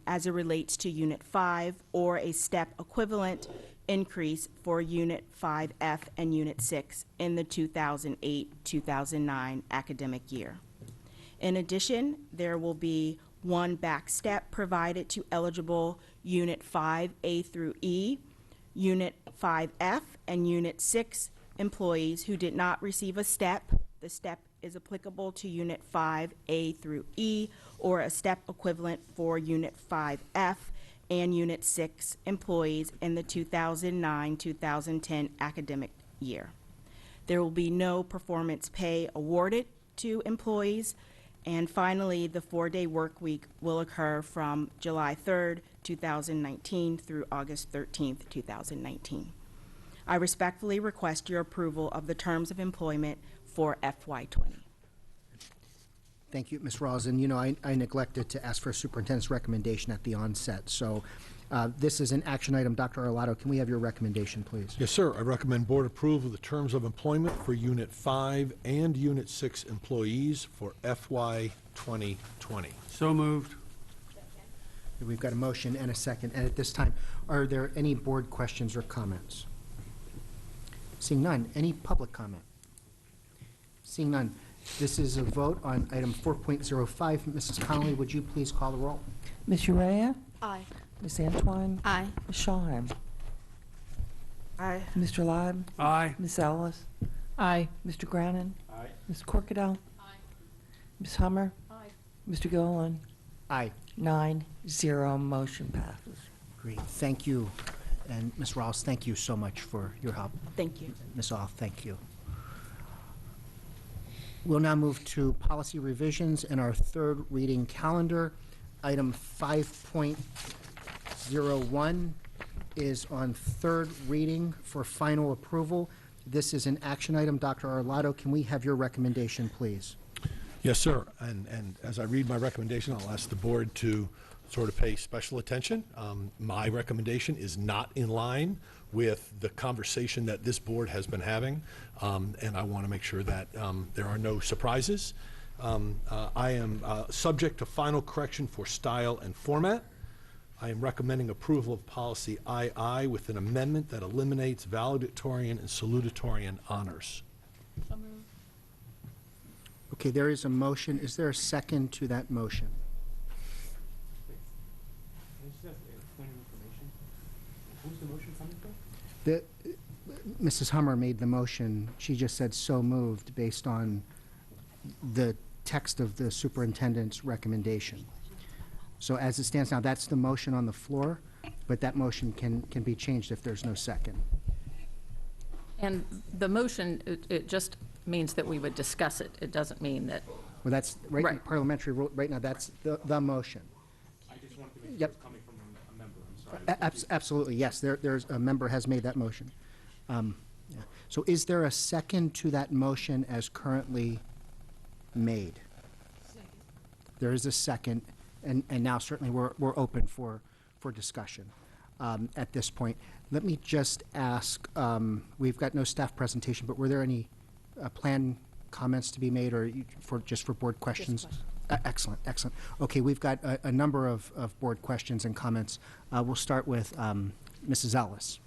as it relates to Unit 5 or a step equivalent increase for Unit 5F and Unit 6 in the 2008-2009 academic year. In addition, there will be one back step provided to eligible Unit 5A through E, Unit 5F, and Unit 6 employees who did not receive a step. The step is applicable to Unit 5A through E, or a step equivalent for Unit 5F and Unit 6 employees in the 2009-2010 academic year. There will be no performance pay awarded to employees. And finally, the 4-day work week will occur from July 3rd, 2019 through August 13th, 2019. I respectfully request your approval of the terms of employment for FY20. Thank you, Ms. Rawls. And, you know, I neglected to ask for a superintendent's recommendation at the onset. So this is an action item. Dr. Arlotto, can we have your recommendation, please? Yes, sir. I recommend board approval of the terms of employment for Unit 5 and Unit 6 employees for FY 2020. So moved. We've got a motion and a second. And at this time, are there any board questions or comments? Seeing none, any public comment? Seeing none, this is a vote on item 4.05. Mrs. Connolly, would you please call the roll? Ms. Urea? Aye. Ms. Antoine? Aye. Ms. Shalheim? Aye. Mr. Lybe? Aye. Ms. Ellis? Aye. Mr. Grannon? Aye. Ms. Corkadell? Aye. Ms. Hummer? Aye. Mr. Gilliland? Aye. 9-0, motion passes. Great, thank you. And Ms. Rawls, thank you so much for your help. Thank you. Ms. Off, thank you. We'll now move to policy revisions in our third reading calendar. Item 5.01 is on third reading for final approval. This is an action item. Dr. Arlotto, can we have your recommendation, please? Yes, sir. And as I read my recommendation, I'll ask the board to sort of pay special attention. My recommendation is not in line with the conversation that this board has been having, and I want to make sure that there are no surprises. I am subject to final correction for style and format. I am recommending approval of policy II with an amendment that eliminates valedictorian and salutatorian honors. Okay, there is a motion. Is there a second to that motion? Who's the motion coming from? Mrs. Hummer made the motion. She just said so moved based on the text of the superintendent's recommendation. So as it stands now, that's the motion on the floor, but that motion can be changed if there's no second. And the motion, it just means that we would discuss it. It doesn't mean that, Well, that's, right in Right. parliamentary rule, right now, that's the motion. I just wanted to make sure Yep. it's coming from a member, I'm sorry. Absolutely, yes, there's, a member has made that motion. Yeah. So is there a second to that motion as currently made? There is a second, and now certainly we're open for discussion at this point. Let me just ask, we've got no staff presentation, but were there any plan comments to be made, or just for board questions? Excellent, excellent. Okay, we've got a number of board questions and comments. We'll start with Mrs. Ellis.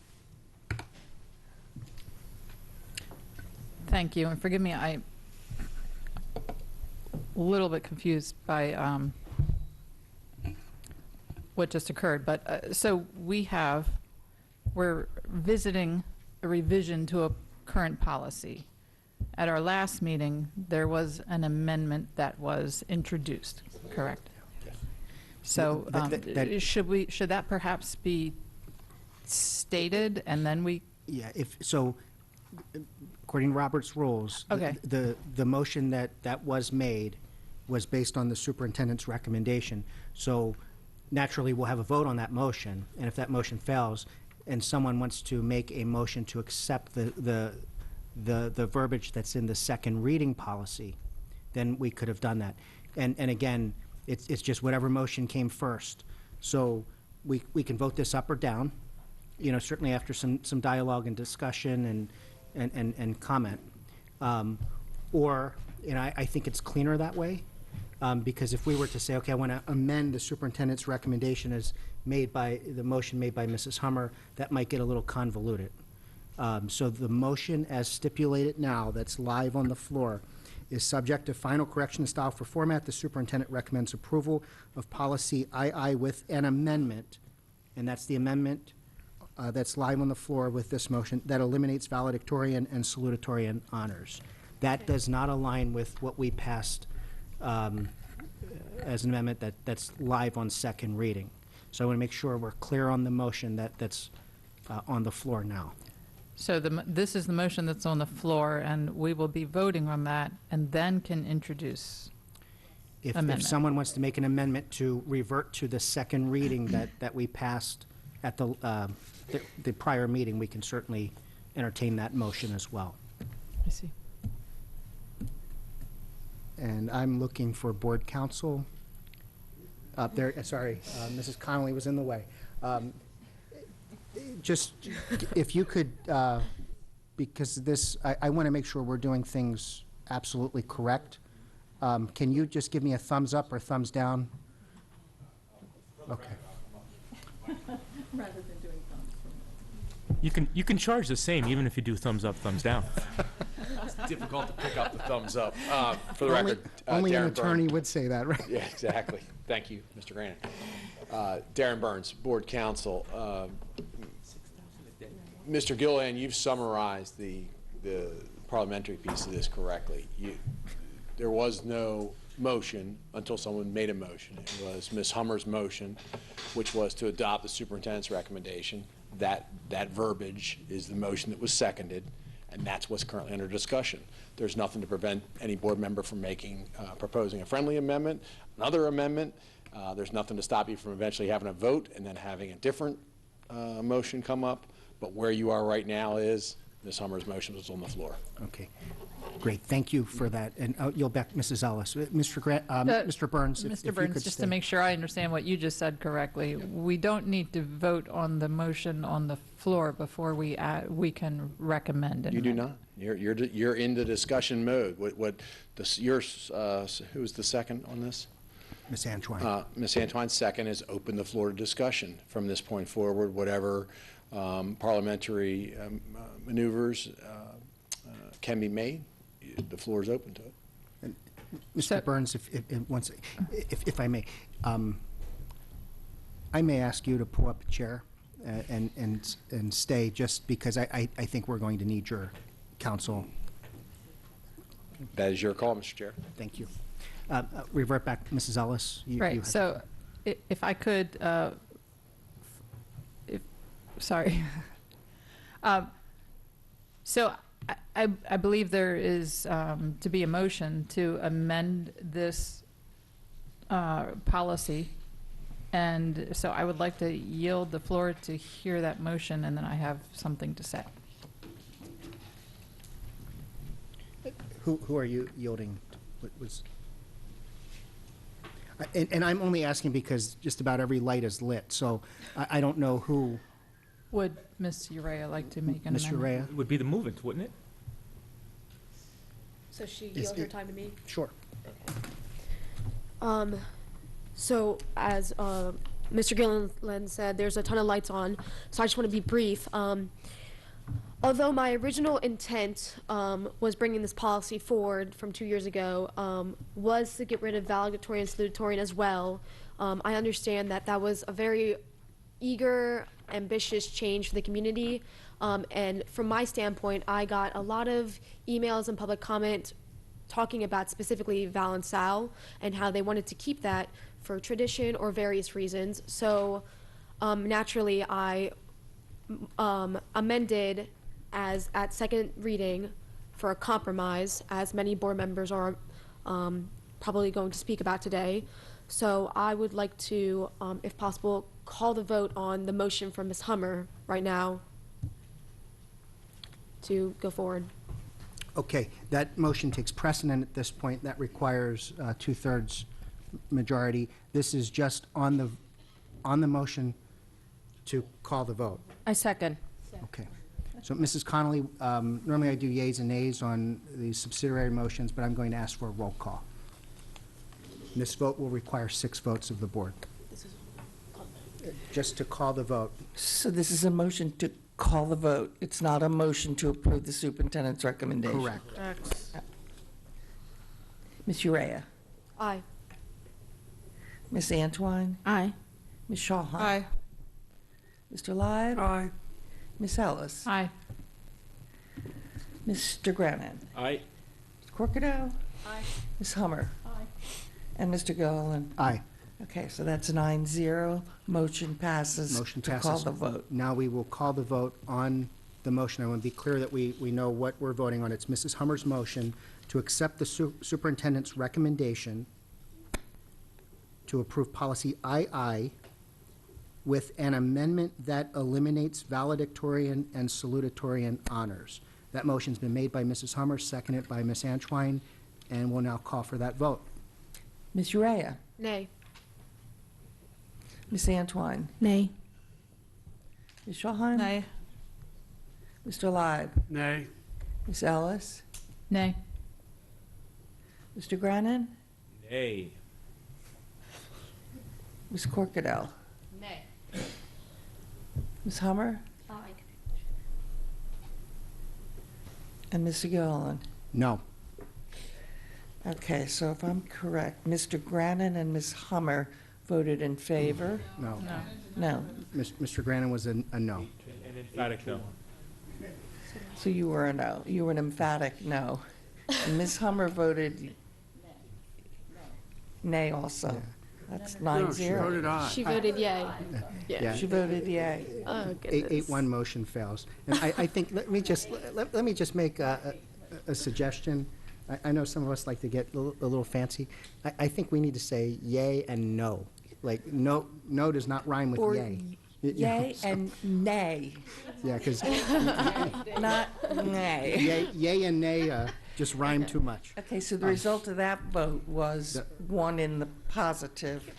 Thank you, and forgive me, I'm a little bit confused by what just occurred, but, so we're visiting a revision to a current policy. At our last meeting, there was an amendment that was introduced, correct? So, should that perhaps be stated, and then we? Yeah, according to Robert's rules, Okay. the motion that was made was based on the superintendent's recommendation. So naturally, we'll have a vote on that motion, and if that motion fails, and someone wants to make a motion to accept the verbiage that's in the second reading policy, then we could have done that. And again, it's just whatever motion came first. So we can vote this up or down, you know, certainly after some dialogue and discussion and comment. Or, you know, I think it's cleaner that way, because if we were to say, okay, I want to amend the superintendent's recommendation as made by, the motion made by Mrs. Hummer, that might get a little convoluted. So the motion as stipulated now, that's live on the floor, is subject to final correction in style for format. The superintendent recommends approval of policy II with an amendment, and that's the amendment that's live on the floor with this motion, that eliminates valedictorian and salutatorian honors. That does not align with what we passed as an amendment that's live on second reading. So I want to make sure we're clear on the motion that's on the floor now. So this is the motion that's on the floor, and we will be voting on that, and then can introduce If amendment. someone wants to make an amendment to revert to the second reading that we passed at the prior meeting, we can certainly entertain that motion as well. I see. And I'm looking for board counsel. Up there, sorry, Mrs. Connolly was in the way. Just, if you could, because this, I want to make sure we're doing things absolutely correct. Can you just give me a thumbs up or thumbs down? Okay. Rather than doing You can charge the same even if you do thumbs up, thumbs down. It's difficult to pick up the thumbs up. For the Only- record, only an Darren attorney Burns. would say that, right? Yeah, exactly. Thank you, Mr. Granite. Darren Burns, Board Counsel. Mr. Gilliland, you've summarized the parliamentary piece of this correctly. There was no motion until someone made a motion. It was Ms. Hummer's motion, which was to adopt the superintendent's recommendation. That verbiage is the motion that was seconded, and that's what's currently under discussion. There's nothing to prevent any board member from proposing a friendly amendment, another amendment. There's nothing to stop you from eventually having a vote and then having a different motion come up. But where you are right now is Ms. Hummer's motion was on the floor. Okay, great, thank you for that. And you'll back Mrs. Ellis. Mr. Burns, if you Mr. Burns, could just stay. to make sure I understand what you just said correctly, we don't need to vote on the motion on the floor before we can recommend it. You do not. You're in the discussion mode. Who's the second on this? Ms. Antoine. Ms. Antoine's second is open the floor to discussion from this point forward. Whatever parliamentary maneuvers can be made, the floor is open to it. And Mr. Burns, if I may, I may ask you to pull up a chair and stay, just because I think we're going to need your counsel. That is your call, Mr. Chair. Thank you. Revert back, Mrs. Ellis. Right, so if I could, sorry. So I believe there is to be a motion to amend this policy. And so I would like to yield the floor to hear that motion, and then I have something to say. Who are you yielding? What was? And I'm only asking because just about every light is lit, so I don't know who. Would Ms. Urea like to make an Ms. amendment? Urea? It would be the movement, wouldn't it? So she Is yield her it- time to me? Sure. So as Mr. Gilliland said, there's a ton of lights on, so I just want to be brief. Although my original intent was bringing this policy forward from 2 years ago, was to get rid of valedictorian and salutatorian as well, I understand that that was a very eager, ambitious change for the community. And from my standpoint, I got a lot of emails and public comment talking about specifically Val and Sal and how they wanted to keep that for tradition or various reasons. So naturally, I amended as at second reading for a compromise, as many board members are probably going to speak about today. So I would like to, if possible, call the vote on the motion from Ms. Hummer right now to go forward. Okay, that motion takes precedent at this point. That requires two-thirds majority. This is just on the motion to call the vote. I second. Okay. So, Mrs. Connolly, normally I do yeas and nays on the subsidiary motions, but I'm going to ask for a roll call. This vote will require 6 votes of the board. Just to call the vote. So this is a motion to call the vote. It's not a motion to approve the superintendent's recommendation. Correct. Ms. Urea? Aye. Ms. Antoine? Aye. Ms. Shawhan? Aye. Mr. Lyde? Aye. Ms. Ellis? Aye. Mr. Granite? Aye. Mr. Corkadell? Aye. Ms. Hummer? Aye. And Mr. Gilliland? Aye. Okay, so that's 9-0. Motion passes Motion to passes. call the vote. Now we will call the vote on the motion. I want to be clear that we know what we're voting on. It's Mrs. Hummer's motion to accept the superintendent's recommendation to approve policy II with an amendment that eliminates valedictorian and salutatorian honors. That motion's been made by Mrs. Hummer, seconded by Ms. Antoine. And we'll now call for that vote. Ms. Urea? Nay. Ms. Antwine? Nay. Ms. Schulheim? Nay. Mr. Live? Nay. Ms. Ellis? Nay. Mr. Grannon? Nay. Ms. Corkadell? Nay. Ms. Hummer? Aye. And Mr. Gilliland? No. Okay, so if I'm correct, Mr. Grannon and Ms. Hummer voted in favor? No. No. Mr. Grannon was a no. An emphatic no. So you were a no. You were an emphatic no. And Ms. Hummer voted nay also. That's 9-0. She voted aye. She voted yay. Yeah. She voted yay. Oh, goodness. 8-1 motion fails. And I think, let me just make a suggestion. I know some of us like to get a little fancy. I think we need to say yay and no. Like, no does not rhyme with Or yay. yay and nay, Yeah, because not nay. yay and nay just rhyme too much. Okay, so the result of that vote was 1 in the positive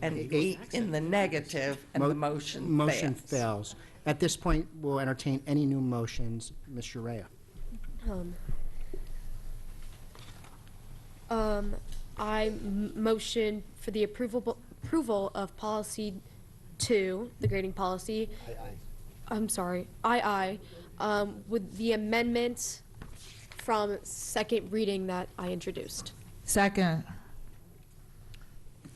and 8 in the negative, and the motion fails. fails. At this point, we'll entertain any new motions. Ms. Urea. I motion for the approval of policy 2, the grading policy. I'm sorry, with the amendment from second reading that I introduced. Second.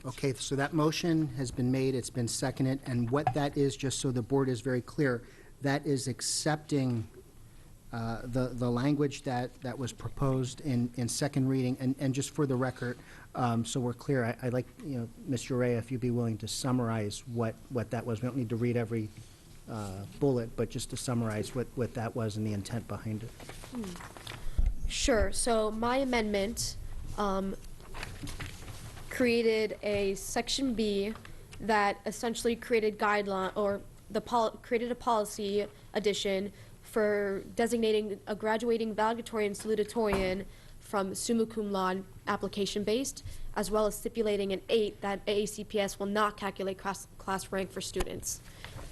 Okay, so that motion has been made, it's been seconded, and what that is, just so the board is very clear, that is accepting the language that was proposed in second reading, and just for the record, so we're clear, I'd like, Ms. Urea, if you'd be willing to summarize what that was. We don't need to read every bullet, but just to summarize what that was and the intent behind it. Sure, so my amendment created a section B that essentially created guideline, or created a policy addition for designating a graduating valedictorian and salutatorian from summa cum laude application-based, as well as stipulating an 8 that AACPS will not calculate class rank for students.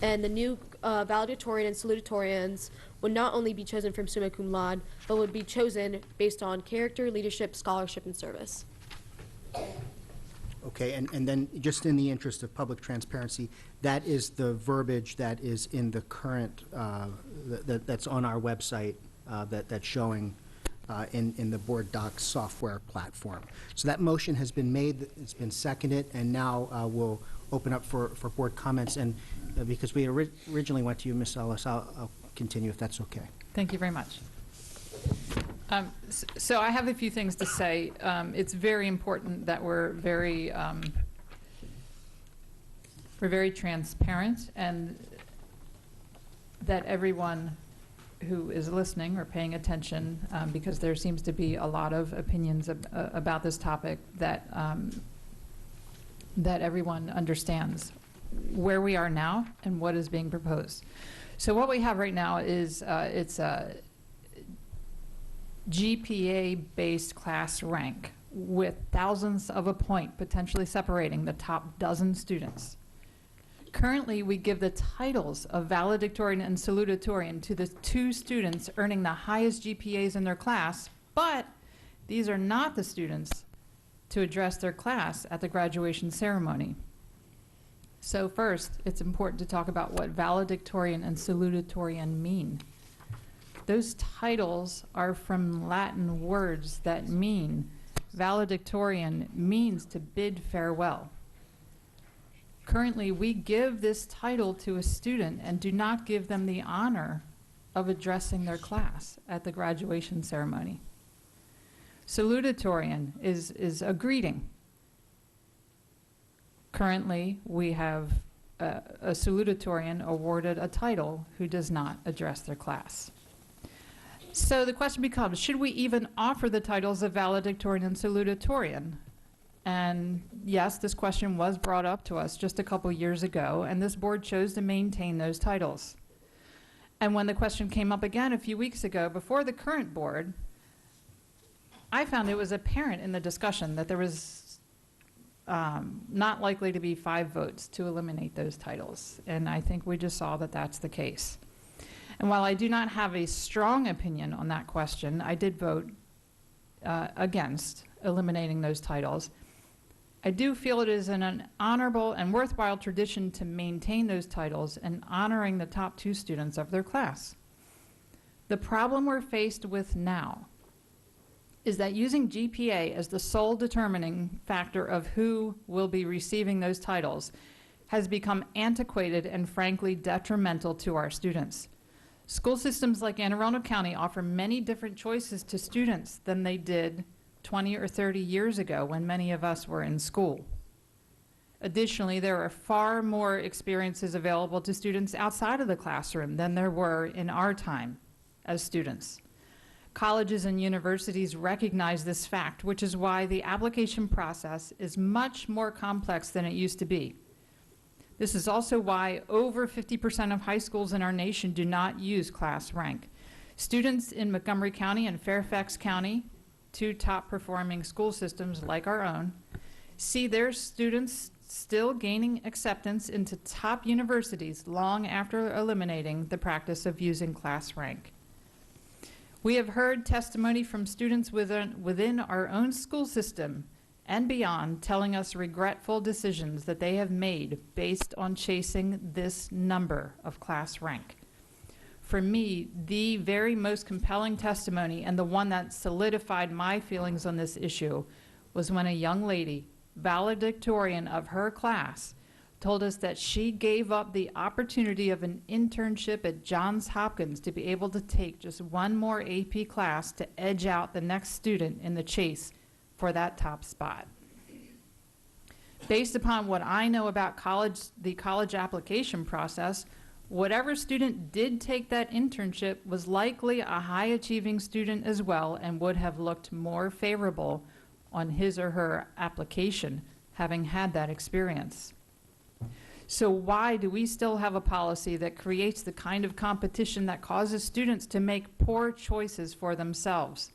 And the new valedictorian and salutatorians would not only be chosen from summa cum laude, but would be chosen based on character, leadership, scholarship, and service. Okay, and then, just in the interest of public transparency, that is the verbiage that is in the current, that's on our website, that's showing in the Board Docs software platform. So that motion has been made, it's been seconded, and now we'll open up for board comments. And because we originally went to you, Ms. Ellis, I'll continue if that's okay. Thank you very much. So I have a few things to say. It's very important that we're very transparent, and that everyone who is listening or paying attention, because there seems to be a lot of opinions about this topic, that everyone understands where we are now and what is being proposed. So what we have right now is it's a GPA-based class rank with thousands of a point potentially separating the top dozen students. Currently, we give the titles of valedictorian and salutatorian to the 2 students earning the highest GPAs in their class, but these are not the students to address their class at the graduation ceremony. So first, it's important to talk about what valedictorian and salutatorian mean. Those titles are from Latin words that mean, valedictorian means to bid farewell. Currently, we give this title to a student and do not give them the honor of addressing their class at the graduation ceremony. Salutatorian is a greeting. Currently, we have a salutatorian awarded a title who does not address their class. So the question becomes, should we even offer the titles of valedictorian and salutatorian? And yes, this question was brought up to us just a couple years ago, and this board chose to maintain those titles. And when the question came up again a few weeks ago before the current board, I found it was apparent in the discussion that there was not likely to be 5 votes to eliminate those titles. And I think we just saw that that's the case. And while I do not have a strong opinion on that question, I did vote against eliminating those titles. I do feel it is an honorable and worthwhile tradition to maintain those titles and honoring the top 2 students of their class. The problem we're faced with now is that using GPA as the sole determining factor of who will be receiving those titles has become antiquated and frankly detrimental to our students. School systems like Anne Arundel County offer many different choices to students than they did 20 or 30 years ago when many of us were in school. Additionally, there are far more experiences available to students outside of the classroom than there were in our time as students. Colleges and universities recognize this fact, which is why the application process is much more complex than it used to be. This is also why over 50% of high schools in our nation do not use class rank. Students in Montgomery County and Fairfax County, 2 top performing school systems like our own, see their students still gaining acceptance into top universities long after eliminating the practice of using class rank. We have heard testimony from students within our own school system and beyond telling us regretful decisions that they have made based on chasing this number of class rank. For me, the very most compelling testimony and the one that solidified my feelings on this issue was when a young lady, valedictorian of her class, told us that she gave up the opportunity of an internship at Johns Hopkins to be able to take just 1 more AP class to edge out the next student in the chase for that top spot. Based upon what I know about the college application process, whatever student did take that internship was likely a high-achieving student as well and would have looked more favorable on his or her application having had that experience. So why do we still have a policy that creates the kind of competition that causes students to make poor choices for themselves?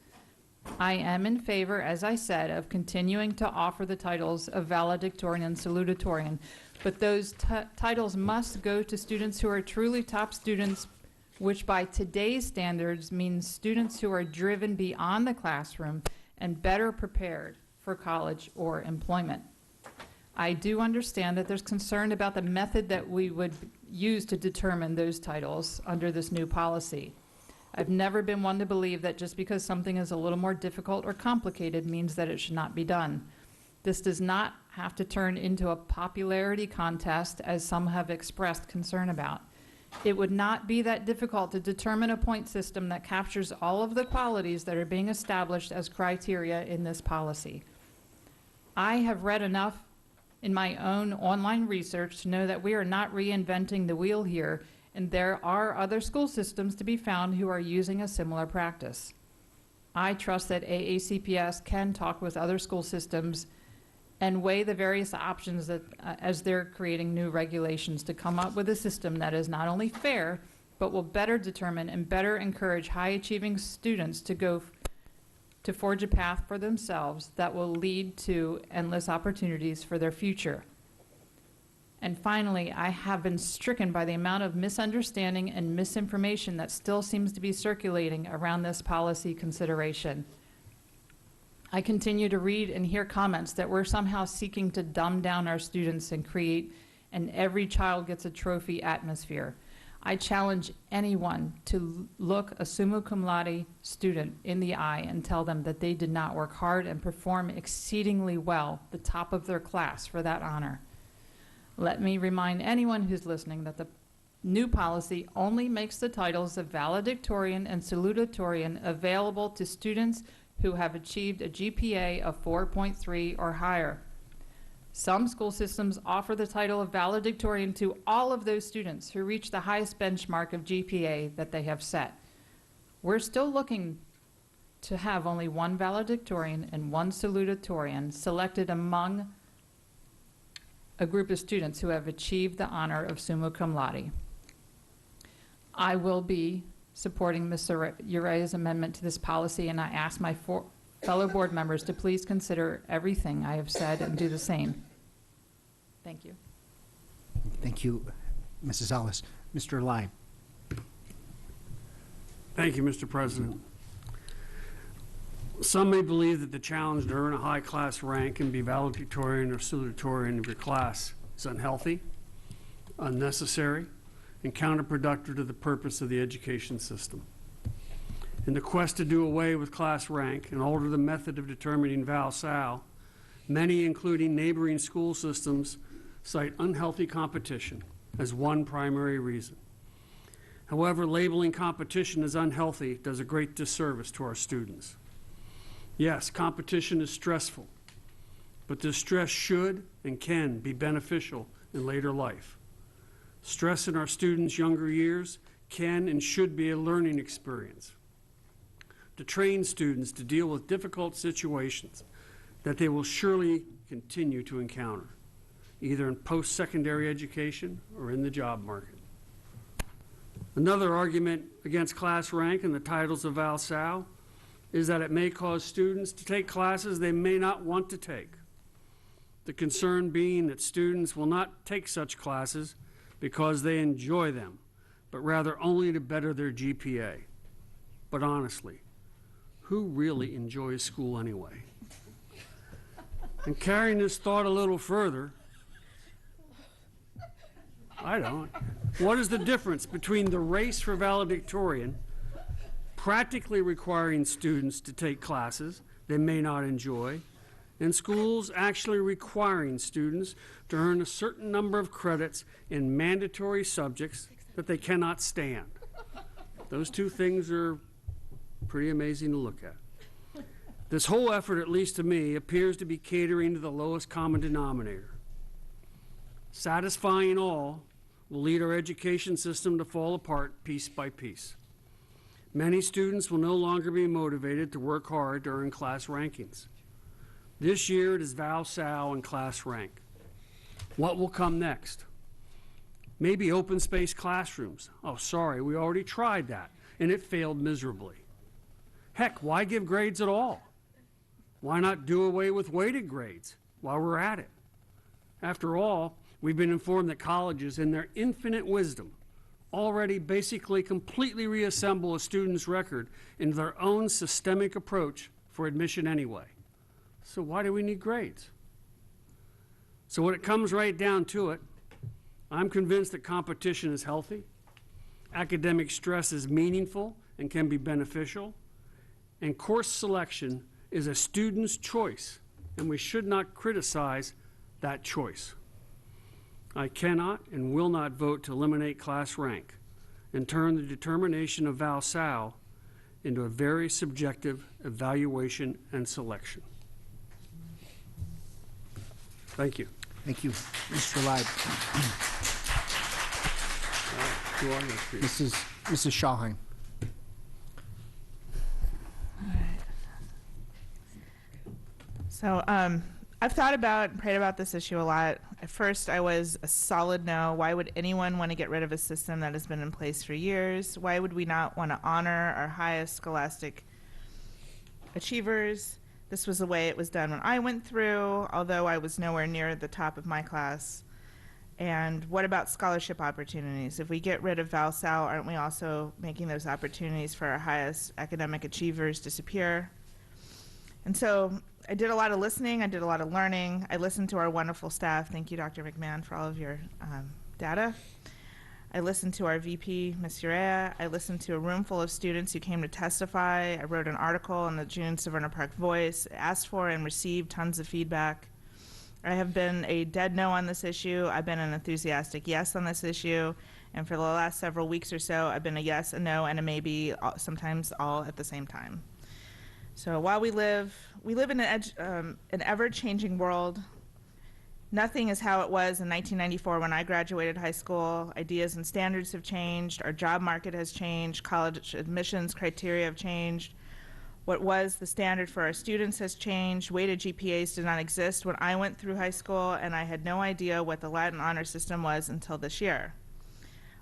I am in favor, as I said, of continuing to offer the titles of valedictorian and salutatorian, but those titles must go to students who are truly top students, which by today's standards means students who are driven beyond the classroom and better prepared for college or employment. I do understand that there's concern about the method that we would use to determine those titles under this new policy. I've never been one to believe that just because something is a little more difficult or complicated means that it should not be done. This does not have to turn into a popularity contest, as some have expressed concern about. It would not be that difficult to determine a point system that captures all of the qualities that are being established as criteria in this policy. I have read enough in my own online research to know that we are not reinventing the wheel here, and there are other school systems to be found who are using a similar practice. I trust that AACPS can talk with other school systems and weigh the various options that, as they're creating new regulations to come up with a system that is not only fair, but will better determine and better encourage high-achieving students to forge a path for themselves that will lead to endless opportunities for their future. And finally, I have been stricken by the amount of misunderstanding and misinformation that still seems to be circulating around this policy consideration. I continue to read and hear comments that we're somehow seeking to dumb down our students and create an every child gets a trophy atmosphere. I challenge anyone to look a summa cum laude student in the eye and tell them that they did not work hard and perform exceedingly well, the top of their class, for that honor. Let me remind anyone who's listening that the new policy only makes the titles of valedictorian and salutatorian available to students who have achieved a GPA of 4.3 or higher. Some school systems offer the title of valedictorian to all of those students who reach the highest benchmark of GPA that they have set. We're still looking to have only 1 valedictorian and 1 salutatorian selected among a group of students who have achieved the honor of summa cum laude. I will be supporting Ms. Urea's amendment to this policy, and I ask my fellow board members to please consider everything I have said and do the same. Thank you. Thank you, Mrs. Ellis. Mr. Lai. Thank you, Mr. President. Some may believe that the challenge to earn a high-class rank and be valedictorian or salutatorian of your class is unhealthy, unnecessary, and counterproductive to the purpose of the education system. In the quest to do away with class rank and alter the method of determining val-sal, many, including neighboring school systems, cite unhealthy competition as one primary reason. However, labeling competition as unhealthy does a great disservice to our students. Yes, competition is stressful, but this stress should and can be beneficial in later life. Stress in our students' younger years can and should be a learning experience to train students to deal with difficult situations that they will surely continue to encounter, either in post-secondary education or in the job market. Another argument against class rank and the titles of val-sal is that it may cause students to take classes they may not want to take. The concern being that students will not take such classes because they enjoy them, but rather only to better their GPA. But honestly, who really enjoys school anyway? And carrying this thought a little further, I don't. What is the difference between the race for valedictorian, practically requiring students to take classes they may not enjoy, and schools actually requiring students to earn a certain number of credits in mandatory subjects that they cannot stand? Those two things are pretty amazing to look at. This whole effort, at least to me, appears to be catering to the lowest common denominator. Satisfying all will lead our education system to fall apart piece by piece. Many students will no longer be motivated to work hard to earn class rankings. This year it is val-sal and class rank. What will come next? Maybe open space classrooms. Oh, sorry, we already tried that, and it failed miserably. Heck, why give grades at all? Why not do away with weighted grades while we're at it? After all, we've been informed that colleges, in their infinite wisdom, already basically completely reassemble a student's record into their own systemic approach for admission anyway. So why do we need grades? So when it comes right down to it, I'm convinced that competition is healthy, academic stress is meaningful and can be beneficial, and course selection is a student's choice, and we should not criticize that choice. I cannot and will not vote to eliminate class rank and turn the determination of val-sal into a very subjective evaluation and selection. Thank you. Thank you, Mr. Lai. Mrs. Schallheim. So I've thought about and prayed about this issue a lot. At first, I was a solid no. Why would anyone want to get rid of a system that has been in place for years? Why would we not want to honor our highest scholastic achievers? This was the way it was done when I went through, although I was nowhere near the top of my class. And what about scholarship opportunities? If we get rid of val-sal, aren't we also making those opportunities for our highest academic achievers disappear? And so I did a lot of listening. I did a lot of learning. I listened to our wonderful staff. Thank you, Dr. McMahon, for all of your data. I listened to our VP, Ms. Urea. I listened to a room full of students who came to testify. I wrote an article in the June Severna Park Voice, asked for and received tons of feedback. I have been a dead no on this issue. I've been an enthusiastic yes on this issue. And for the last several weeks or so, I've been a yes, a no, and a maybe, sometimes all at the same time. So while we live in an ever-changing world. Nothing is how it was in 1994 when I graduated high school. Ideas and standards have changed. Our job market has changed. College admissions criteria have changed. What was the standard for our students has changed. Weighted GPAs did not exist when I went through high school, and I had no idea what the Latin honor system was until this year.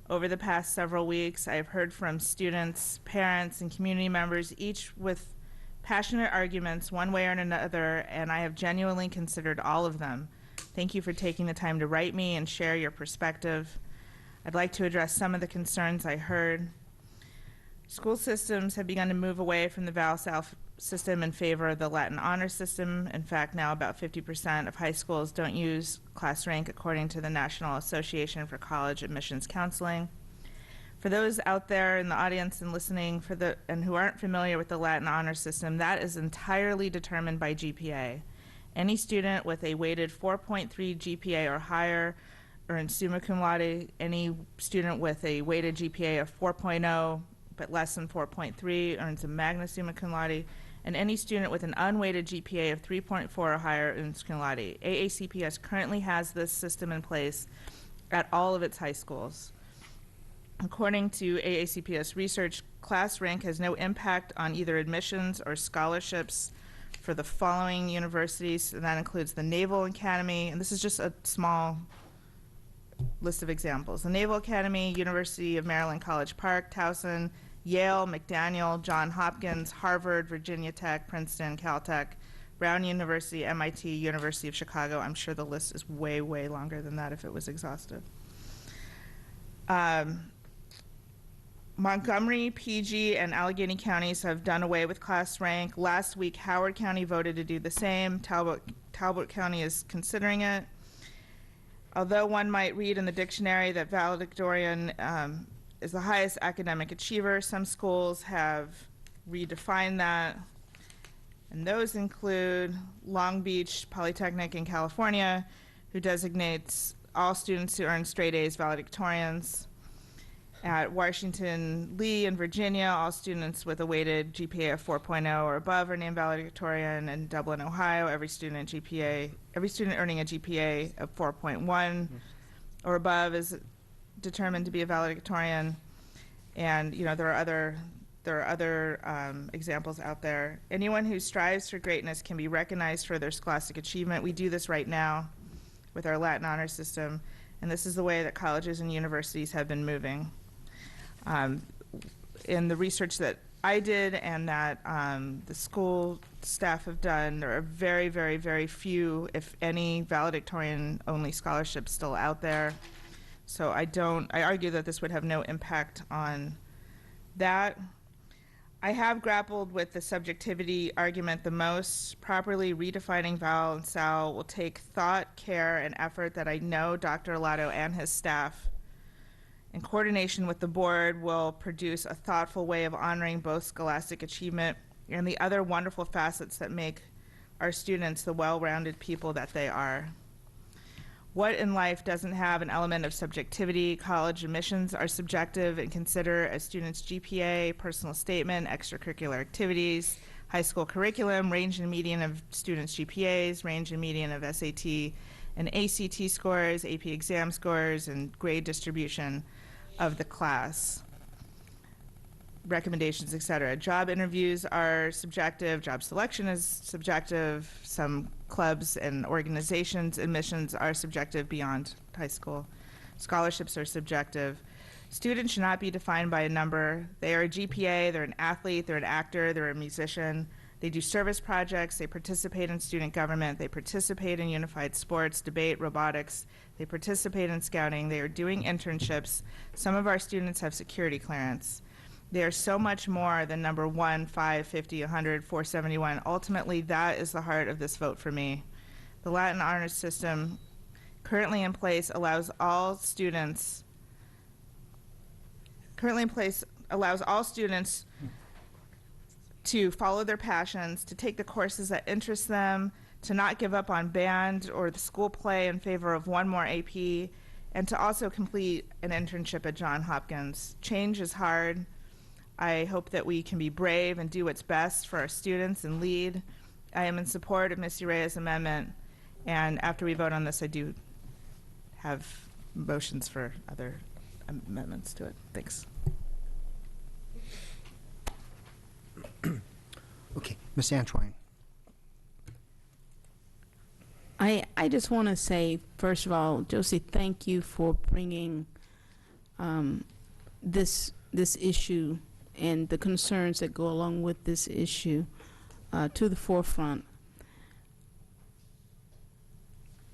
Over the past several weeks, I have heard from students, parents, and community members, each with passionate arguments one way or another, and I have genuinely considered all of them. Thank you for taking the time to write me and share your perspective. I'd like to address some of the concerns I heard. School systems have begun to move away from the ValSal system in favor of the Latin honor system. In fact, now about 50% of high schools don't use class rank according to the National Association for College Admissions Counseling. For those out there in the audience and listening and who aren't familiar with the Latin honor system, that is entirely determined by GPA. Any student with a weighted 4.3 GPA or higher earns summa cum laude. Any student with a weighted GPA of 4.0 but less than 4.3 earns a magna summa cum laude, and any student with an unweighted GPA of 3.4 or higher earns cum laude. AACPS currently has this system in place at all of its high schools. According to AACPS research, class rank has no impact on either admissions or scholarships for the following universities, and that includes the Naval Academy, and this is just a small list of examples. The Naval Academy, University of Maryland College Park, Towson, Yale, McDaniel, Johns Hopkins, Harvard, Virginia Tech, Princeton, Caltech, Brown University, MIT, University of Chicago. I'm sure the list is way, way longer than that if it was exhaustive. Montgomery, PG, and Allegheny counties have done away with class rank. Last week, Howard County voted to do the same. Talbot County is considering it. Although one might read in the dictionary that valedictorian is the highest academic achiever, some schools have redefined that. And those include Long Beach Polytechnic in California, who designates all students who earn straight A's valedictorians. At Washington Lee in Virginia, all students with a weighted GPA of 4.0 or above are named valedictorian. In Dublin, Ohio, every student earning a GPA of 4.1 or above is determined to be a valedictorian. And there are other examples out there. Anyone who strives for greatness can be recognized for their scholastic achievement. We do this right now with our Latin honor system, and this is the way that colleges and universities have been moving. In the research that I did and that the school staff have done, there are very, very, very few, if any, valedictorian-only scholarships still out there. So I argue that this would have no impact on that. I have grappled with the subjectivity argument the most. Properly redefining Val and Sal will take thought, care, and effort that I know Dr. Alato and his staff, in coordination with the board, will produce a thoughtful way of honoring both scholastic achievement and the other wonderful facets that make our students the well-rounded people that they are. What in life doesn't have an element of subjectivity? College admissions are subjective and consider a student's GPA, personal statement, extracurricular activities, high school curriculum, range and median of students' GPAs, range and median of SAT and ACT scores, AP exam scores, and grade distribution of the class, recommendations, et cetera. Job interviews are subjective. Job selection is subjective. Some clubs and organizations' admissions are subjective beyond high school. Scholarships are subjective. Students should not be defined by a number. They are a GPA, they're an athlete, they're an actor, they're a musician. They do service projects, they participate in student government, they participate in unified sports, debate, robotics, they participate in scouting, they are doing internships. Some of our students have security clearance. They are so much more than number 1, 5, 50, 100, 471. Ultimately, that is the heart of this vote for me. The Latin honors system currently in place allows all students to follow their passions, to take the courses that interest them, to not give up on band or the school play in favor of one more AP, and to also complete an internship at Johns Hopkins. Change is hard. I hope that we can be brave and do what's best for our students and lead. I am in support of Ms. Urea's amendment, and after we vote on this, I do have motions for other amendments to it. Thanks. Okay, Ms. Antwine. I just want to say, first of all, Josie, thank you for bringing this issue and the concerns that go along with this issue to the forefront.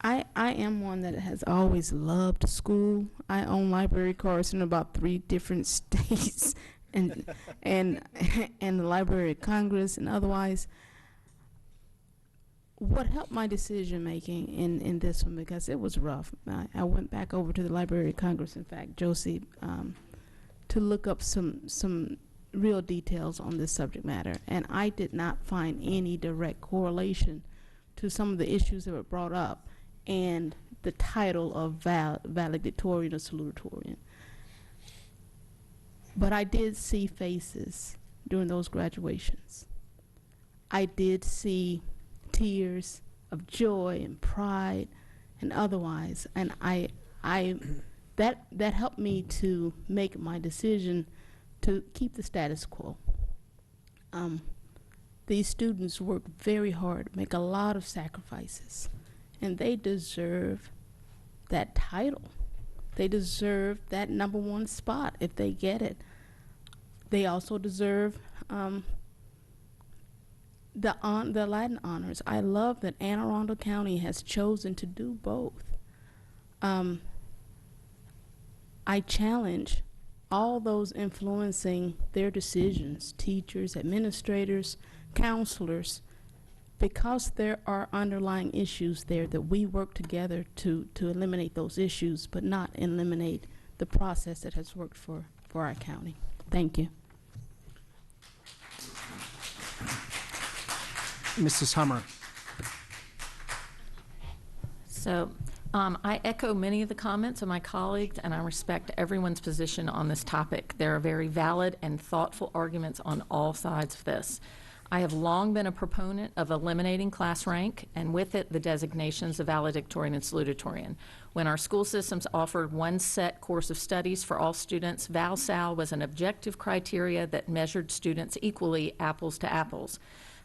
I am one that has always loved school. I own library cards in about 3 different states, and the Library of Congress and otherwise. What helped my decision making in this one, because it was rough. I went back over to the Library of Congress, in fact, Josie, to look up some real details on this subject matter, and I did not find any direct correlation to some of the issues that were brought up and the title of valedictorian or salutatorian. But I did see faces during those graduations. I did see tears of joy and pride and otherwise, and that helped me to make my decision to keep the status quo. These students work very hard, make a lot of sacrifices, and they deserve that title. They deserve that #1 spot if they get it. They also deserve the Latin honors. I love that Anne Arundel County has chosen to do both. I challenge all those influencing their decisions, teachers, administrators, counselors, because there are underlying issues there that we work together to eliminate those issues, but not eliminate the process that has worked for our county. Thank you. Mrs. Hummer. So I echo many of the comments of my colleagues, and I respect everyone's position on this topic. There are very valid and thoughtful arguments on all sides of this. I have long been a proponent of eliminating class rank, and with it, the designations of valedictorian and salutatorian. When our school systems offered one set course of studies for all students, Val-Sal was an objective criteria that measured students equally, apples to apples.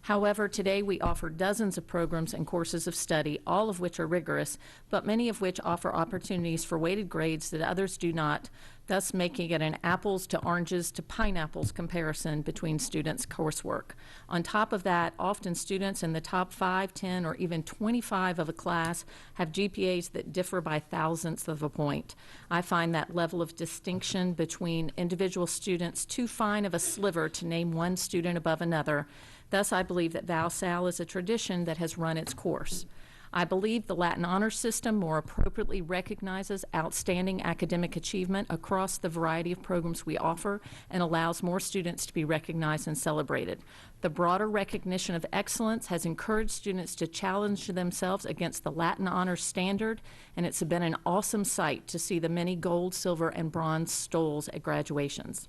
However, today we offer dozens of programs and courses of study, all of which are rigorous, but many of which offer opportunities for weighted grades that others do not, thus making it an apples to oranges to pineapples comparison between students' coursework. On top of that, often students in the top 5, 10, or even 25 of a class have GPAs that differ by thousandths of a point. I find that level of distinction between individual students too fine of a sliver to name one student above another. Thus, I believe that Val-Sal is a tradition that has run its course. I believe the Latin honor system more appropriately recognizes outstanding academic achievement across the variety of programs we offer and allows more students to be recognized and celebrated. The broader recognition of excellence has encouraged students to challenge themselves against the Latin honors standard, and it's been an awesome sight to see the many gold, silver, and bronze stoles at graduations.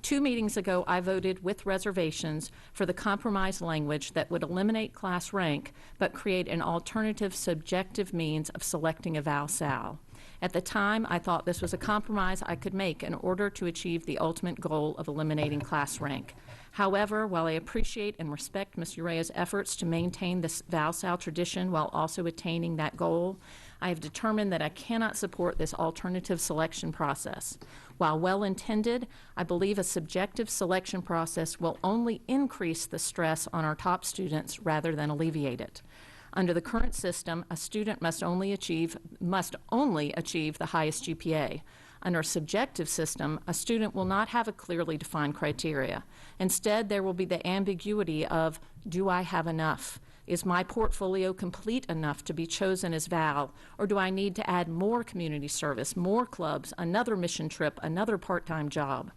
2 meetings ago, I voted with reservations for the compromise language that would eliminate class rank but create an alternative subjective means of selecting a Val-Sal. At the time, I thought this was a compromise I could make in order to achieve the ultimate goal of eliminating class rank. However, while I appreciate and respect Ms. Urea's efforts to maintain this Val-Sal tradition while also attaining that goal, I have determined that I cannot support this alternative selection process. While well-intended, I believe a subjective selection process will only increase the stress on our top students rather than alleviate it. Under the current system, a student must only achieve the highest GPA. Under a subjective system, a student will not have a clearly defined criteria. Instead, there will be the ambiguity of, do I have enough? Is my portfolio complete enough to be chosen as Val, or do I need to add more community service, more clubs, another mission trip, another part-time job?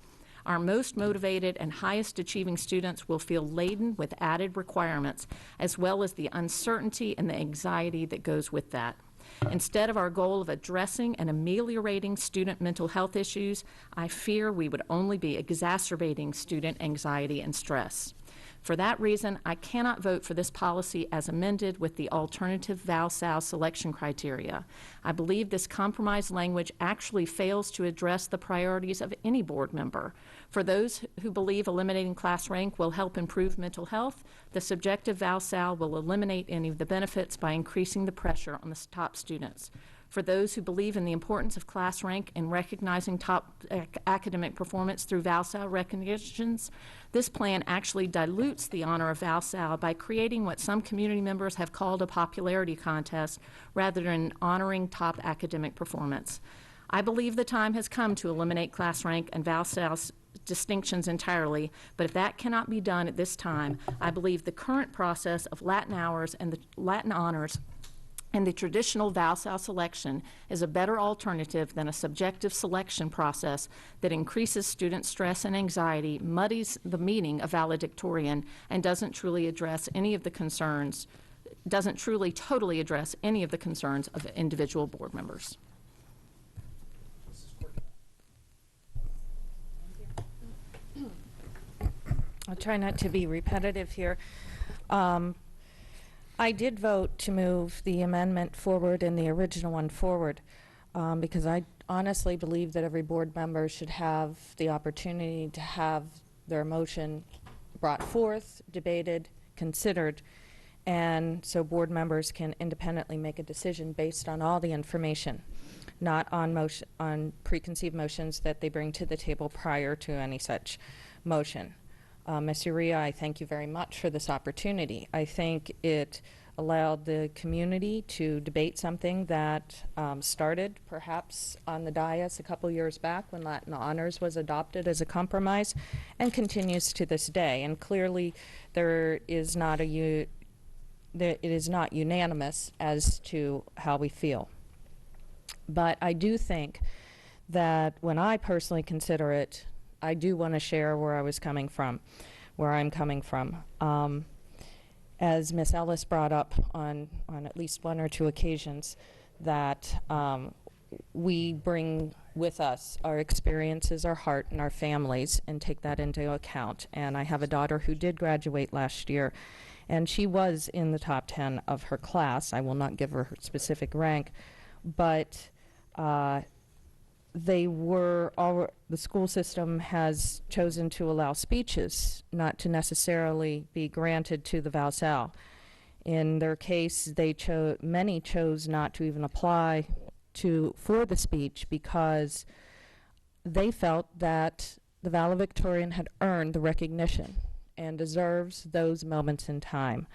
Our most motivated and highest achieving students will feel laden with added requirements, as well as the uncertainty and the anxiety that goes with that. Instead of our goal of addressing and ameliorating student mental health issues, I fear we would only be exacerbating student anxiety and stress. For that reason, I cannot vote for this policy as amended with the alternative Val-Sal selection criteria. I believe this compromise language actually fails to address the priorities of any board member. For those who believe eliminating class rank will help improve mental health, the subjective Val-Sal will eliminate any of the benefits by increasing the pressure on the top students. For those who believe in the importance of class rank and recognizing top academic performance through ValSal recognitions, this plan actually dilutes the honor of ValSal by creating what some community members have called a popularity contest rather than honoring top academic performance. I believe the time has come to eliminate class rank and ValSal's distinctions entirely, but if that cannot be done at this time, I believe the current process of Latin hours and the Latin honors and the traditional ValSal selection is a better alternative than a subjective selection process that increases student stress and anxiety, muddies the meaning of valedictorian, and doesn't truly address any of the concerns, doesn't truly totally address any of the concerns of individual board members. I'll try not to be repetitive here. I did vote to move the amendment forward and the original one forward because I honestly believe that every board member should have the opportunity to have their motion brought forth, debated, considered, and so board members can independently make a decision based on all the information, not on preconceived motions that they bring to the table prior to any such motion. Ms. Uria, I thank you very much for this opportunity. I think it allowed the community to debate something that started perhaps on the dais a couple years back when Latin Honors was adopted as a compromise and continues to this day. And clearly there is not it is not unanimous as to how we feel. But I do think that when I personally consider it, I do want to share where I'm coming from. As Ms. Ellis brought up on at least one or two occasions, that we bring with us our experiences, our heart, and our families, and take that into account. And I have a daughter who did graduate last year, and she was in the top 10 of her class. I will not give her specific rank, but the school system has chosen to allow speeches not to necessarily be granted to the ValSal. In their case, many chose not to even apply for the speech because they felt that the valedictorian had earned the recognition and deserves those moments in time.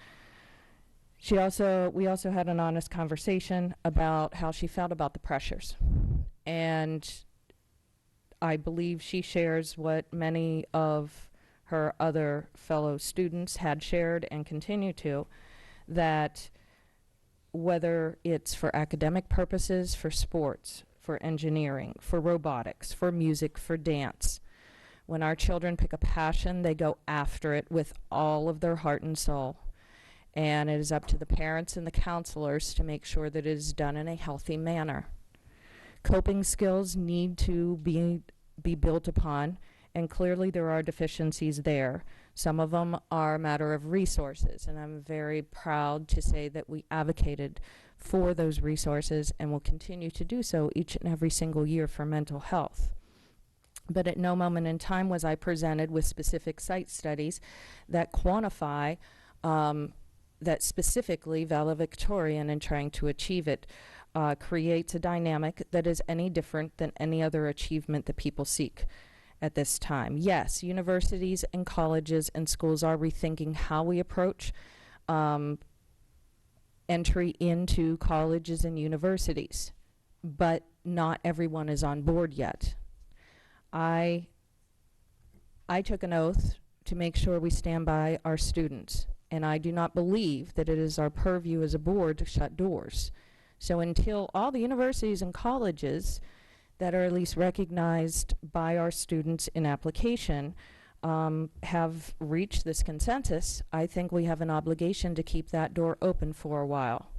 We also had an honest conversation about how she felt about the pressures. And I believe she shares what many of her other fellow students had shared and continue to, that whether it's for academic purposes, for sports, for engineering, for robotics, for music, for dance, when our children pick a passion, they go after it with all of their heart and soul. And it is up to the parents and the counselors to make sure that it is done in a healthy manner. Coping skills need to be built upon, and clearly there are deficiencies there. Some of them are a matter of resources, and I'm very proud to say that we advocated for those resources and will continue to do so each and every single year for mental health. But at no moment in time was I presented with specific site studies that quantify that specifically valedictorian in trying to achieve it creates a dynamic that is any different than any other achievement that people seek at this time. Yes, universities and colleges and schools are rethinking how we approach entry into colleges and universities, but not everyone is on board yet. I took an oath to make sure we stand by our students, and I do not believe that it is our purview as a board to shut doors. So until all the universities and colleges that are at least recognized by our students in application have reached this consensus, I think we have an obligation to keep that door open for a while.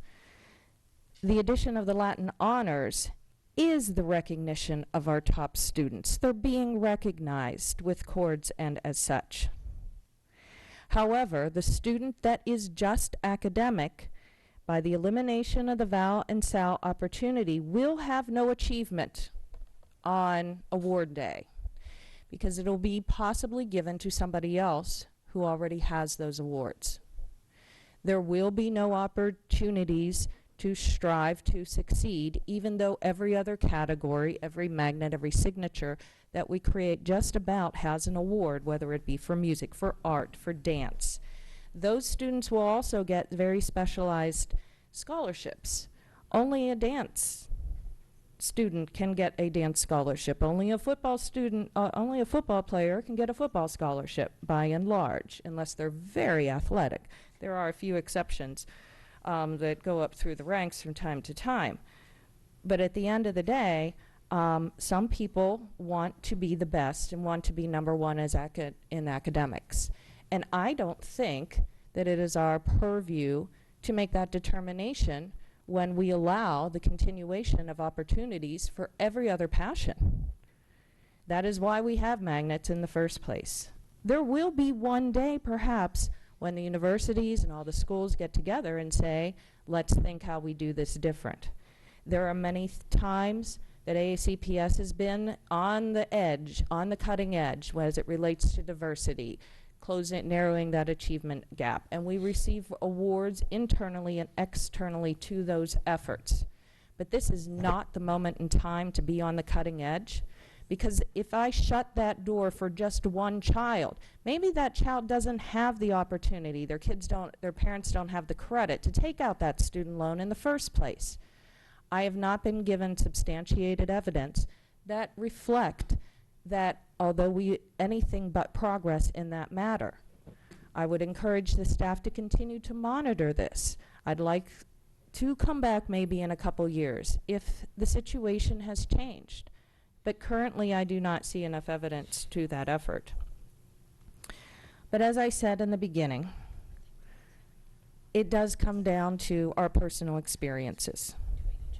The addition of the Latin honors is the recognition of our top students. They're being recognized with cords and as such. However, the student that is just academic, by the elimination of the Val and Sal opportunity, will have no achievement on award day because it'll be possibly given to somebody else who already has those awards. There will be no opportunities to strive to succeed, even though every other category, every magnet, every signature that we create just about has an award, whether it be for music, for art, for dance. Those students will also get very specialized scholarships. Only a dance student can get a dance scholarship. Only a football player can get a football scholarship, by and large, unless they're very athletic. There are a few exceptions that go up through the ranks from time to time. But at the end of the day, some people want to be the best and want to be number one in academics. And I don't think that it is our purview to make that determination when we allow the continuation of opportunities for every other passion. That is why we have magnets in the first place. There will be one day, perhaps, when the universities and all the schools get together and say, let's think how we do this different. There are many times that AACPS has been on the edge, on the cutting edge, as it relates to diversity, narrowing that achievement gap. And we receive awards internally and externally to those efforts. But this is not the moment in time to be on the cutting edge. Because if I shut that door for just one child, maybe that child doesn't have the opportunity, their parents don't have the credit to take out that student loan in the first place. I have not been given substantiated evidence that reflect that although anything but progress in that matter. I would encourage the staff to continue to monitor this. I'd like to come back maybe in a couple years if the situation has changed. But currently I do not see enough evidence to that effort. But as I said in the beginning, it does come down to our personal experiences.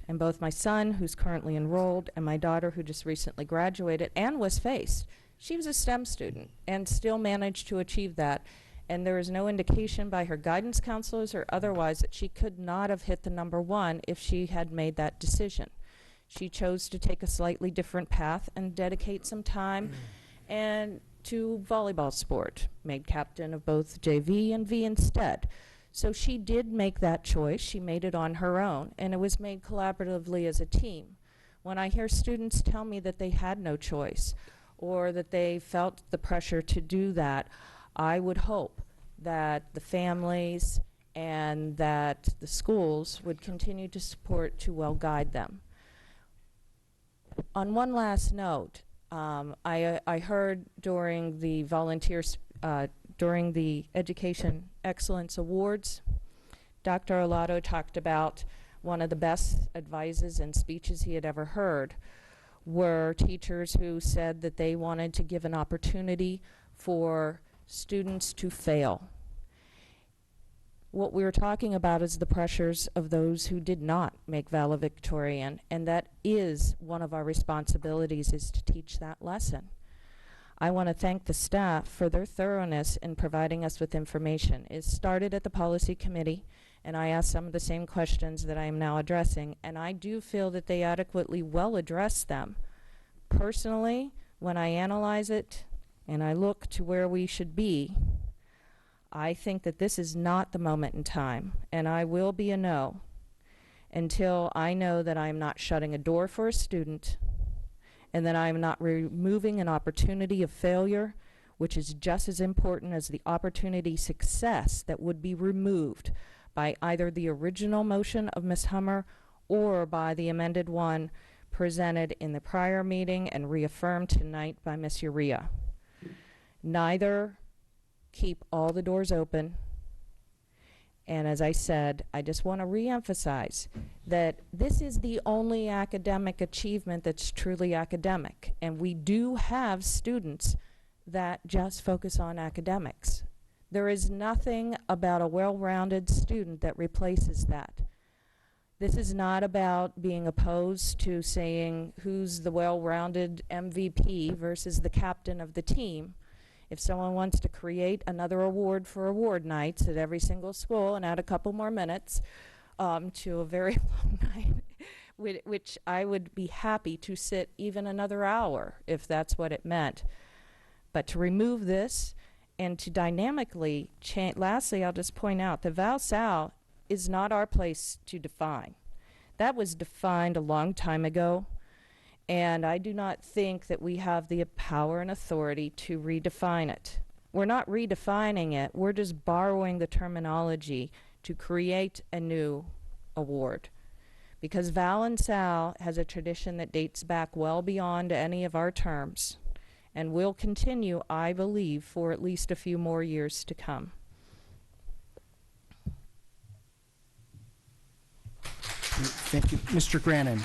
And both my son, who's currently enrolled, and my daughter, who just recently graduated and was faced, she was a STEM student and still managed to achieve that. And there is no indication by her guidance counselors or otherwise that she could not have hit the number one if she had made that decision. She chose to take a slightly different path and dedicate some time and to volleyball sport, made captain of both JV and V instead. So she did make that choice. She made it on her own, and it was made collaboratively as a team. When I hear students tell me that they had no choice or that they felt the pressure to do that, I would hope that the families and that the schools would continue to support to well guide them. On one last note, I heard during the during the Education Excellence Awards, Dr. Arlotto talked about one of the best advices and speeches he had ever heard were teachers who said that they wanted to give an opportunity for students to fail. What we were talking about is the pressures of those who did not make valedictorian, and that is one of our responsibilities, is to teach that lesson. I want to thank the staff for their thoroughness in providing us with information. It started at the policy committee, and I asked some of the same questions that I am now addressing, and I do feel that they adequately well addressed them. Personally, when I analyze it and I look to where we should be, I think that this is not the moment in time, and I will be a no until I know that I'm not shutting a door for a student and that I'm not removing an opportunity of failure, which is just as important as the opportunity success that would be removed by either the original motion of Ms. Hummer or by the amended one presented in the prior meeting and reaffirmed tonight by Ms. Urea. Neither keep all the doors open. And as I said, I just want to reemphasize that this is the only academic achievement that's truly academic. And we do have students that just focus on academics. There is nothing about a well-rounded student that replaces that. This is not about being opposed to saying who's the well-rounded MVP versus the captain of the team. If someone wants to create another award for award nights at every single school and add a couple more minutes to a very long night, which I would be happy to sit even another hour if that's what it meant. But to remove this and to dynamically change, lastly, I'll just point out the Val Sal is not our place to define. That was defined a long time ago, and I do not think that we have the power and authority to redefine it. We're not redefining it, we're just borrowing the terminology to create a new award. Because Val and Sal has a tradition that dates back well beyond any of our terms, and will continue, I believe, for at least a few more years to come. Thank you. Mr. Grannon.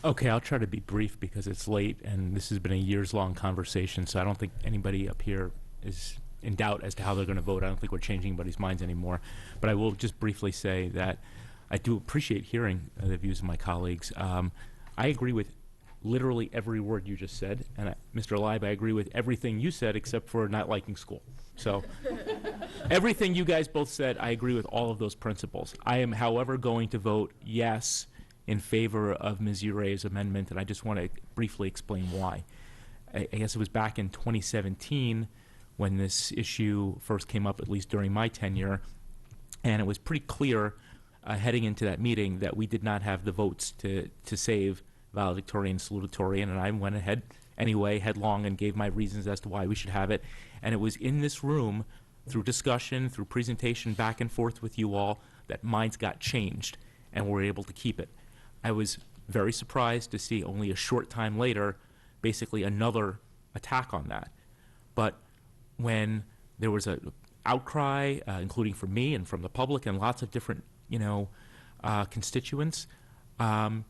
Okay, I'll try to be brief because it's late and this has been a years-long conversation, so I don't think anybody up here is in doubt as to how they're going to vote. I don't think we're changing anybody's minds anymore. But I will just briefly say that I do appreciate hearing the views of my colleagues. I agree with literally every word you just said, and Mr. Leib, I agree with everything you said except for not liking school. So everything you guys both said, I agree with all of those principles. I am, however, going to vote yes in favor of Ms. Urea's amendment, and I just want to briefly explain why. I guess it was back in 2017 when this issue first came up, at least during my tenure, and it was pretty clear heading into that meeting that we did not have the votes to save valedictorian, salutatorian, and I went ahead anyway, headlong, and gave my reasons as to why we should have it. And it was in this room, through discussion, through presentation, back and forth with you all, that minds got changed, and we were able to keep it. I was very surprised to see only a short time later, basically another attack on that. But when there was an outcry, including from me and from the public and lots of different, constituents, I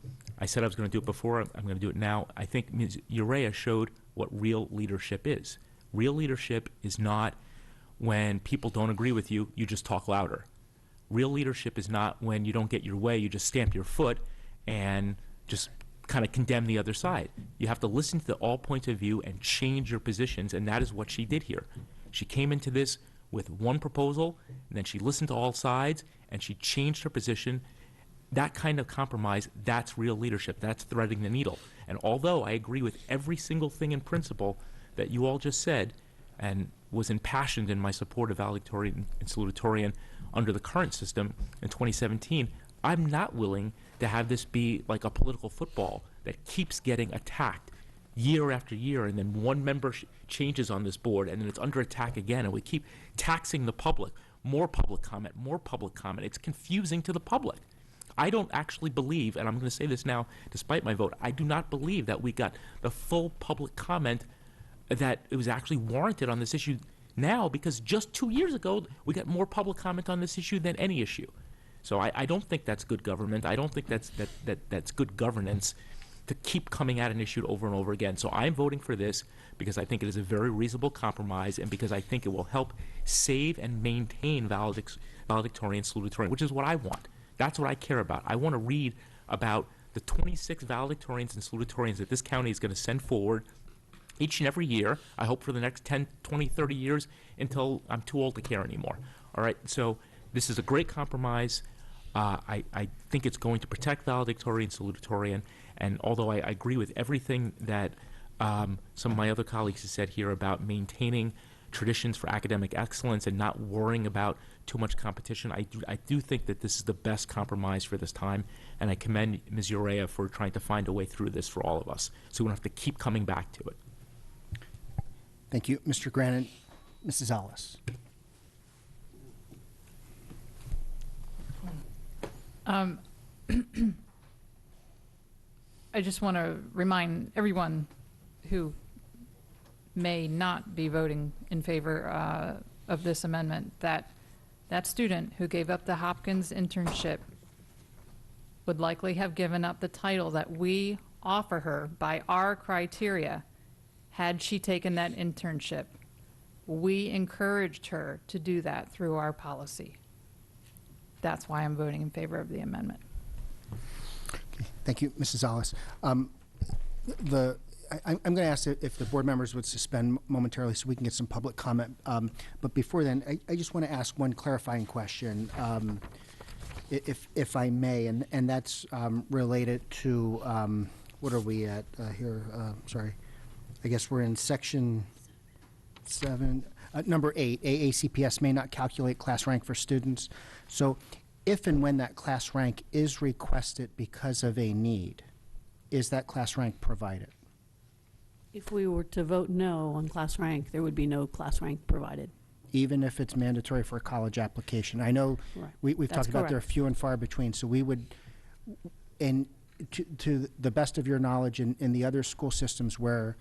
said I was going to do it before. I'm going to do it now. I think Ms. Urea showed what real leadership is. Real leadership is not when people don't agree with you, you just talk louder. Real leadership is not when you don't get your way, you just stamp your foot and just kind of condemn the other side. You have to listen to all points of view and change your positions, and that is what she did here. She came into this with one proposal, and then she listened to all sides, and she changed her position. That kind of compromise, that's real leadership. That's threading the needle. And although I agree with every single thing in principle that you all just said, and was impassioned in my support of valedictorian and salutatorian under the current system in 2017, I'm not willing to have this be like a political football that keeps getting attacked year after year, and then one member changes on this board, and then it's under attack again, and we keep taxing the public. More public comment, more public comment. It's confusing to the public. I don't actually believe, and I'm going to say this now despite my vote, I do not believe that we got the full public comment that it was actually warranted on this issue now, because just 2 years ago we got more public comment on this issue than any issue. So I don't think that's good government. I don't think that's good governance to keep coming at an issue over and over again. So I'm voting for this because I think it is a very reasonable compromise, and because I think it will help save and maintain valedictorian, salutatorian, which is what I want. That's what I care about. I want to read about the 26 valedictorians and salutatorians that this county is going to send forward each and every year, I hope for the next 10, 20, 30 years, until I'm too old to care anymore. All right, so this is a great compromise. I think it's going to protect valedictorian, salutatorian, and although I agree with everything that some of my other colleagues have said here about maintaining traditions for academic excellence and not worrying about too much competition, I do think that this is the best compromise for this time, and I commend Ms. Urea for trying to find a way through this for all of us, so we don't have to keep coming back to it. Thank you, Mr. Grannon. Mrs. Ellis. I just want to remind everyone who may not be voting in favor of this amendment that that student who gave up the Hopkins internship would likely have given up the title that we offer her by our criteria had she taken that internship. We encouraged her to do that through our policy. That's why I'm voting in favor of the amendment. Okay. Thank you, Mrs. Ellis. I'm going to ask if the board members would suspend momentarily so we can get some public comment. But before then, I just want to ask one clarifying question, if I may, and that's related to, what are we at here? Sorry. I guess we're in section 7. Number 8, AACPS may not calculate class rank for students. So if and when that class rank is requested because of a need, is that class rank provided? If we were to vote no on class rank, there would be no class rank provided. Even if it's mandatory for a college application? I know Right. we've That's talked about they're correct. few and far between, so we would, and to the best of your knowledge, in the other school systems where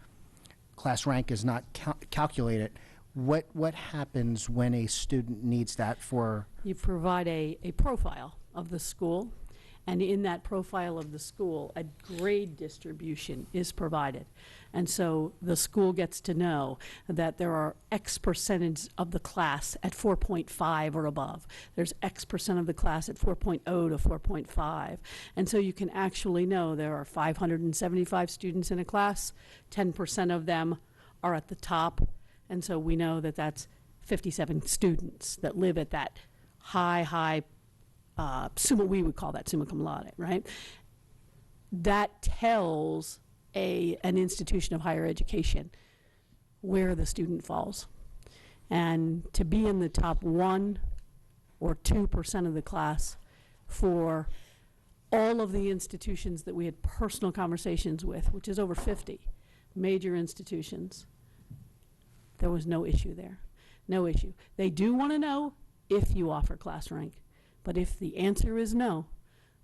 class rank is not calculated, what happens when a student needs that for? You provide a profile of the school, and in that profile of the school, a grade distribution is provided. And so the school gets to know that there are X percentage of the class at 4.5 or above. There's X percent of the class at 4.0 to 4.5. And so you can actually know there are 575 students in a class, 10% of them are at the top. And so we know that that's 57 students that live at that high, we would call that summa cum laude, right? That tells an institution of higher education where the student falls. And to be in the top 1 or 2% of the class for all of the institutions that we had personal conversations with, which is over 50 major institutions, there was no issue there. No issue. They do want to know if you offer class rank. But if the answer is no,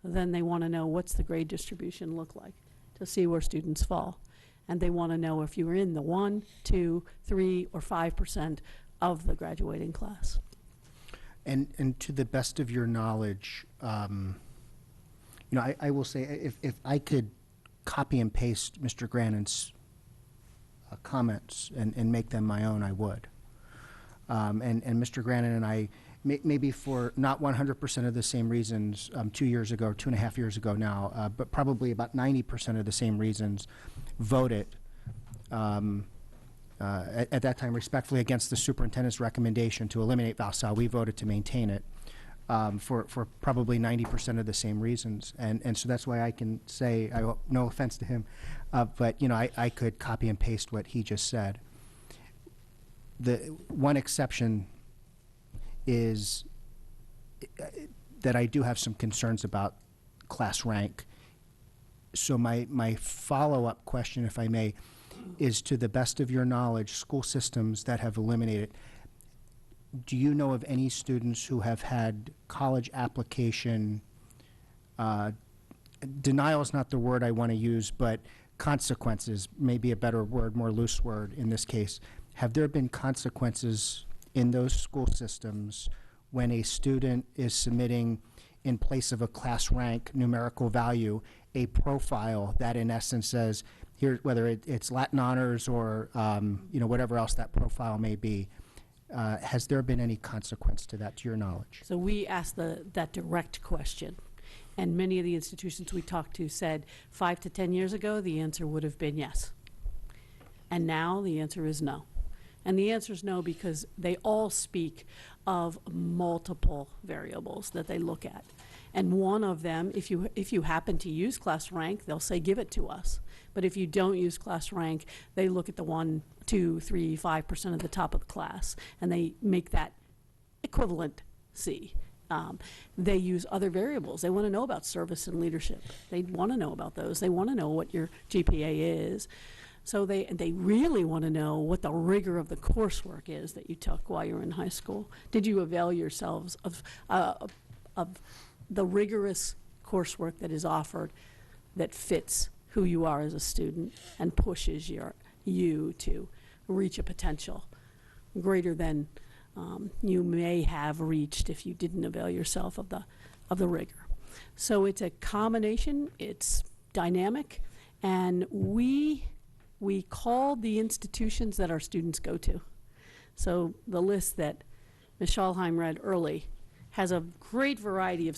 then they want to know what's the grade distribution look like to see where students fall. And they want to know if you're in the 1, 2, 3, or 5% of the graduating class. And to the best of your knowledge, I will say, if I could copy and paste Mr. Grannon's comments and make them my own, I would. And Mr. Grannon and I, maybe for not 100% of the same reasons 2 years ago, 2.5 years ago now, but probably about 90% of the same reasons, voted at that time respectfully against the superintendent's recommendation to eliminate Valsal. We voted to maintain it for probably 90% of the same reasons. And so that's why I can say, I hope, no offense to him, but I could copy and paste what he just said. The one exception is that I do have some concerns about class rank. So my follow-up question, if I may, is, to the best of your knowledge, school systems that have eliminated, do you know of any students who have had college application, denial is not the word I want to use, but consequences may be a better word, more loose word in this case. Have there been consequences in those school systems when a student is submitting, in place of a class rank numerical value, a profile that in essence says, here, whether it's Latin honors or whatever else that profile may be, has there been any consequence to that, to your knowledge? So we asked that direct question. And many of the institutions we talked to said 5 to 10 years ago, the answer would have been yes. And now the answer is no. And the answer is no because they all speak of multiple variables that they look at. And one of them, if you happen to use class rank, they'll say, give it to us. But if you don't use class rank, they look at the 1, 2, 3, 5% of the top of the class, and they make that equivalent C. They use other variables. They want to know about service and leadership. They want to know about those. They want to know what your GPA is. So they really want to know what the rigor of the coursework is that you took while you were in high school. Did you avail yourselves of the rigorous coursework that is offered that fits who you are as a student and pushes you to reach a potential greater than you may have reached if you didn't avail yourself of the rigor. So it's a combination. It's dynamic, and we called the institutions that our students go to. So the list that Ms. Schalheim read early has a great variety of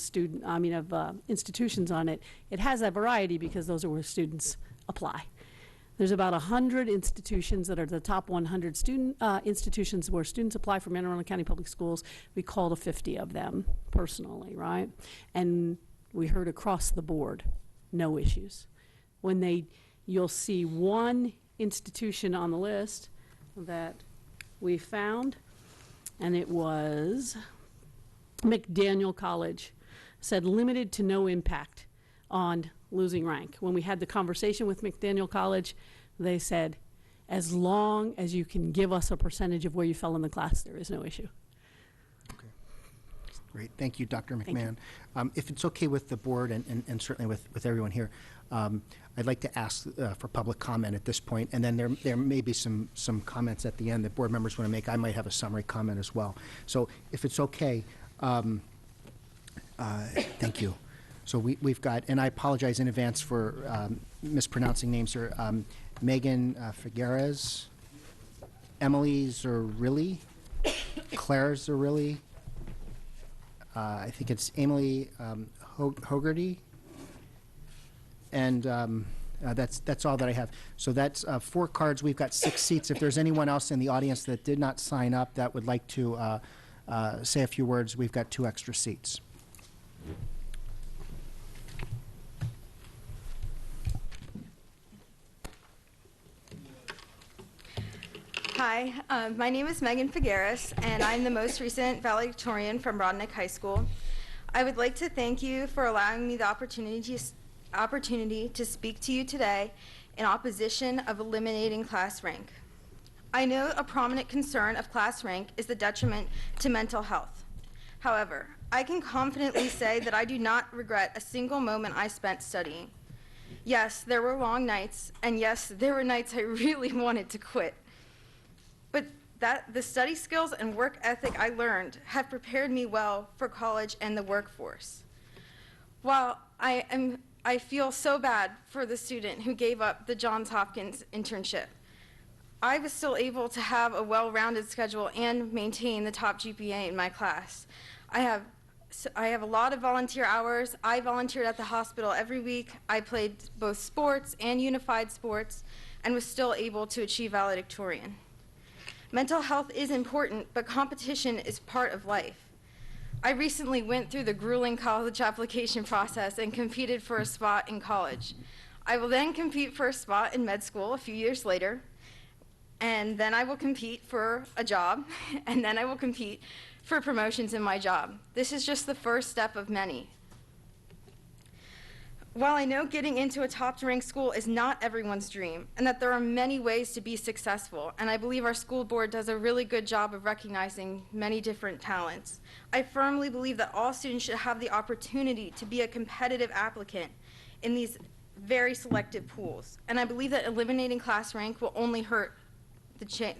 institutions on it. It has that variety because those are where students apply. There's about 100 institutions that are the top 100 institutions where students apply from Anne Arundel County Public Schools. We called 50 of them personally, right? And we heard across the board, no issues. You'll see one institution on the list that we found, and it was McDaniel College said limited to no impact on losing rank. When we had the conversation with McDaniel College, they said, as long as you can give us a percentage of where you fell in the class, there is no issue. Great. Thank you, Dr. Thank you. McMahon. If it's okay with the board and certainly with everyone here, I'd like to ask for public comment at this point, and then there may be some comments at the end that board members want to make. I might have a summary comment as well. So if it's okay, thank you. So we've got, and I apologize in advance for mispronouncing names here, Megan Figueres, Emily Zerilli, Claire Zerilli, I think it's Emily Hogarty, and that's all that I have. So that's 4 cards. We've got 6 seats. If there's anyone else in the audience that did not sign up that would like to say a few words, we've got 2 extra seats. Hi, my name is Megan Figueres, and I'm the most recent valedictorian from Rodnick High School. I would like to thank you for allowing me the opportunity to speak to you today in opposition of eliminating class rank. I know a prominent concern of class rank is the detriment to mental health. However, I can confidently say that I do not regret a single moment I spent studying. Yes, there were long nights, and yes, there were nights I really wanted to quit. But the study skills and work ethic I learned have prepared me well for college and the workforce. While I feel so bad for the student who gave up the Johns Hopkins internship, I was still able to have a well-rounded schedule and maintain the top GPA in my class. I have a lot of volunteer hours. I volunteered at the hospital every week. I played both sports and unified sports and was still able to achieve valedictorian. Mental health is important, but competition is part of life. I recently went through the grueling college application process and competed for a spot in college. I will then compete for a spot in med school a few years later, and then I will compete for a job, and then I will compete for promotions in my job. This is just the first step of many. While I know getting into a top-ranked school is not everyone's dream, and that there are many ways to be successful, and I believe our school board does a really good job of recognizing many different talents, I firmly believe that all students should have the opportunity to be a competitive applicant in these very selective pools, and I believe that eliminating class rank will only hurt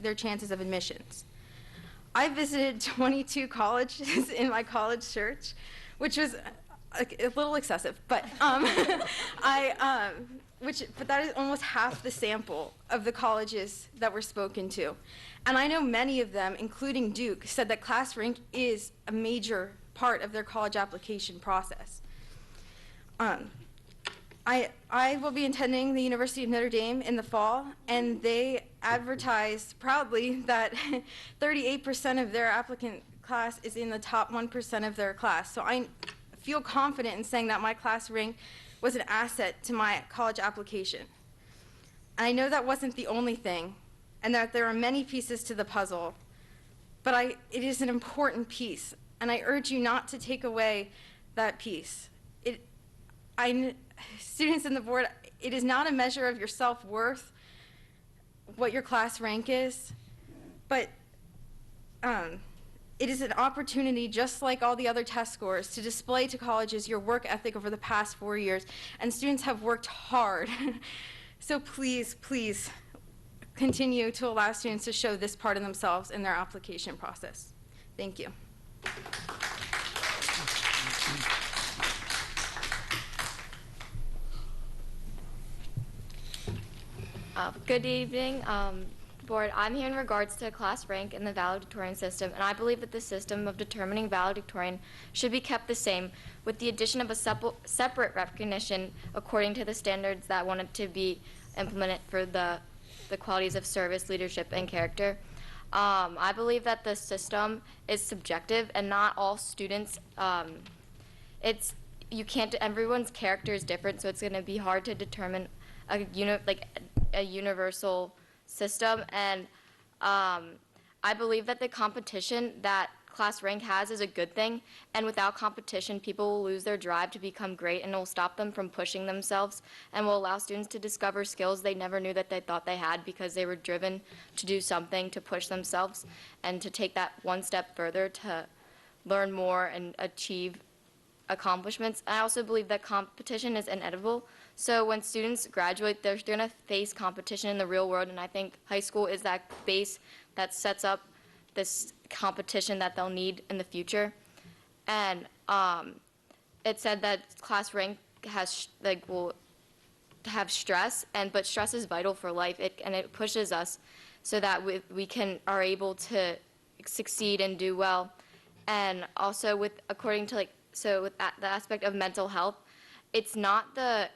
their chances of admissions. I visited 22 colleges in my college search, which was a little excessive, but but that is almost half the sample of the colleges that were spoken to. And I know many of them, including Duke, said that class rank is a major part of their college application process. I will be attending the University of Notre Dame in the fall, and they advertise proudly that 38% of their applicant class is in the top 1% of their class. So I feel confident in saying that my class rank was an asset to my college application. And I know that wasn't the only thing, and that there are many pieces to the puzzle, but it is an important piece, and I urge you not to take away that piece. Students in the board, it is not a measure of your self-worth, what your class rank is, but it is an opportunity, just like all the other test scores, to display to colleges your work ethic over the past 4 years, and students have worked hard. So please, please continue to allow students to show this part of themselves in their application process. Thank you. Good evening, board. I'm here in regards to class rank in the valedictorian system, and I believe that the system of determining valedictorian should be kept the same, with the addition of a separate recognition according to the standards that wanted to be implemented for the qualities of service, leadership, and character. I believe that the system is subjective, and not all students. Everyone's character is different, so it's going to be hard to determine a universal system. And I believe that the competition that class rank has is a good thing, and without competition, people will lose their drive to become great, and it will stop them from pushing themselves, and will allow students to discover skills they never knew that they thought they had because they were driven to do something to push themselves and to take that one step further to learn more and achieve accomplishments. I also believe that competition is inevitable. So when students graduate, they're going to face competition in the real world, and I think high school is that base that sets up this competition that they'll need in the future. And it said that class rank has will have stress, but stress is vital for life. It pushes us so that we are able to succeed and do well. And also according to with the aspect of mental health, it's not the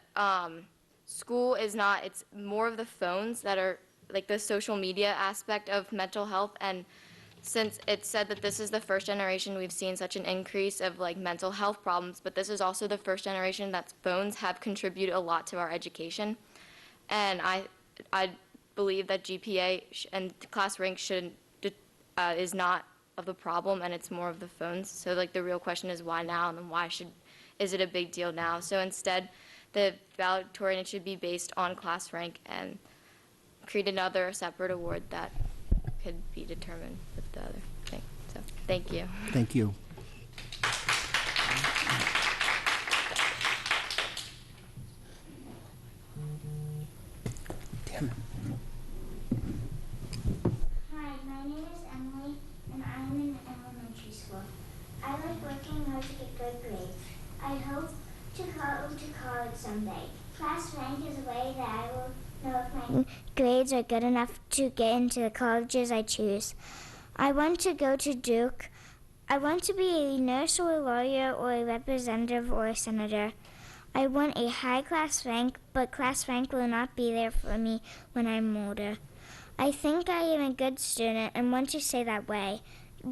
school is not. It's more of the phones that are like the social media aspect of mental health. And since it said that this is the first generation we've seen such an increase of mental health problems, but this is also the first generation that phones have contributed a lot to our education. And I believe that GPA and class rank is not of the problem, and it's more of the phones. So the real question is why now, and then is it a big deal now? So instead, the valedictorian should be based on class rank and create another separate award that could be determined with the other thing. So thank you. Thank you. Tim. Hi, my name is Emily, and I'm in elementary school. I like working hard to get good grades. I hope to go to college someday. Class rank is a way that I will know if my grades are good enough to get into the colleges I choose. I want to go to Duke. I want to be a nurse or a lawyer or a representative or a senator. I want a high class rank, but class rank will not be there for me when I'm older. I think I am a good student and want to stay that way.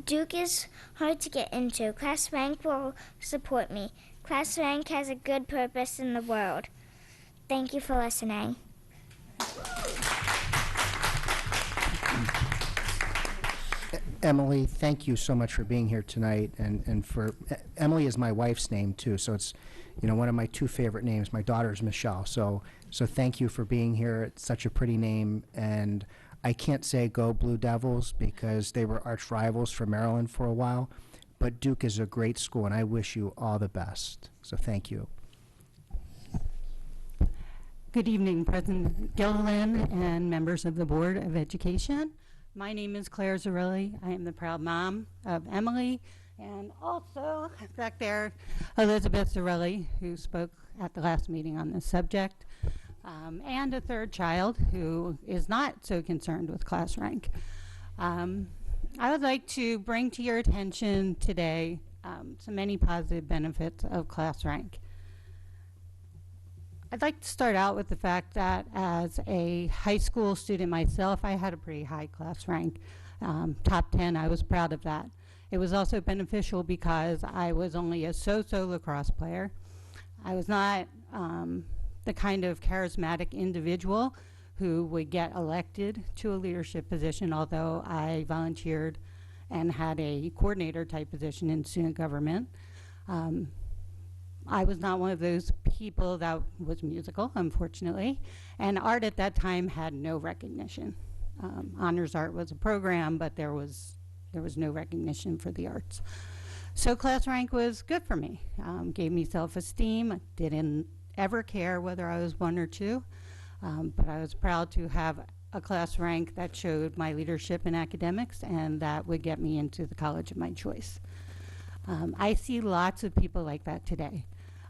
Duke is hard to get into. Class rank will support me. Class rank has a good purpose in the world. Thank you for listening. Emily, thank you so much for being here tonight, and for Emily is my wife's name too, so it's one of my two favorite names. My daughter's Michelle, so thank you for being here. It's such a pretty name, and I can't say go Blue Devils because they were arch rivals for Maryland for a while, but Duke is a great school, and I wish you all the best. So thank you. Good evening, President Gilliland and members of the Board of Education. My name is Claire Zarelli. I am the proud mom of Emily, and also back there, Elizabeth Zarelli, who spoke at the last meeting on this subject, and a third child who is not so concerned with class rank. I would like to bring to your attention today some many positive benefits of class rank. I'd like to start out with the fact that as a high school student myself, I had a pretty high class rank. Top 10, I was proud of that. It was also beneficial because I was only a so-so lacrosse player. I was not the kind of charismatic individual who would get elected to a leadership position, although I volunteered and had a coordinator type position in student government. I was not one of those people that was musical, unfortunately, and art at that time had no recognition. Honors art was a program, but there was no recognition for the arts. So class rank was good for me, gave me self-esteem, didn't ever care whether I was 1 or 2, but I was proud to have a class rank that showed my leadership in academics and that would get me into the college of my choice. I see lots of people like that today.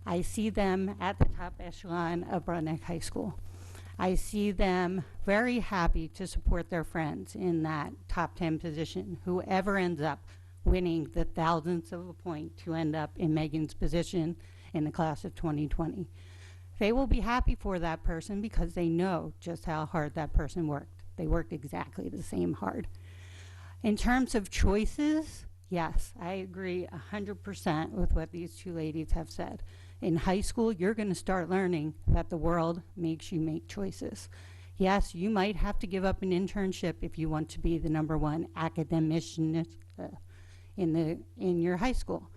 I see them at the top echelon of Broadneck High School. I see them very happy to support their friends in that top 10 position, whoever ends up winning the thousandths of a point to end up in Megan's position in the class of 2020. They will be happy for that person because they know just how hard that person worked. They worked exactly the same hard. In terms of choices, yes, I agree 100% with what these two ladies have said. In high school, you're going to start learning that the world makes you make choices. Yes, you might have to give up an internship if you want to be the #1 academician in your high school.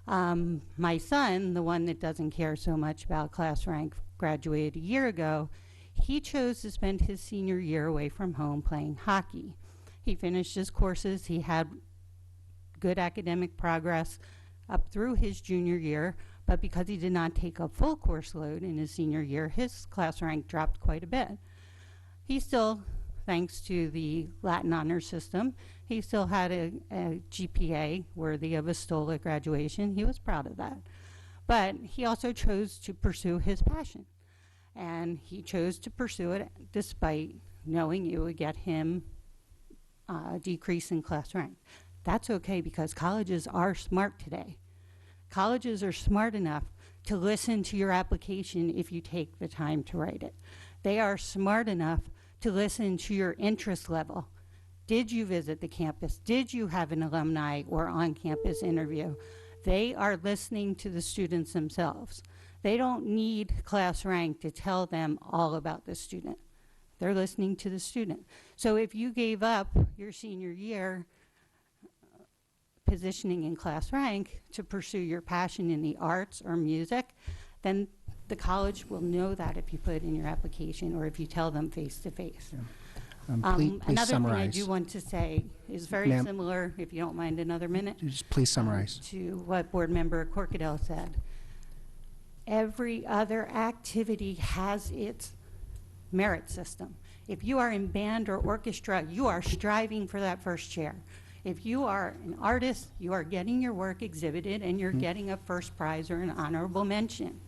My son, the one that doesn't care so much about class rank, graduated a year ago. He chose to spend his senior year away from home playing hockey. He finished his courses. He had good academic progress up through his junior year, but because he did not take a full course load in his senior year, his class rank dropped quite a bit. He still, thanks to the Latin honor system, he still had a GPA worthy of a STOL at graduation. He was proud of that. But he also chose to pursue his passion. And he chose to pursue it despite knowing it would get him a decrease in class rank. That's okay, because colleges are smart today. Colleges are smart enough to listen to your application if you take the time to write it. They are smart enough to listen to your interest level. Did you visit the campus? Did you have an alumni or on-campus interview? They are listening to the students themselves. They don't need class rank to tell them all about the student. They're listening to the student. So if you gave up your senior year positioning in class rank to pursue your passion in the arts or music, then the college will know that if you put it in your application or if you tell them face to face. Please Another summarize. thing I do want to say is very Ma'am. similar, if you don't mind another minute, Just please summarize. to what Board Member Corkadell said. Every other activity has its merit system. If you are in band or orchestra, you are striving for that first chair. If you are an artist, you are getting your work exhibited and you're getting a first prize or an honorable mention.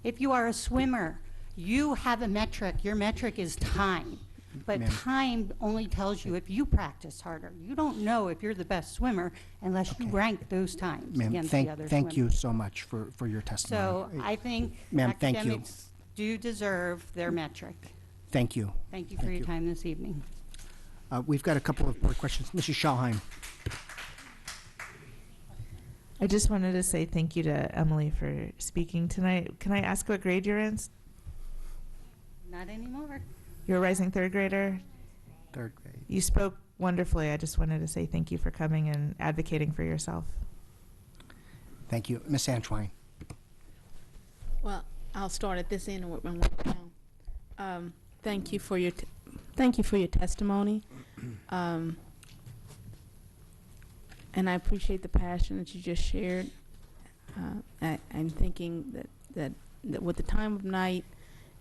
If you are a swimmer, you have a metric. Your metric is time. But Ma'am. time only tells you if you practice harder. You don't know if you're the best swimmer unless you rank those times Ma'am, against the other thank you swimmers. so much for your testimony. So I think Ma'am, thank you. academics do deserve their metric. Thank you. Thank you for your time this evening. We've got a couple of board questions. Mrs. Schalheim. I just wanted to say thank you to Emily for speaking tonight. Can I ask what grade you're in? Not anymore. You're a rising third grader? Third grade. You spoke wonderfully. I just wanted to say thank you for coming and advocating for yourself. Thank you. Ms. Antwine. Well, I'll start at this end and work my way down. Thank you for your testimony, and I appreciate the passion that you just shared. I'm thinking that with the time of night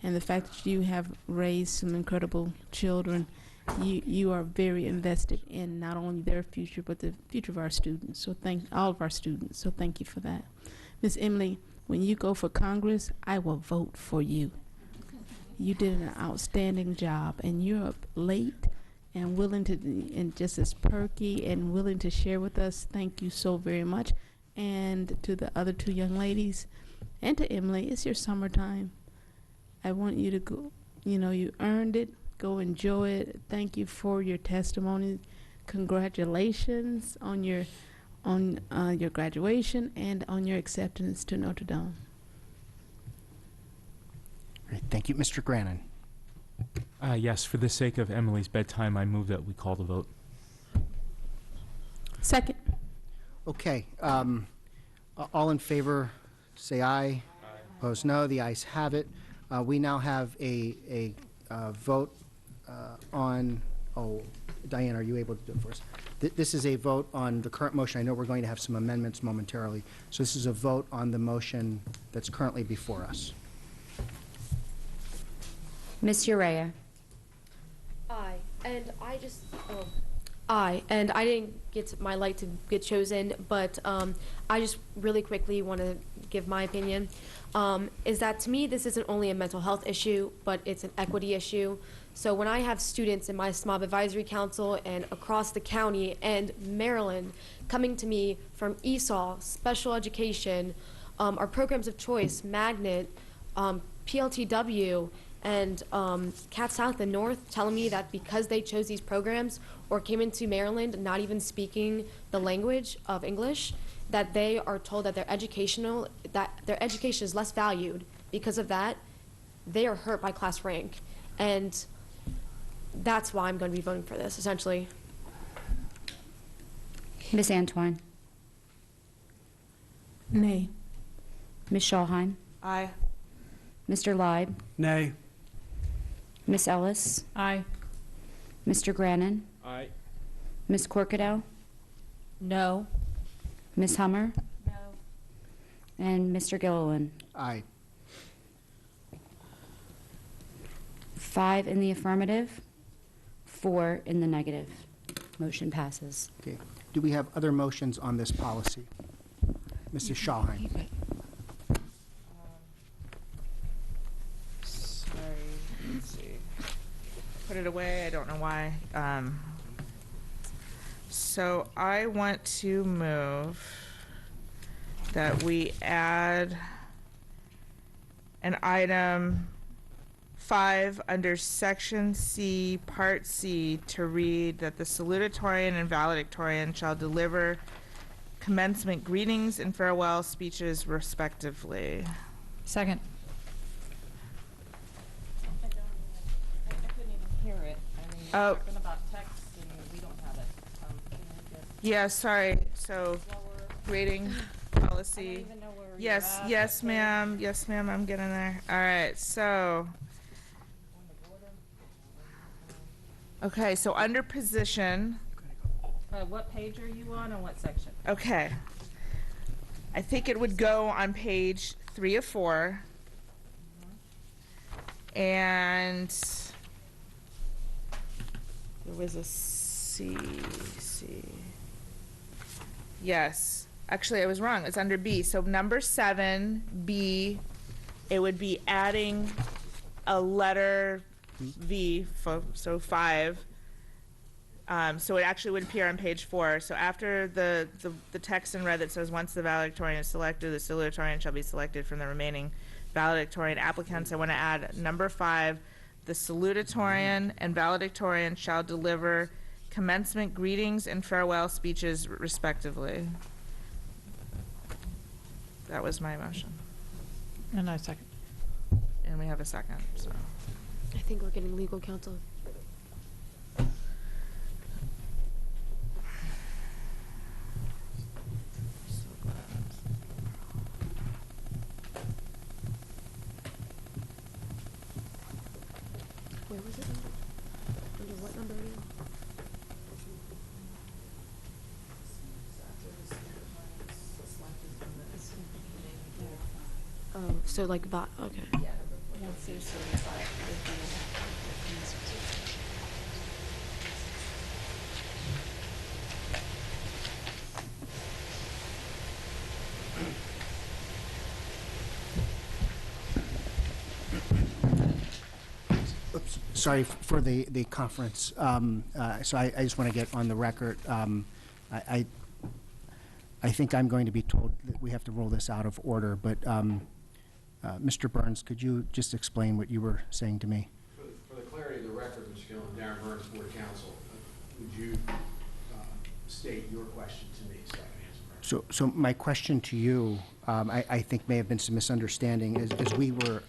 and the fact that you have raised some incredible children, you are very invested in not only their future but the future of our students. So all of our students. So thank you for that, Miss Emily. When you go for Congress, I will vote for you. You did an outstanding job, and you're up late and willing to, and just as perky and willing to share with us. Thank you so very much. And to the other two young ladies, and to Emily, it's your summertime. I want you to go, you earned it. Go enjoy it. Thank you for your testimony. Congratulations on your graduation and on your acceptance to Notre Dame. Great. Thank you. Mr. Grannon. Yes, for the sake of Emily's bedtime, I move that we call the vote. Second. Okay. All in favor, say aye. Aye. Opposed, no. The ayes have it. We now have a vote on, Diane, are you able to do it for us? This is a vote on the current motion. I know we're going to have some amendments momentarily. So this is a vote on the motion that's currently before us. Ms. Urea. Aye, and I didn't get my light to get chosen, but I just really quickly want to give my opinion. Is that to me, this isn't only a mental health issue, but it's an equity issue. So when I have students in my SMOB Advisory Council and across the county and Maryland coming to me from ESOL, special education, our programs of choice, Magnet, PLTW, and Cat South and North, telling me that because they chose these programs or came into Maryland not even speaking the language of English, that they are told that their education is less valued. Because of that, they are hurt by class rank. And that's why I'm going to be voting for this, essentially. Ms. Antwine? Nay. Ms. Schallheim? Aye. Mr. Leib? Nay. Ms. Ellis? Aye. Mr. Grannon? Aye. Ms. Corkadow? No. Ms. Hummer? No. And Mr. Gilliland? Aye. 5 in the affirmative, 4 in the negative. Motion passes. Okay. Do we have other motions on this policy? Mrs. Schallheim? Sorry, let's see. Put it away, I don't know why. So I want to move that we add an item 5 under section C, part C, to read that the salutatorian and valedictorian shall deliver commencement greetings and farewell speeches respectively. Second. I couldn't even hear it. I mean, Oh. you're talking about text and we don't have it. Can you just Yeah, sorry, so grading policy. I don't even know where you're Yes, at, yes, but- ma'am, yes, ma'am, I'm getting there. All right, so. Okay, so under position, What page are you on and what section? okay. I think it would go on page 3 of 4. And there was a C. Yes, actually I was wrong, it's under B. So number 7, B, it would be adding a letter V, so 5. So it actually would appear on page 4. So after the text in red that says, once the valedictorian is selected, the salutatorian shall be selected from the remaining valedictorian applicants, I want to add number 5, the salutatorian and valedictorian shall deliver commencement greetings and farewell speeches respectively. That was my motion. And I second. And we have a second, so. I think we're getting legal counsel. Where was it? Under what number again? Oh, so like that, okay. Oops, sorry for the conference. So I just want to get on the record. I think I'm going to be told that we have to roll this out of order, but Mr. Burns, could you just explain what you were saying to me? For the clarity of the record, Mr. Gillen, Darren Burns, Board Counsel, would you state your question to me so I can answer? So my question to you, I think may have been some misunderstanding, is we were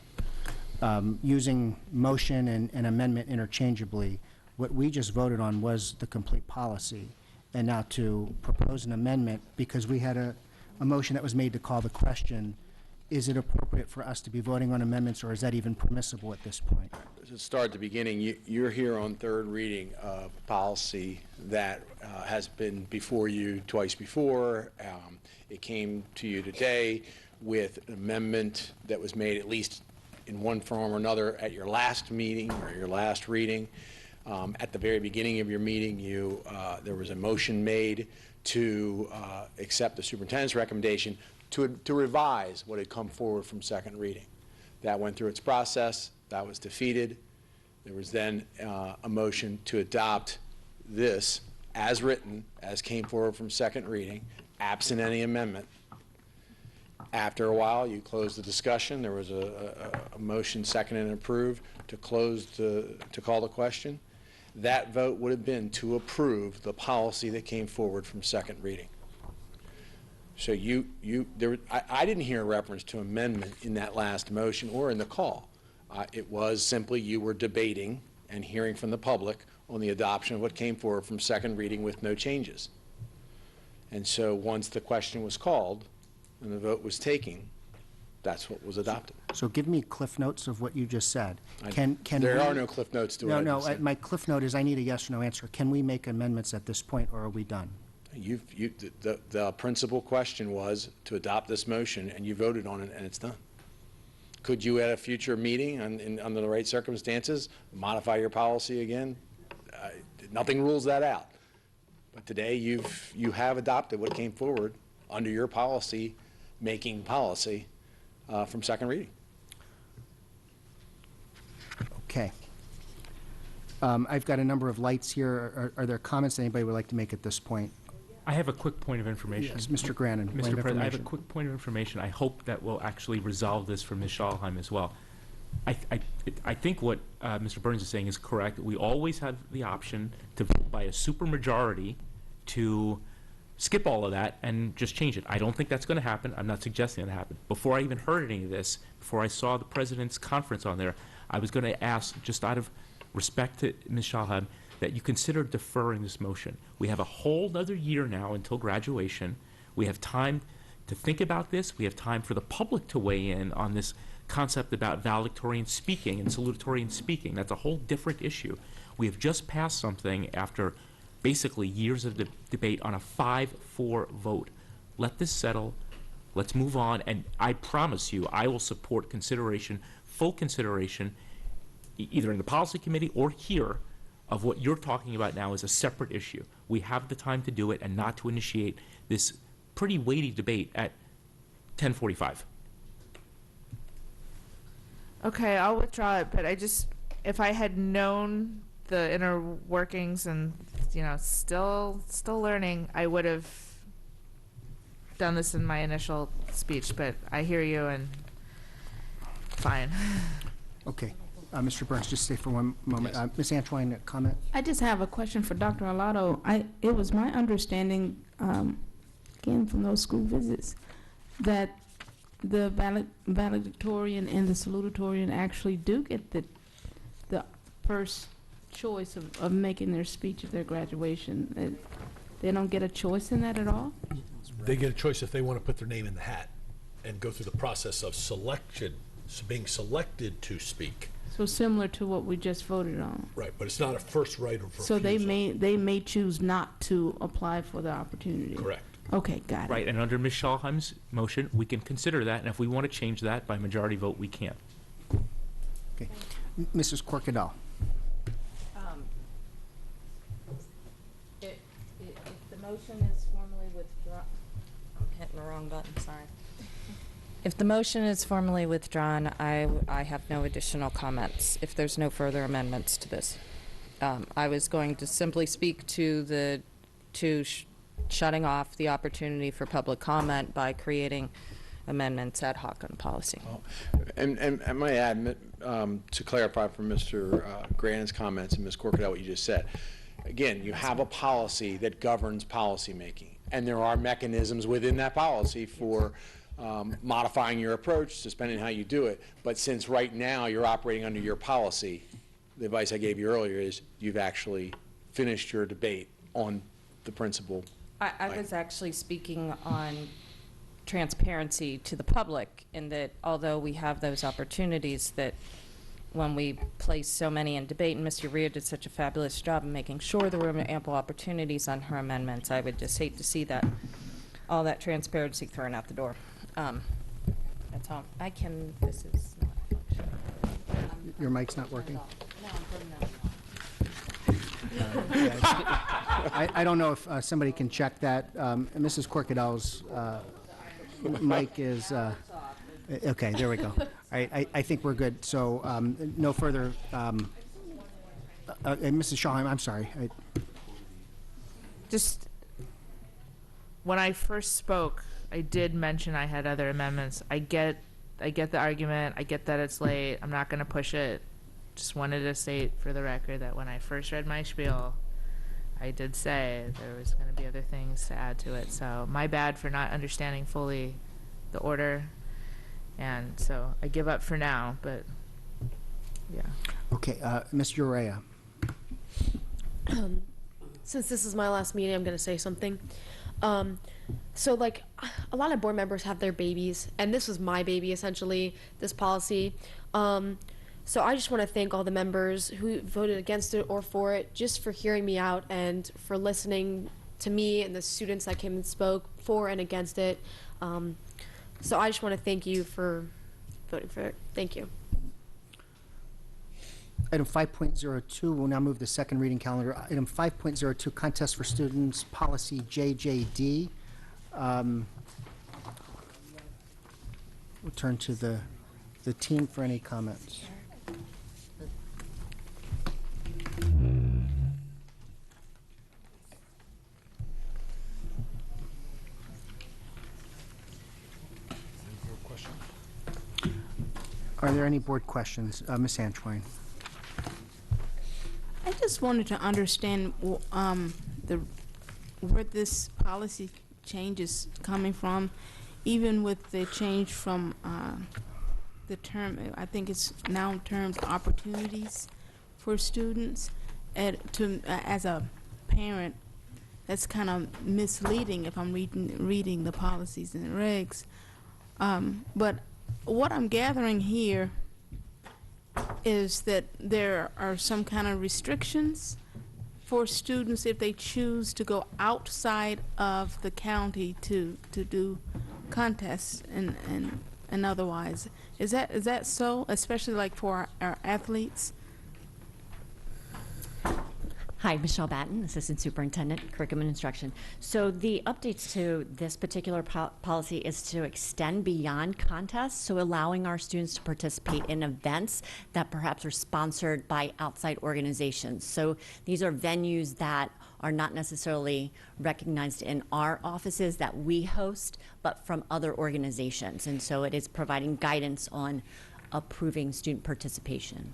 using motion and amendment interchangeably. What we just voted on was the complete policy. And now to propose an amendment, because we had a motion that was made to call the question, is it appropriate for us to be voting on amendments, or is that even permissible at this point? To start at the beginning, you're here on third reading of policy that has been before you twice before. It came to you today with an amendment that was made at least in one form or another at your last meeting or your last reading. At the very beginning of your meeting, there was a motion made to accept the superintendent's recommendation to revise what had come forward from second reading. That went through its process. That was defeated. There was then a motion to adopt this as written, as came forward from second reading, absent any amendment. After a while, you closed the discussion. There was a motion seconded and approved to call the question. That vote would have been to approve the policy that came forward from second reading. So I didn't hear a reference to amendment in that last motion or in the call. It was simply you were debating and hearing from the public on the adoption of what came forward from second reading with no changes. And so once the question was called and the vote was taken, that's what was adopted. So give me cliff notes of what you just said. There we- are no cliff notes to what I just said. My cliff note is I need a yes or no answer. Can we make amendments at this point, or are we done? The principal question was to adopt this motion, and you voted on it, and it's done. Could you, at a future meeting, under the right circumstances, modify your policy again? Nothing rules that out. But today, you have adopted what came forward under your policy, making policy from second reading. Okay. I've got a number of lights here. Are there comments anybody would like to make at this point? I have a quick point of information. Yes, Mr. Grannon, point Mr. of President, I have a information. quick point of information. I hope that will actually resolve this for Ms. Schalheim as well. I think what Mr. Burns is saying is correct. We always have the option to vote by a supermajority to skip all of that and just change it. I don't think that's going to happen. I'm not suggesting that happen. Before I even heard any of this, before I saw the President's conference on there, I was going to ask, just out of respect to Ms. Schalheim, that you consider deferring this motion. We have a whole other year now until graduation. We have time to think about this. We have time for the public to weigh in on this concept about valedictorian speaking and salutatorian speaking. That's a whole different issue. We have just passed something after basically years of debate on a 5-4 vote. Let this settle. Let's move on. And I promise you, I will support consideration, full consideration, either in the policy committee or here, of what you're talking about now is a separate issue. We have the time to do it and not to initiate this pretty weighty debate at 10:45. Okay, I'll withdraw it, but if I had known the inner workings and, still learning, I would have done this in my initial speech, but I hear you and fine. Okay. Mr. Burns, just stay for one moment. Ms. Antoine, a comment? I just have a question for Dr. Arlotto. It was my understanding, again from those school visits, that the valedictorian and the salutatorian actually do get the first choice of making their speech at their graduation. They don't get a choice in that at all? They get a choice if they want to put their name in the hat and go through the process of selection, being selected to speak. So similar to what we just voted on. Right, but it's not a first right of refusal. So they may choose not to apply for the opportunity. Correct. Okay, got it. Right, and under Ms. Schalheim's motion, we can consider that, and if we want to change that by majority vote, we can. Okay. Mrs. Corkadell. If the motion is formally withdrawn, I'm hitting the wrong button, sorry. If the motion is formally withdrawn, I have no additional comments if there's no further amendments to this. I was going to simply speak to shutting off the opportunity for public comment by creating amendments ad hoc on policy. And I might add, to clarify from Mr. Grannon's comments and Ms. Corkadell what you just said, again, you have a policy that governs policymaking, and there are mechanisms within that policy for modifying your approach, suspending how you do it. But since right now you're operating under your policy, the advice I gave you earlier is you've actually finished your debate on the principle. I was actually speaking on transparency to the public, in that although we have those opportunities, that when we place so many in debate, and Mr. Rhea did such a fabulous job of making sure there were ample opportunities on her amendments, I would just hate to see that, all that transparency thrown out the door. That's all. This is not functioning. Your mic's not working? No, I'm putting that I don't know if somebody can check that. Mrs. Corkadell's mic is, okay, there we go. All right, I think we're good. So no further, Mrs. Schalheim, I'm sorry. Just, when I first spoke, I did mention I had other amendments. I get the argument. I get that it's late. I'm not going to push it. Just wanted to state for the record that when I first read my spiel, I did say there was going to be other things to add to it. So my bad for not understanding fully the order. And so I give up for now, but yeah. Okay, Ms. Urea. Since this is my last meeting, I'm going to say something. So, like, a lot of board members have their babies, and this was my baby, essentially, this policy. So I just want to thank all the members who voted against it or for it, just for hearing me out and for listening to me and the students that came and spoke for and against it. So I just want to thank you for voting for it. Thank you. Item 5.02, we'll now move to second reading calendar. Item 5.02, contest for students, policy JJD. We'll turn to the team for any comments. Are there any board questions? Ms. Antwine. I just wanted to understand where this policy change is coming from, even with the change from the term, I think it's now termed opportunities for students. As a parent, that's kind of misleading if I'm reading the policies and the regs. But what I'm gathering here is that there are some kind of restrictions for students if they choose to go outside of the county to do contests and otherwise. Is that so, especially like for our athletes? Hi, Michelle Batten, Assistant Superintendent, Curriculum and Instruction. So the updates to this particular policy is to extend beyond contests, so allowing our students to participate in events that perhaps are sponsored by outside organizations. So these are venues that are not necessarily recognized in our offices that we host, but from other organizations. And so it is providing guidance on approving student participation.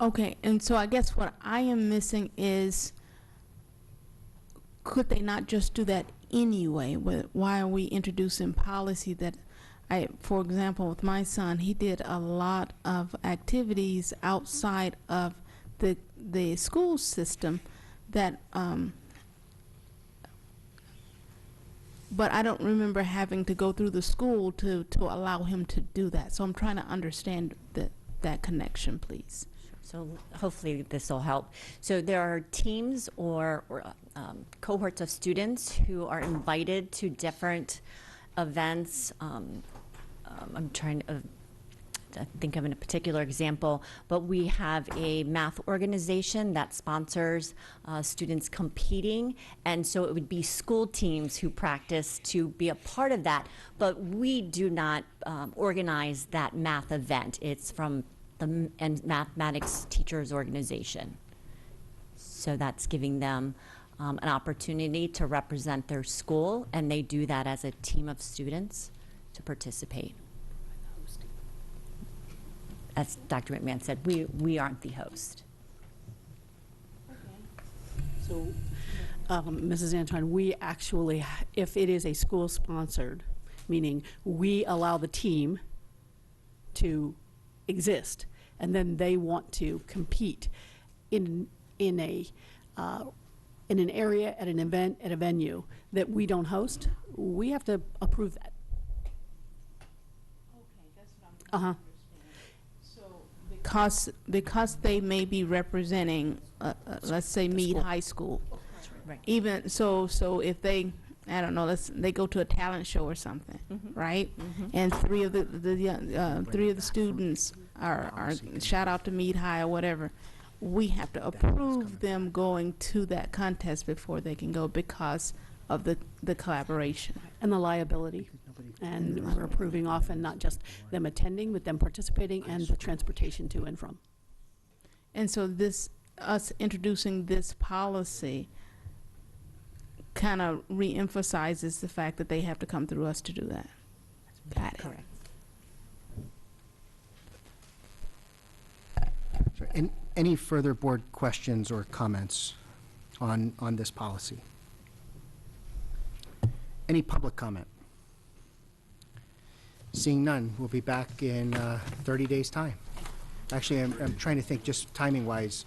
Okay, and so I guess what I am missing is, could they not just do that anyway? Why are we introducing policy that, for example, with my son, he did a lot of activities outside of the school system that, but I don't remember having to go through the school to allow him to do that. So I'm trying to understand that connection, please. So hopefully this will help. So there are teams or cohorts of students who are invited to different events. I'm trying to think of a particular example, but we have a math organization that sponsors students competing, and so it would be school teams who practice to be a part of that, but we do not organize that math event. It's from the mathematics teachers organization. So that's giving them an opportunity to represent their school, and they do that as a team of students to participate. As Dr. McMahon said, we aren't the host. So, Mrs. Antwine, we actually, if it is a school-sponsored, meaning we allow the team to exist, and then they want to compete in an area, at an event, at a venue that we don't host, we have to approve that. Okay, that's what I'm So because they may be representing, let's say Meade High School, Right. even so if they, I don't know, they go to a talent show or something, right? And three of the students are shout out to Meade High or whatever. We have to approve them going to that contest before they can go because of the collaboration And the liability. And we're approving often not just them attending, but them participating and the transportation to and from. And so us introducing this policy kind of re-emphasizes the fact that they have to come through us to do that. Got it. Correct. Any further board questions or comments on this policy? Any public comment? Seeing none, we'll be back in 30 days' time. Actually, I'm trying to think, just timing-wise,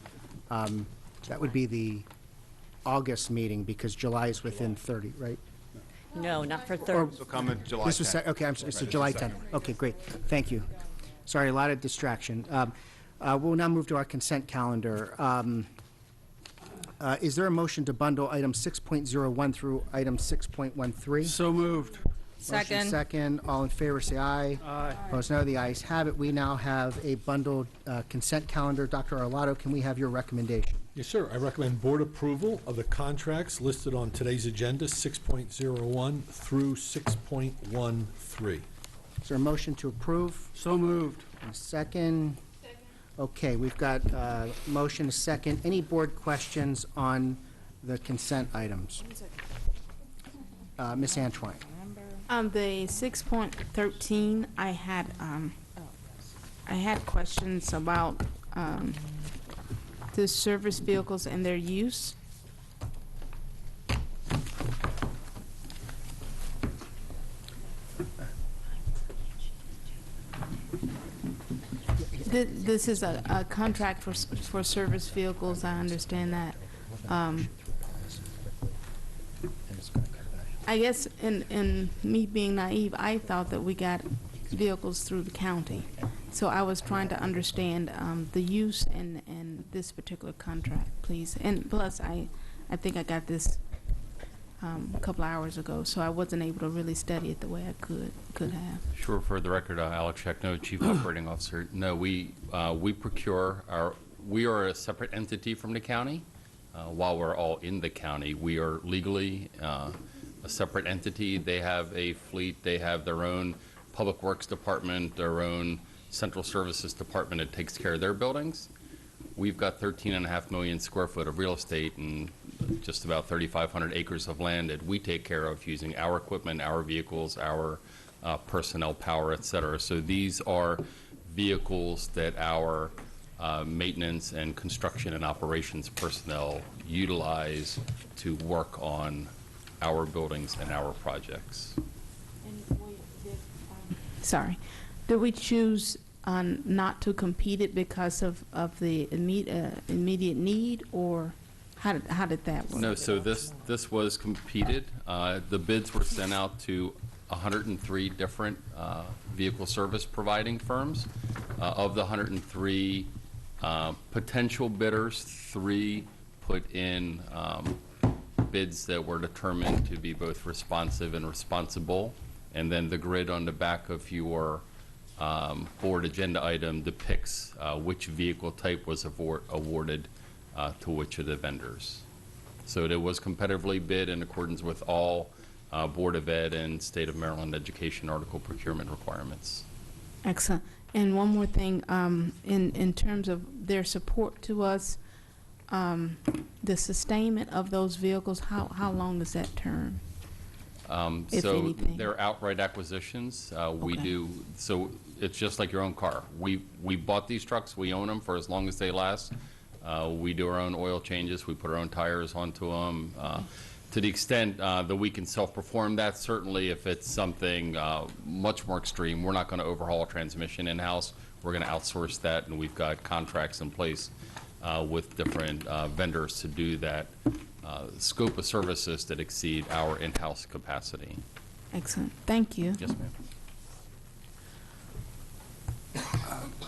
that would be the August meeting, because July is within 30, right? No, not for Or- third. So come in July This was, 10th. okay, I'm sorry, so Right, July this is 10th. Okay, great, thank you. Sorry, a lot of distraction. We'll now move to our consent calendar. Is there a motion to bundle item 6.01 through item 6.13? So moved. Second. Motion second, all in favor, say aye. Aye. Opposed, no, the ayes have it. We now have a bundled consent calendar. Dr. Arlotto, can we have your recommendation? Yes, sir. I recommend board approval of the contracts listed on today's agenda, 6.01 through 6.13. Is there a motion to approve? So moved. A second? Okay, we've got motion, a second. Any board questions on the consent items? Ms. Antwine? The 6.13, I had questions about the service vehicles and their use. This is a contract for service vehicles, I understand that. I guess in me being naive, I thought that we got vehicles through the county. So I was trying to understand the use and this particular contract, please. And plus, I think I got this a couple hours ago, so I wasn't able to really study it the way I could have. Sure. For the record, Alex Checkno, Chief Operating Officer. No, we procure we are a separate entity from the county. While we're all in the county, we are legally a separate entity. They have a fleet. They have their own public works department, their own central services department that takes care of their buildings. We've got 13.5 million square foot of real estate and just about 3,500 acres of land that we take care of using our equipment, our vehicles, our personnel power, et cetera. So these are vehicles that our maintenance and construction and operations personnel utilize to work on our buildings and our projects. Sorry. Did we choose not to compete it because of the immediate need, or how did that work? No, so this was competed. The bids were sent out to 103 different vehicle service providing firms. Of the 103 potential bidders, 3 put in bids that were determined to be both responsive and responsible. And then the grid on the back of your board agenda item depicts which vehicle type was awarded to which of the vendors. So it was competitively bid in accordance with all Board of Ed and State of Maryland Education article procurement requirements. Excellent. And one more thing, in terms of their support to us, the sustainment of those vehicles, how long does that term? If So anything. they're outright acquisitions. We Okay. do, so it's just like your own car. We bought these trucks, we own them for as long as they last. We do our own oil changes, we put our own tires onto them. To the extent that we can self-perform that, certainly if it's something much more extreme, we're not going to overhaul a transmission in-house. We're going to outsource that, and we've got contracts in place with different vendors to do that. Scope of services that exceed our in-house capacity. Excellent. Thank you. Yes, ma'am.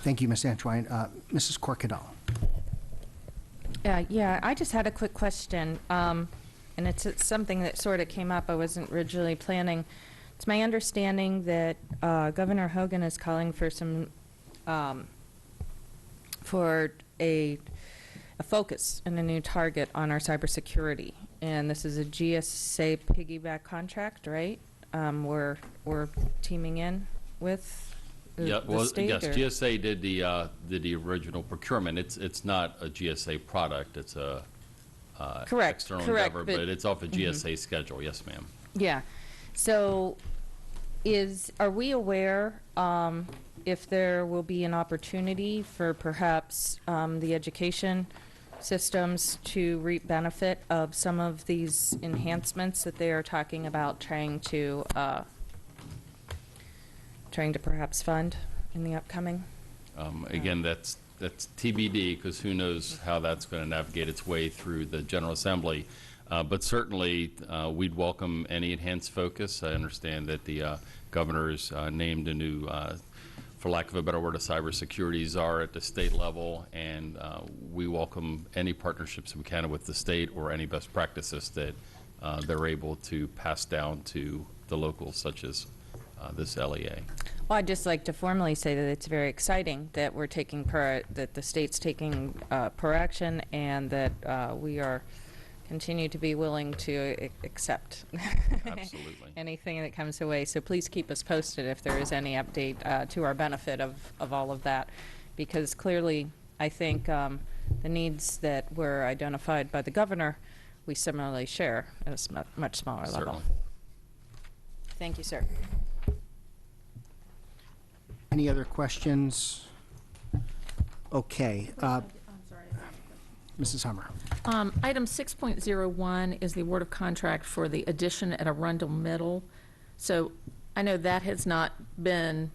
Thank you, Ms. Antwine. Mrs. Corkadal? Yeah, I just had a quick question, and it's something that sort of came up. I wasn't originally planning. It's my understanding that Governor Hogan is calling for some, for a focus and a new target on our cybersecurity. And this is a GSA piggyback contract, right? We're teaming in with the state? Yes, or- GSA did the original procurement. It's not a GSA product. It's a external endeavor, but it's off a GSA schedule. Yes, ma'am. Yeah. So are we aware if there will be an opportunity for perhaps the education systems to reap benefit of some of these enhancements that they are talking about trying to perhaps fund in the upcoming? Again, that's that's TBD, because who knows how that's going to navigate its way through the General Assembly. But certainly, we'd welcome any enhanced focus. I understand that the governor's named a new, for lack of a better word, a cybersecurity czar at the state level, and we welcome any partnerships we can with the state or any best practices that they're able to pass down to the locals, such as this LEA. Well, I'd just like to formally say that it's very exciting that we're taking that the state's taking proaction, and that we are continue to be willing to accept Absolutely. anything that comes away. So please keep us posted if there is any update to our benefit of all of that, because clearly I think the needs that were identified by the governor, we similarly share at a much smaller level. Certainly. Thank you, sir. Any other questions? Okay. Mrs. Hummer. Item 6.01 is the award of contract for the addition at Arundel Middle. So I know that has not been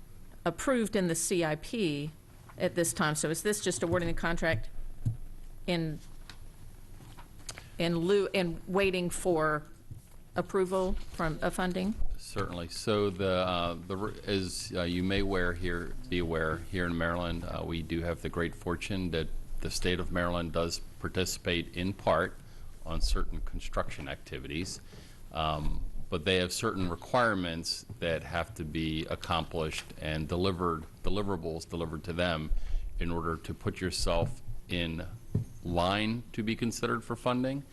approved in the CIP at this time. So is this just awarding the contract in lieu and waiting for approval from funding? Certainly. So as you may be aware, here in Maryland, we do have the great fortune that the state of Maryland does participate in part on certain construction activities, but they have certain requirements that have to be accomplished and deliverables delivered to them in order to put yourself in line to be considered for funding.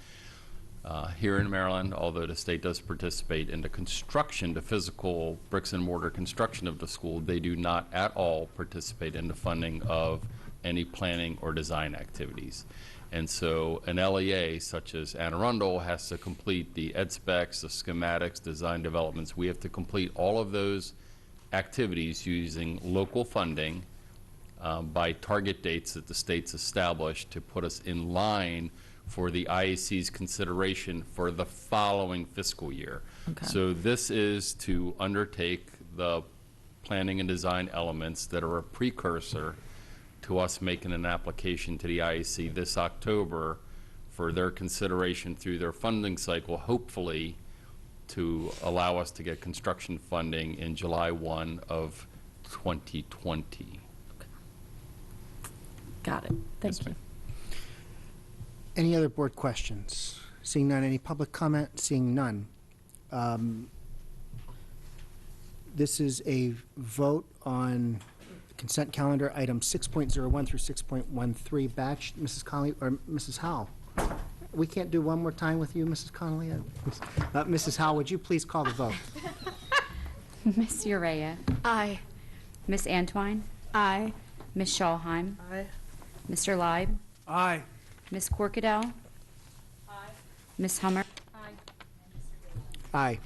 Here in Maryland, although the state does participate in the construction, the physical bricks and mortar construction of the school, they do not at all participate in the funding of any planning or design activities. And so an LEA such as Anne Arundel has to complete the ed specs, the schematics, design developments. We have to complete all of those activities using local funding by target dates that the state's established to put us in line for the IAC's consideration for the following fiscal year. Okay. So this is to undertake the planning and design elements that are a precursor to us making an application to the IAC this October for their consideration through their funding cycle, hopefully to allow us to get construction funding in July 1 of 2020. Got it. Thank you. Any other board questions? Seeing none, any public comment? Seeing none. This is a vote on consent calendar, items 6.01 through 6.13 batch. Mrs. Connolly, or Mrs. Howell? We can't do one more time with you, Mrs. Connolly? Mrs. Howell, would you please call the vote? Miss Urea. Aye. Miss Antwine. Aye. Miss Schallheim. Aye. Mr. Leib. Aye. Miss Corkadell. Aye. Miss Hummer. Aye.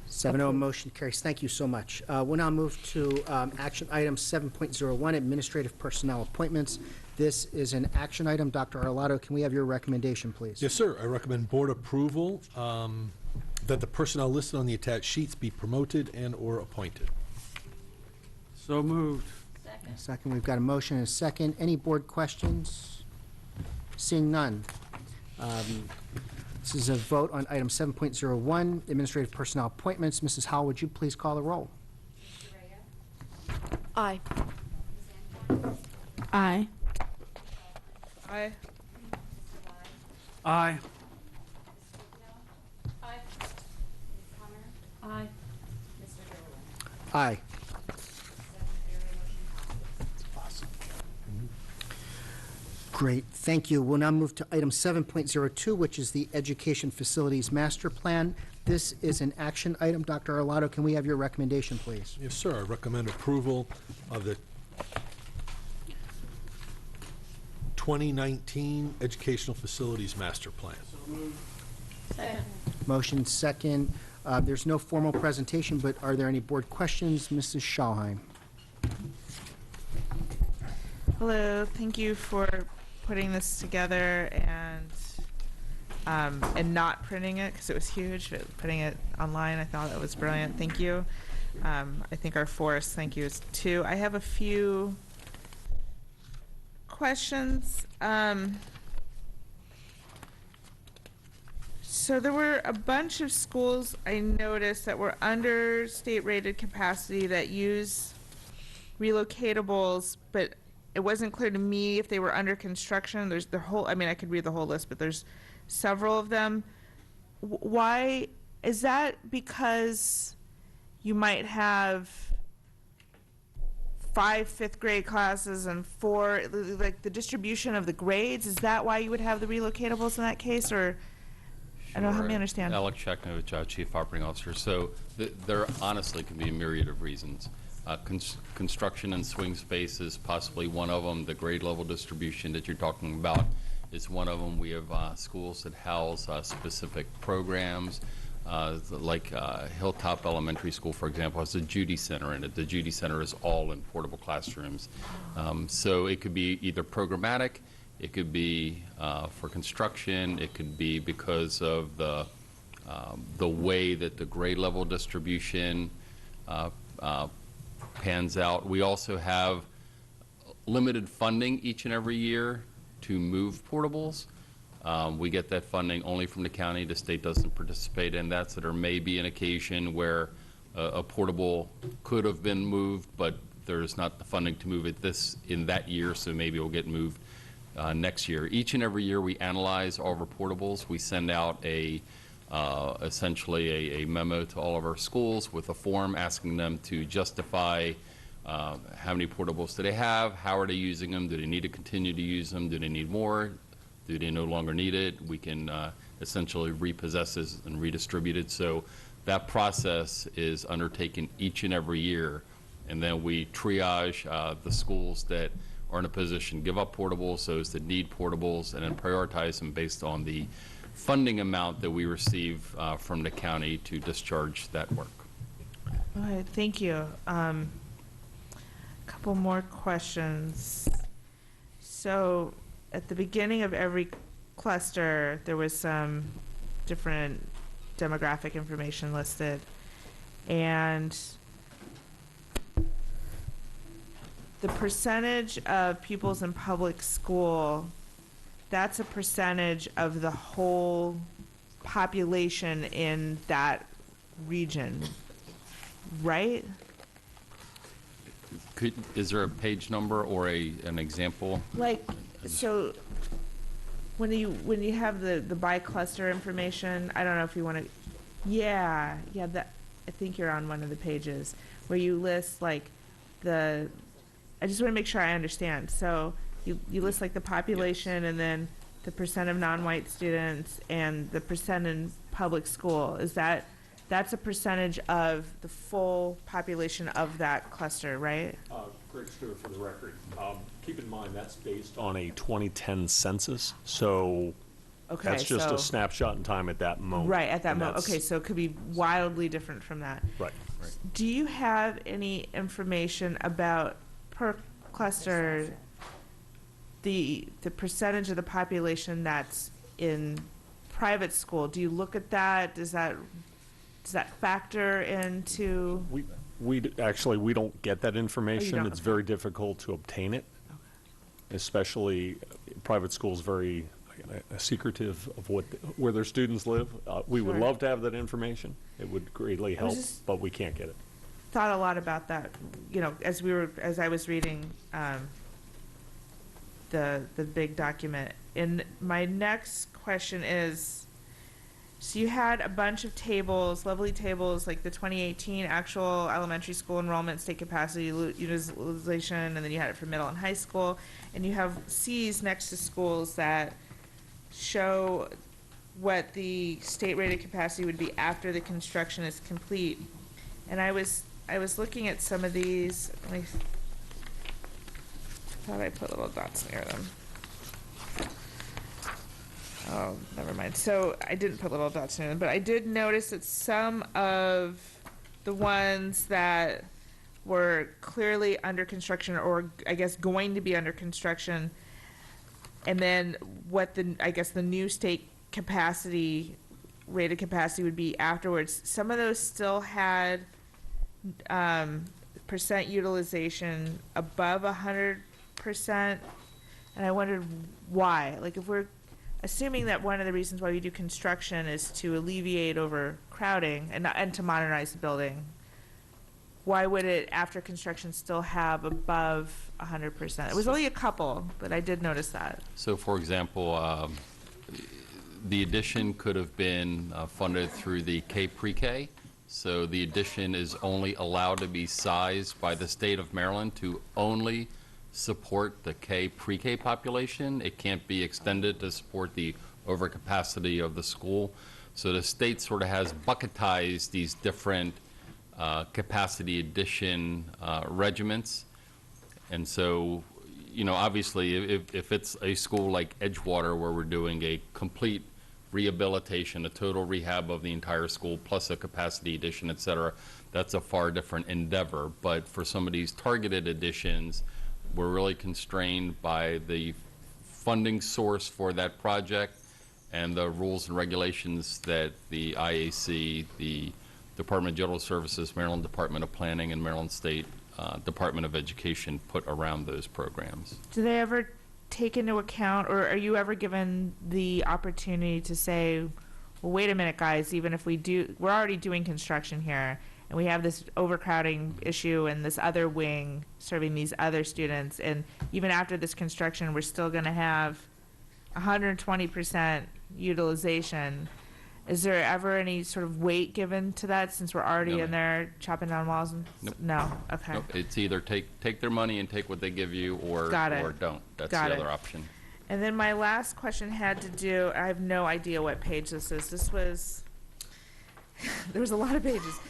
7-0, motion carries. Thank you so much. We'll now move to action item 7.01, administrative personnel appointments. This is an action item. Dr. Arlotto, can we have your recommendation, please? Yes, sir. I recommend board approval that the personnel listed on the attached sheets be promoted and/or appointed. So moved. Second, we've got a motion and a second. Any board questions? Seeing none. This is a vote on item 7.01, administrative personnel appointments. Mrs. Howell, would you please call the roll? Aye. Aye. Aye. Aye. Aye. Aye. Great, thank you. We'll now move to item 7.02, which is the Education Facilities Master Plan. This is an action item. Dr. Arlotto, can we have your recommendation, please? Yes, sir. I recommend approval of the 2019 Educational Facilities Master Plan. Second. Motion second. There's no formal presentation, but are there any board questions? Mrs. Schallheim. Hello, thank you for putting this together and not printing it because it was huge. But putting it online, I thought that was brilliant. Thank you. I think our force, thank you, is 2. I have a few questions. So there were a bunch of schools I noticed that were under state-rated capacity that use relocatables, but it wasn't clear to me if they were under construction. There's the whole, I mean, I could read the whole list, but there's several of them. Why, is that because you might have 5 fifth grade classes and 4, like the distribution of the grades? Is that why you would have the relocatables in that case, or? I don't know, help me understand. Alex Cheknovich, Chief Operating Officer. So there honestly can be a myriad of reasons. Construction and swing space is possibly one of them. The grade level distribution that you're talking about is one of them. We have schools that house specific programs, like Hilltop Elementary School, for example, has a Judy Center in it. The Judy Center is all in portable classrooms. So it could be either programmatic, it could be for construction, it could be because of the way that the grade level distribution pans out. We also have limited funding each and every year to move portables. We get that funding only from the county. The state doesn't participate in that, so there may be an occasion where a portable could have been moved, but there's not the funding to move it in that year, so maybe it will get moved next year. Each and every year we analyze all of our portables. We send out essentially a memo to all of our schools with a form asking them to justify how many portables do they have, how are they using them, do they need to continue to use them, do they need more, do they no longer need it. We can essentially repossess it and redistribute it. So that process is undertaken each and every year, and then we triage the schools that are in a position to give up portables, those that need portables, and then prioritize them based on the funding amount that we receive from the county to discharge that work. All right, thank you. Couple more questions. So at the beginning of every cluster, there was some different demographic information listed, and the percentage of pupils in public school, that's a percentage of the whole population in that region, right? Is there a page number or an example? Like, so when you have the by cluster information, I don't know if you want to, yeah, that, I think you're on one of the pages where you list like I just want to make sure I understand. So you list like the population, and then the percent of non-white students and the percent in public school. That's a percentage of the full population of that cluster, right? Greg Stewart for the record. Keep in mind that's based on a 2010 census, so Okay, that's just so- a snapshot in time at that moment. Right, at that and moment. that's- Okay, so it could be wildly different from that. Right. Do you have any information about per cluster, the percentage of the population that's in private school? Do you look at that? Does that factor into? We don't get that information. don't? It's very difficult to obtain it, especially private schools very secretive of where their students live. We would Sure. love to have that information. It would greatly help, just- but we can't get it. Thought a lot about that, as I was reading the big document. And my next question is, so you had a bunch of tables, lovely tables, like the 2018 actual elementary school enrollment, state capacity utilization, and then you had it for middle and high school, and you have C's next to schools that show what the state-rated capacity would be after the construction is complete. And I was looking at some of these. I thought I put little dots near them. Oh, never mind. So I didn't put little dots near them, but I did notice that some of the ones that were clearly under construction, or I guess going to be under construction, and then what the new state capacity, rated capacity would be afterwards, some of those still had percent utilization above 100%, and I wondered why. Like, if we're assuming that one of the reasons why we do construction is to alleviate overcrowding and to modernize the building, why would it, after construction, still have above 100%? It was only a couple, but I did notice that. So, for example, the addition could have been funded through the K pre-K. So the addition is only allowed to be sized by the state of Maryland to only support the K pre-K population. It can't be extended to support the overcapacity of the school. So the state sort of has bucketized these different capacity addition regiments. And so, you know, obviously, if it's a school like Edgewater where we're doing a complete rehabilitation, a total rehab of the entire school, plus a capacity addition, et cetera, that's a far different endeavor. But for some of these targeted additions, we're really constrained by the funding source for that project and the rules and regulations that the IAC, the Department of General Services, Maryland Department of Planning, and Maryland State Department of Education put around those programs. Do they ever take into account, or are you ever given the opportunity to say, well, wait a minute, guys, even if we're already doing construction here, and we have this overcrowding issue and this other wing serving these other students, and even after this construction, we're still going to have 120% utilization. Is there ever any sort of weight given to that since we're already in there chopping down walls? And Nope. No? Okay. Nope. It's either take their money and take what they give you, or don't. That's Got the it. other option. And then my last question had to do, I have no idea what page this is. This was, there was a lot of pages.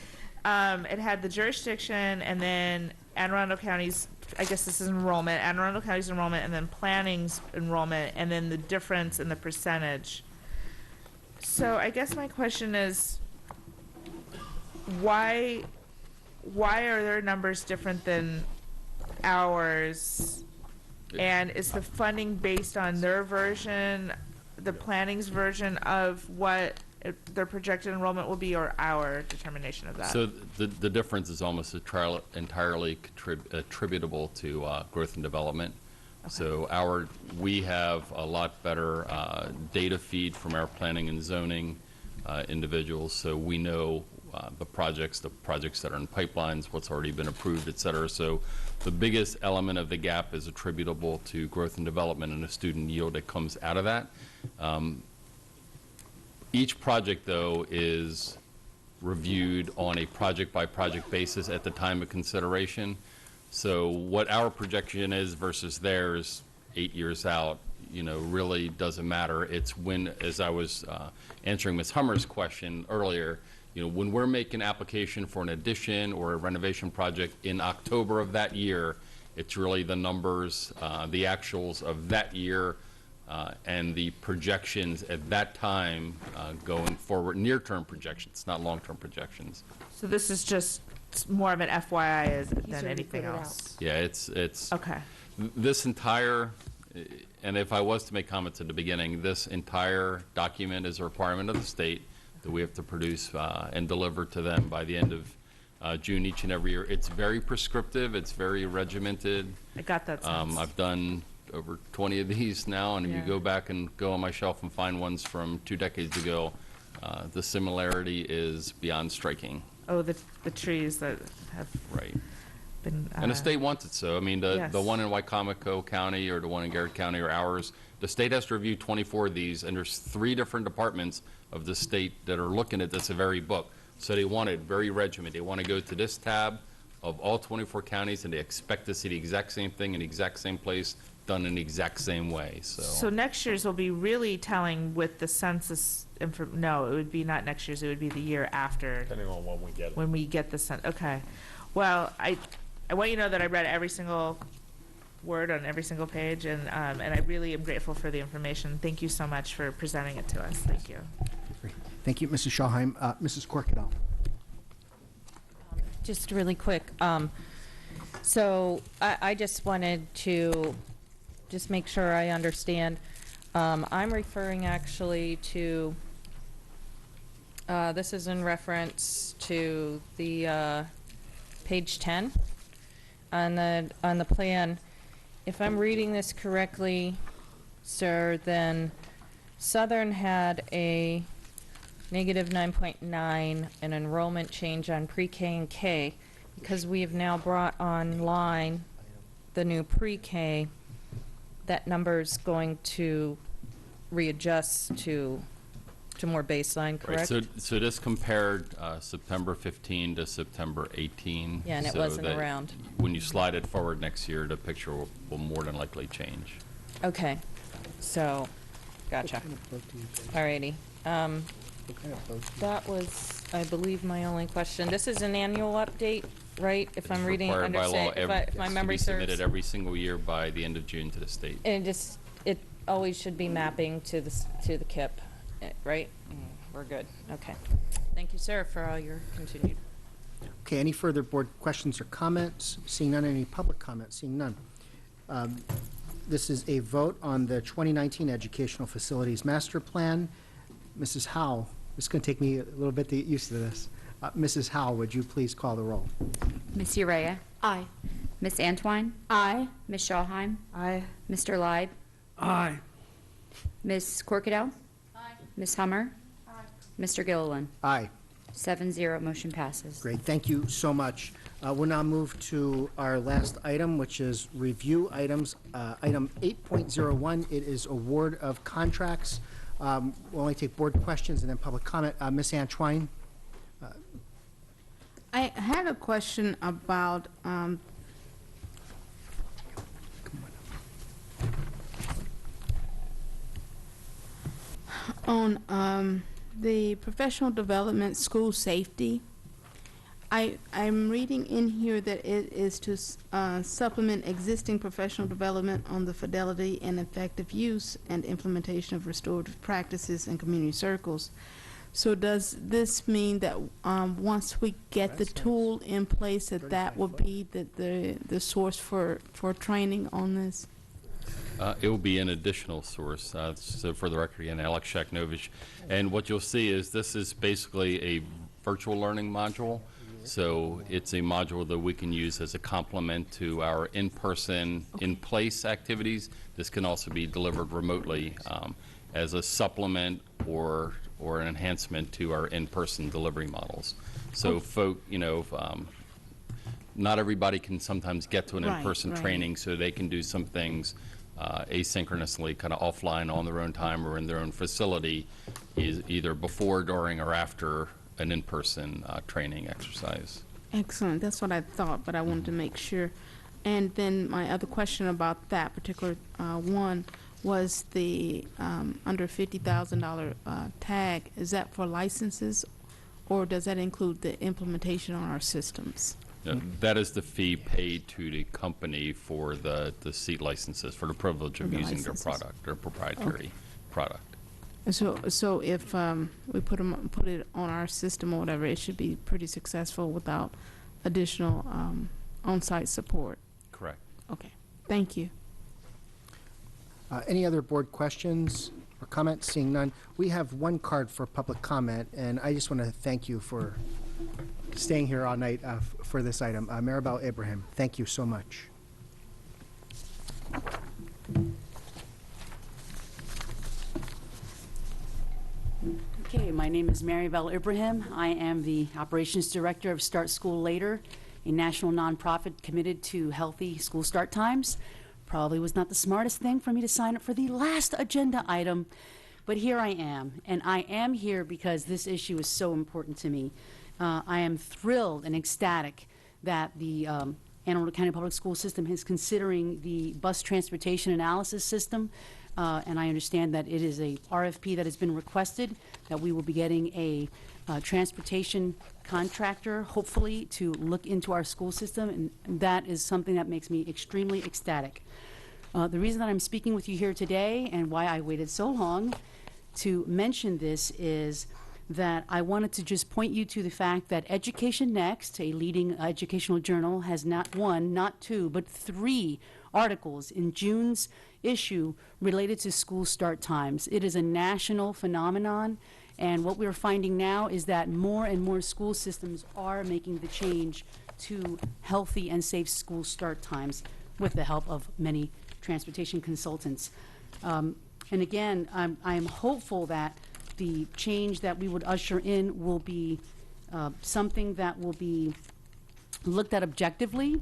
It had the jurisdiction, and then Anne Arundel County's, I guess this is enrollment, Anne Arundel County's enrollment, and then planning's enrollment, and then the difference in the percentage. So I guess my question is, why are their numbers different than ours? And is the funding based on their version, the planning's version of what their projected enrollment will be, or our determination of that? So the difference is almost entirely attributable to growth and development. Okay. So we have a lot better data feed from our planning and zoning individuals, so we know the projects that are in pipelines, what's already been approved, et cetera. So the biggest element of the gap is attributable to growth and development and the student yield that comes out of that. Each project, though, is reviewed on a project-by-project basis at the time of consideration. So what our projection is versus theirs 8 years out, you know, really doesn't matter. It's when, as I was answering Ms. Hummer's question earlier, you know, when we're making application for an addition or a renovation project in October of that year, it's really the numbers, the actuals of that year, and the projections at that time going forward, near-term projections, not long-term projections. So this is just more of an FYI than anything else? Yeah, it's okay. This entire, and if I was to make comments at the beginning, this entire document is a requirement of the state that we have to produce and deliver to them by the end of June each and every year. It's very prescriptive. It's very regimented. I got that sense. I've done over 20 of these now, and if you go back and go on my shelf and find ones from 2 decades ago, the similarity is beyond striking. Oh, the trees that have been... and the state wants it so. I mean, yes. the one in Wycomico County or the one in Garrett County or ours, the state has to review 24 of these, and there's 3 different departments of the state that are looking at this very book. So they want it very regimented. They want to go to this tab of all 24 counties, and they expect to see the exact same thing in the exact same place, done in the exact same way. So next year's will be really telling with the census no, it would be not next year's, it would be the year after. Depending on when we get it. When we get the census. Okay. Well, I want you to know that I read every single word on every single page, and I really am grateful for the information. Thank you so much for presenting it to us. Thank you. Thank you, Mrs. Schallheim. Mrs. Corkadell. Just really quick. So I just wanted to just make sure I understand. I'm referring actually to, this is in reference to the page 10 on the plan. If I'm reading this correctly, sir, then Southern had a negative 9.9 an enrollment change on pre-K and K. Because we have now brought online the new pre-K, that number's going to readjust to more baseline, correct? Right, so this compared September 15 to September 18. Yeah, and it so wasn't that around. When you slide it forward next year, the picture will more than likely change. Okay, so, gotcha. Alrighty. That was, I believe, my only question. This is an annual update, right? If I'm reading, Required by law, if my memory it's to be serves. submitted every single year by the end of June to the state. And it always should be mapping to the KIP, right? We're good, okay. Thank you, sir, for all your continued. Okay, any further board questions or comments? Seeing none, any public comments? Seeing none. This is a vote on the 2019 Educational Facilities Master Plan. Mrs. Howe, it's going to take me a little bit to get used to this. Mrs. Howe, would you please call the roll? Ms. Urea? Aye. Ms. Antwine? Aye. Ms. Schallheim? Aye. Mr. Lybe? Aye. Ms. Corkadell? Aye. Ms. Hummer? Aye. Mr. Gilliland? Aye. 7-0, motion passes. Great, thank you so much. We'll now move to our last item, which is review items. Item 8.01, it is award of contracts. We'll only take board questions and then public comment. Ms. Antwine? I had a question about, on the professional development, school safety. I'm reading in here that it is to supplement existing professional development on the fidelity and effective use and implementation of restorative practices in community circles. So does this mean that once we get the tool in place, that will be the source for training on this? It will be an additional source. So for the record, again, Alex Shaknovich. And what you'll see is this is basically a virtual learning module. So it's a module that we can use as a complement to our in-person, in-place activities. This can also be delivered remotely as a supplement or an enhancement to our in-person delivery models. So not everybody can sometimes get to an in-person training, so they can do some things asynchronously, kind of offline on their own time or in their own facility, either before, during, or after an in-person training exercise. Excellent. That's what I thought, but I wanted to make sure. And then my other question about that particular one was the under $50,000 tag. Is that for licenses, or does that include the implementation on our systems? That is the fee paid to the company for the seat licenses, for the privilege of using their product, their proprietary product. So if we put it on our system or whatever, it should be pretty successful without additional on-site support. Correct. Okay. Thank you. Any other board questions or comments? Seeing none, we have one card for public comment, and I just want to thank you for staying here all night for this item. Maribel Abraham, thank you so much. Okay, my name is Maribel Ibrahim. I am the Operations Director of Start School Later, a national nonprofit committed to healthy school start times. Probably was not the smartest thing for me to sign up for the last agenda item, but here I am. And I am here because this issue is so important to me. I am thrilled and ecstatic that the Anne Arundel County Public School System is considering the bus transportation analysis system. And I understand that it is a RFP that has been requested, that we will be getting a transportation contractor, hopefully, to look into our school system, and that is something that makes me extremely ecstatic. The reason that I'm speaking with you here today and why I waited so long to mention this is that I wanted to just point you to the fact that Education Next, a leading educational journal, has not one, not two, but 3 articles in June's issue related to school start times. It is a national phenomenon, and what we're finding now is that more and more school systems are making the change to healthy and safe school start times with the help of many transportation consultants. And again, I'm hopeful that the change that we would usher in will be something that will be looked at objectively.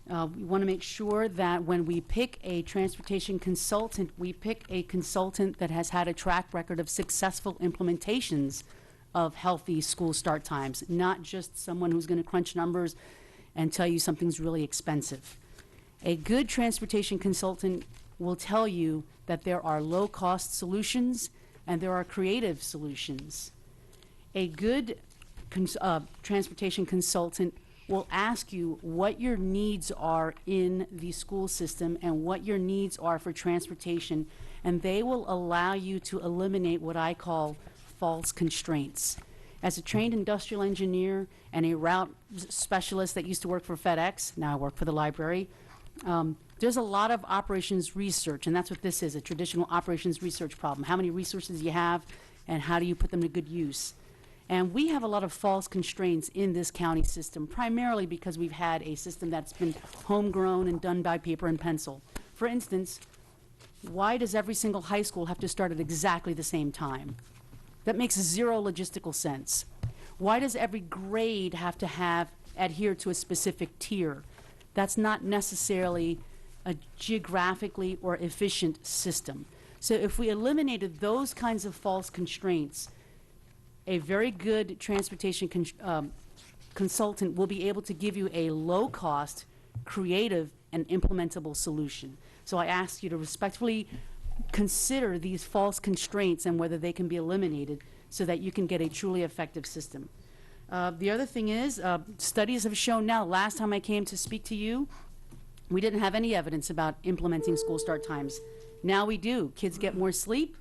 We want to make sure that when we pick a transportation consultant, we pick a consultant that has had a track record of successful implementations of healthy school start times, not just someone who's going to crunch numbers and tell you something's really expensive. A good transportation consultant will tell you that there are low-cost solutions and there are creative solutions. A good transportation consultant will ask you what your needs are in the school system and what your needs are for transportation, and they will allow you to eliminate what I call false constraints. As a trained industrial engineer and a route specialist that used to work for FedEx, now I work for the library, there's a lot of operations research, and that's what this is, a traditional operations research problem. How many resources you have, and how do you put them to good use? And we have a lot of false constraints in this county system, primarily because we've had a system that's been homegrown and done by paper and pencil. For instance, why does every single high school have to start at exactly the same time? That makes zero logistical sense. Why does every grade have to adhere to a specific tier? That's not necessarily a geographically or efficient system. So if we eliminated those kinds of false constraints, a very good transportation consultant will be able to give you a low-cost, creative, and implementable solution. So I ask you to respectfully consider these false constraints and whether they can be eliminated so that you can get a truly effective system. The other thing is, studies have shown now, last time I came to speak to you, we didn't have any evidence about implementing school start times. Now we do. Kids get more sleep.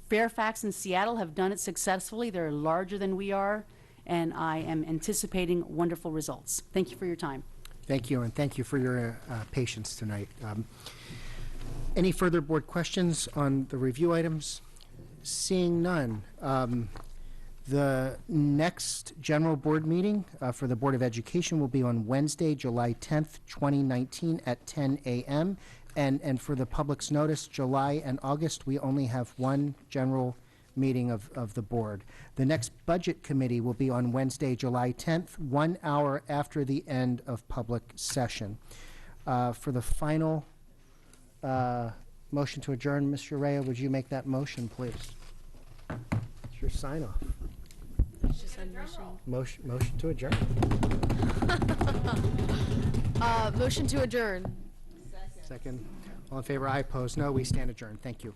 Fairfax and Seattle have done it successfully. They're larger than we are, and I am anticipating wonderful results. Thank you for your time. Thank you, and thank you for your patience tonight. Any further board questions on the review items? Seeing none. The next general board meeting for the Board of Education will be on Wednesday, July 10th, 2019 at 10 a.m. And for the public's notice, July and August, we only have one general meeting of the board. The next budget committee will be on Wednesday, July 10th, 1 hour after the end of public session. For the final motion to adjourn, Ms. Urea, would you make that motion, please? It's your sign off. Motion to adjourn. Motion to adjourn. Second. All in favor, aye. Opposed, no. We stand adjourned. Thank you.